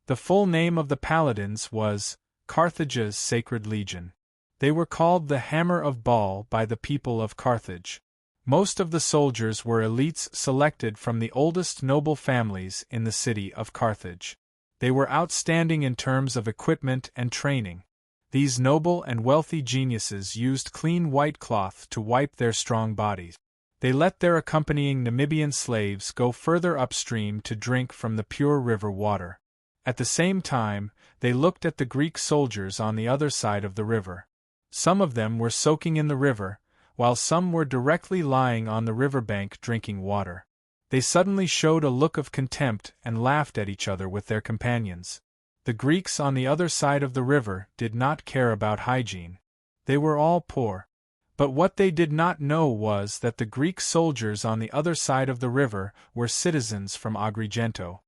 The full name of the paladins was Carthage's Sacred Legion. They were called the Hammer of Baal by the people of Carthage. Most of the soldiers were elites selected from the oldest noble families in the city of Carthage. They were outstanding in terms of equipment and training. These noble and wealthy geniuses used clean white cloth to wipe their strong bodies. They let their accompanying Namibian slaves go further upstream to drink from the pure river water. At the same time, they looked at the Greek soldiers on the other side of the river. Some of them were soaking in the river, while some were directly lying on the riverbank drinking water. They suddenly showed a look of contempt and laughed at each other with their companions. The Greeks on the other side of the river did not care about hygiene. They were all poor. But what they did not know was that the Greek soldiers on the other side of the river were citizens from Agrigento.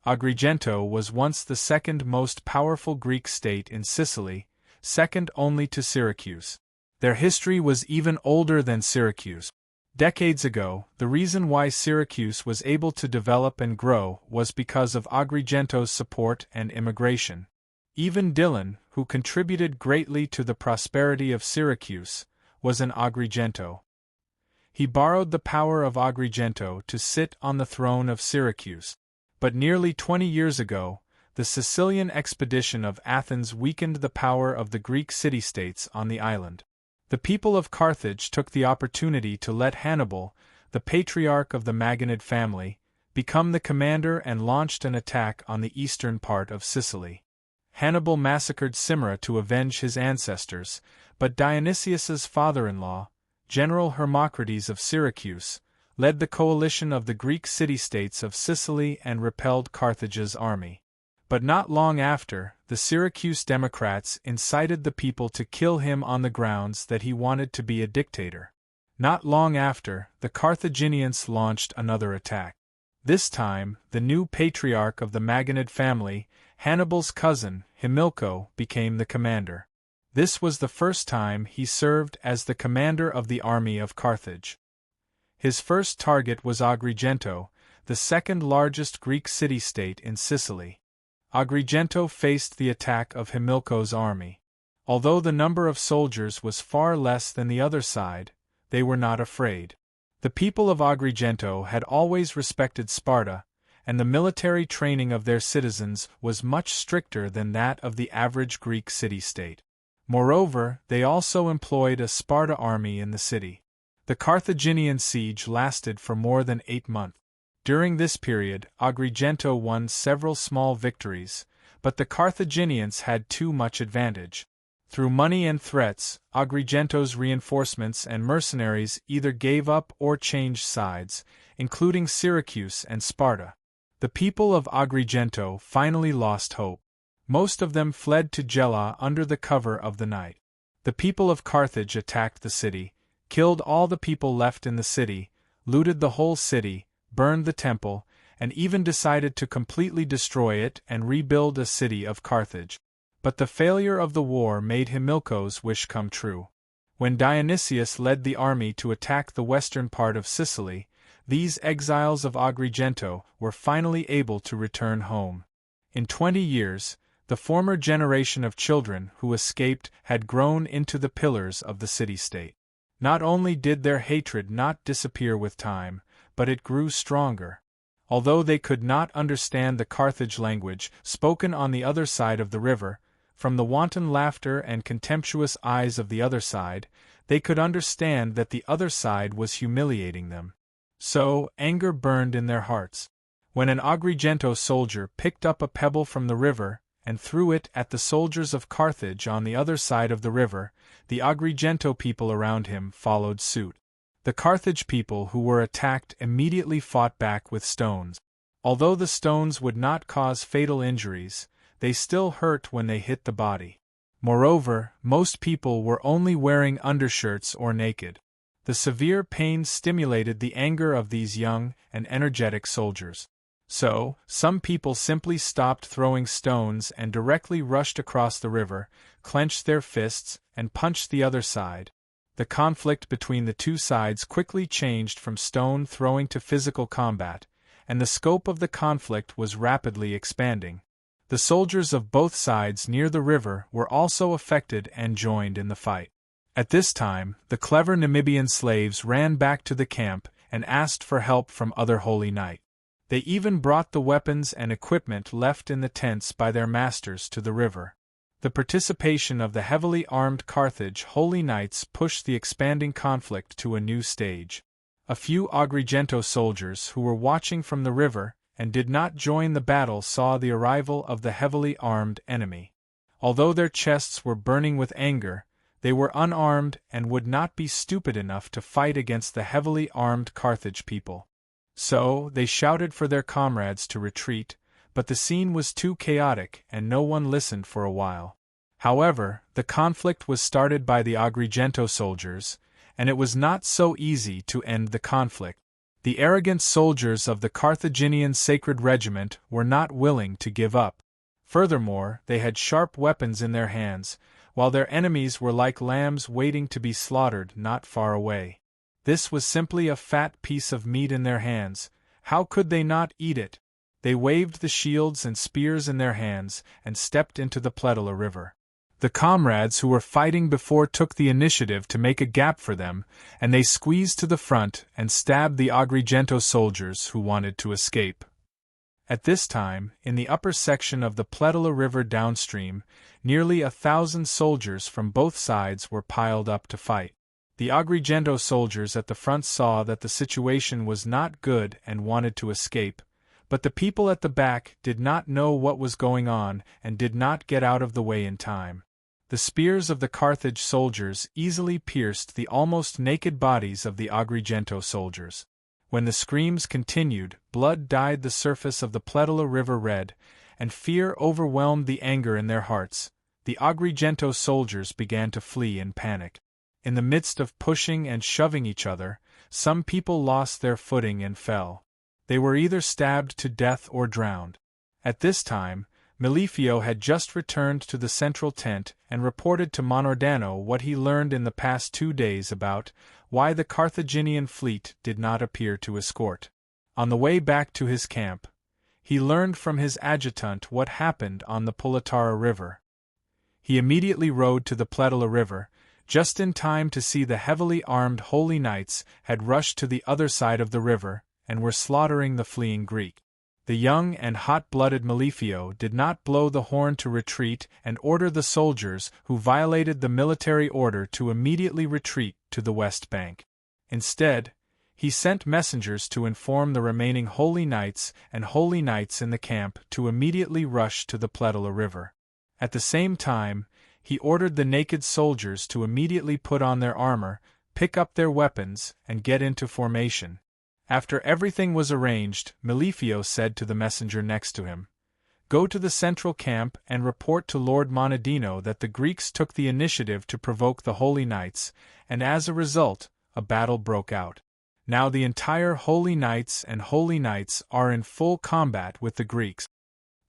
Agrigento was once the second most powerful Greek state in Sicily, second only to Syracuse. Their history was even older than Syracuse. Decades ago, the reason why Syracuse was able to develop and grow was because of Agrigento's support and immigration. Even Dillon, who contributed greatly to the prosperity of Syracuse, was an Agrigento. He borrowed the power of Agrigento to sit on the throne of Syracuse. But nearly 20 years ago, the Sicilian expedition of Athens weakened the power of the Greek city-states on the island. The people of Carthage took the opportunity to let Hannibal, the patriarch of the Maganid family, become the commander and launched an attack on the eastern part of Sicily. Hannibal massacred Cimera to avenge his ancestors, but Dionysius's father-in-law, General Hermocrates of Syracuse, led the coalition of the Greek city-states of Sicily and repelled Carthage's army. But not long after, the Syracuse Democrats incited the people to kill him on the grounds that he wanted to be a dictator. Not long after, the Carthaginians launched another attack. This time, the new patriarch of the Maganid family, Hannibal's cousin, Hamilco, became the commander. This was the first time he served as the commander of the army of Carthage. His first target was Agrigento, the second largest Greek city-state in Sicily. Agrigento faced the attack of Hamilco's army. Although the number of soldiers was far less than the other side, they were not afraid. The people of Agrigento had always respected Sparta, and the military training of their citizens was much stricter than that of the average Greek city-state. Moreover, they also employed a Sparta army in the city. The Carthaginian siege lasted for more than 8 months. During this period, Agrigento won several small victories, but the Carthaginians had too much advantage. Through money and threats, Agrigento's reinforcements and mercenaries either gave up or changed sides, including Syracuse and Sparta. The people of Agrigento finally lost hope. Most of them fled to Gela under the cover of the night. The people of Carthage attacked the city, killed all the people left in the city, looted the whole city, burned the temple, and even decided to completely destroy it and rebuild a city of Carthage. But the failure of the war made Hamilco's wish come true. When Dionysius led the army to attack the western part of Sicily, these exiles of Agrigento were finally able to return home. In 20 years, the former generation of children who escaped had grown into the pillars of the city-state. Not only did their hatred not disappear with time, but it grew stronger. Although they could not understand the Carthage language spoken on the other side of the river, from the wanton laughter and contemptuous eyes of the other side, they could understand that the other side was humiliating them. So, anger burned in their hearts. When an Agrigento soldier picked up a pebble from the river and threw it at the soldiers of Carthage on the other side of the river, the Agrigento people around him followed suit. The Carthage people who were attacked immediately fought back with stones. Although the stones would not cause fatal injuries, they still hurt when they hit the body. Moreover, most people were only wearing undershirts or naked. The severe pain stimulated the anger of these young and energetic soldiers. So, some people simply stopped throwing stones and directly rushed across the river, clenched their fists, and punched the other side. The conflict between the two sides quickly changed from stone throwing to physical combat, and the scope of the conflict was rapidly expanding. The soldiers of both sides near the river were also affected and joined in the fight. At this time, the clever Namibian slaves ran back to the camp and asked for help from other holy knights. They even brought the weapons and equipment left in the tents by their masters to the river. The participation of the heavily armed Carthage holy knights pushed the expanding conflict to a new stage. A few Agrigento soldiers who were watching from the river and did not join the battle saw the arrival of the heavily armed enemy. Although their chests were burning with anger, they were unarmed and would not be stupid enough to fight against the heavily armed Carthage people. So, they shouted for their comrades to retreat, but the scene was too chaotic and no one listened for a while. However, the conflict was started by the Agrigento soldiers, and it was not so easy to end the conflict. The arrogant soldiers of the Carthaginian Sacred Regiment were not willing to give up. Furthermore, they had sharp weapons in their hands, while their enemies were like lambs waiting to be slaughtered not far away. This was simply a fat piece of meat in their hands. How could they not eat it? They waved the shields and spears in their hands and stepped into the Pletala River. The comrades who were fighting before took the initiative to make a gap for them, and they squeezed to the front and stabbed the Agrigento soldiers who wanted to escape. At this time, in the upper section of the Pletala River downstream, nearly 1,000 soldiers from both sides were piled up to fight. The Agrigento soldiers at the front saw that the situation was not good and wanted to escape, But the people at the back did not know what was going on and did not get out of the way in time. The spears of the Carthage soldiers easily pierced the almost naked bodies of the Agrigento soldiers. When the screams continued, blood dyed the surface of the Pletala River red, and fear overwhelmed the anger in their hearts. The Agrigento soldiers began to flee in panic. In the midst of pushing and shoving each other, some people lost their footing and fell. They were either stabbed to death or drowned. At this time, Melifio had just returned to the central tent and reported to Monordano what he learned in the past 2 days about why the Carthaginian fleet did not appear to escort. On the way back to his camp, he learned from his adjutant what happened on the Pulatara River. He immediately rode to the Pletala River, just in time to see the heavily armed holy knights had rushed to the other side of the river and were slaughtering the fleeing Greek. The young and hot-blooded Melifio did not blow the horn to retreat and order the soldiers who violated the military order to immediately retreat to the west bank. Instead, he sent messengers to inform the remaining holy knights and holy knights in the camp to immediately rush to the Pletala River. At the same time, he ordered the naked soldiers to immediately put on their armor, pick up their weapons, and get into formation. After everything was arranged, Melifio said to the messenger next to him, "Go to the central camp and report to Lord Monadino that the Greeks took the initiative to provoke the Holy Knights, and as a result, a battle broke out. Now the entire Holy Knights and Holy Knights are in full combat with the Greeks."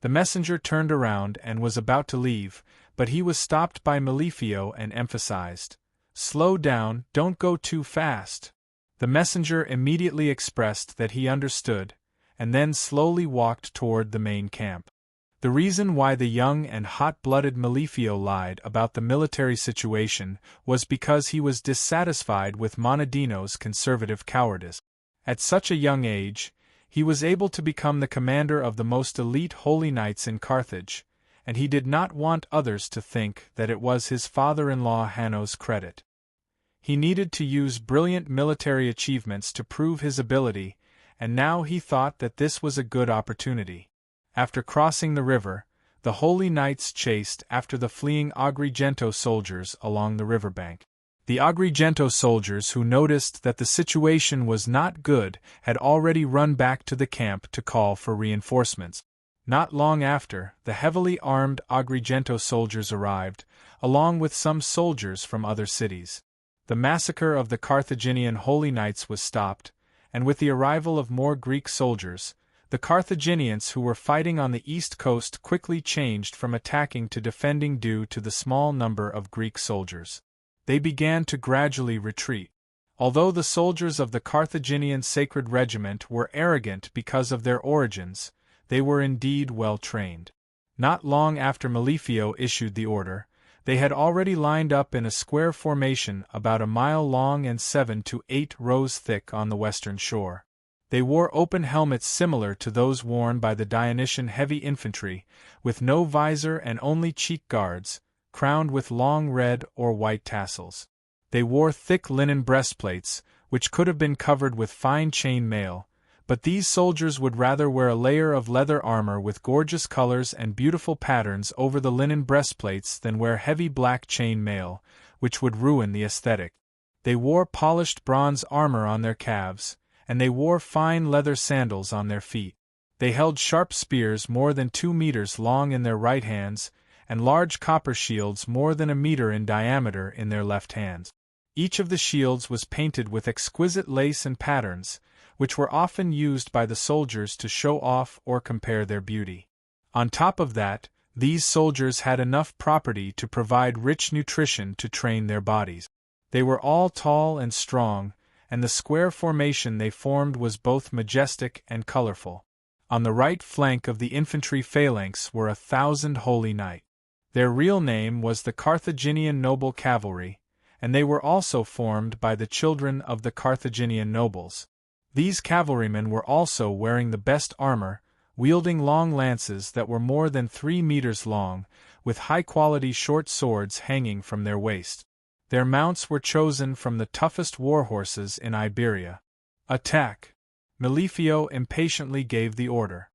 The messenger turned around and was about to leave, but he was stopped by Melifio and emphasized, "Slow down, don't go too fast." The messenger immediately expressed that he understood, and then slowly walked toward the main camp. The reason why the young and hot-blooded Melifio lied about the military situation was because he was dissatisfied with Monadino's conservative cowardice. At such a young age, he was able to become the commander of the most elite holy knights in Carthage, and he did not want others to think that it was his father-in-law Hanno's credit. He needed to use brilliant military achievements to prove his ability, and now he thought that this was a good opportunity. After crossing the river, the holy knights chased after the fleeing Agrigento soldiers along the riverbank. The Agrigento soldiers who noticed that the situation was not good had already run back to the camp to call for reinforcements. Not long after, the heavily armed Agrigento soldiers arrived, along with some soldiers from other cities. The massacre of the Carthaginian holy knights was stopped, and with the arrival of more Greek soldiers, the Carthaginians who were fighting on the east coast quickly changed from attacking to defending due to the small number of Greek soldiers. They began to gradually retreat. Although the soldiers of the Carthaginian Sacred Regiment were arrogant because of their origins, they were indeed well trained. Not long after Melifio issued the order, they had already lined up in a square formation about a mile long and 7 to 8 rows thick on the western shore. They wore open helmets similar to those worn by the Dionysian heavy infantry, with no visor and only cheek guards, crowned with long red or white tassels. They wore thick linen breastplates, which could have been covered with fine chain mail, but these soldiers would rather wear a layer of leather armor with gorgeous colors and beautiful patterns over the linen breastplates than wear heavy black chain mail, which would ruin the aesthetic. They wore polished bronze armor on their calves, and they wore fine leather sandals on their feet. They held sharp spears more than 2 meters long in their right hands, and large copper shields more than a meter in diameter in their left hands. Each of the shields was painted with exquisite lace and patterns, which were often used by the soldiers to show off or compare their beauty. On top of that, these soldiers had enough property to provide rich nutrition to train their bodies. They were all tall and strong, and the square formation they formed was both majestic and colorful. On the right flank of the infantry phalanx were 1,000 holy knights. Their real name was the Carthaginian Noble Cavalry, and they were also formed by the children of the Carthaginian nobles. These cavalrymen were also wearing the best armor, wielding long lances that were more than 3 meters long, with high-quality short swords hanging from their waist. Their mounts were chosen from the toughest war horses in Iberia. "Attack!" Melifio impatiently gave the order.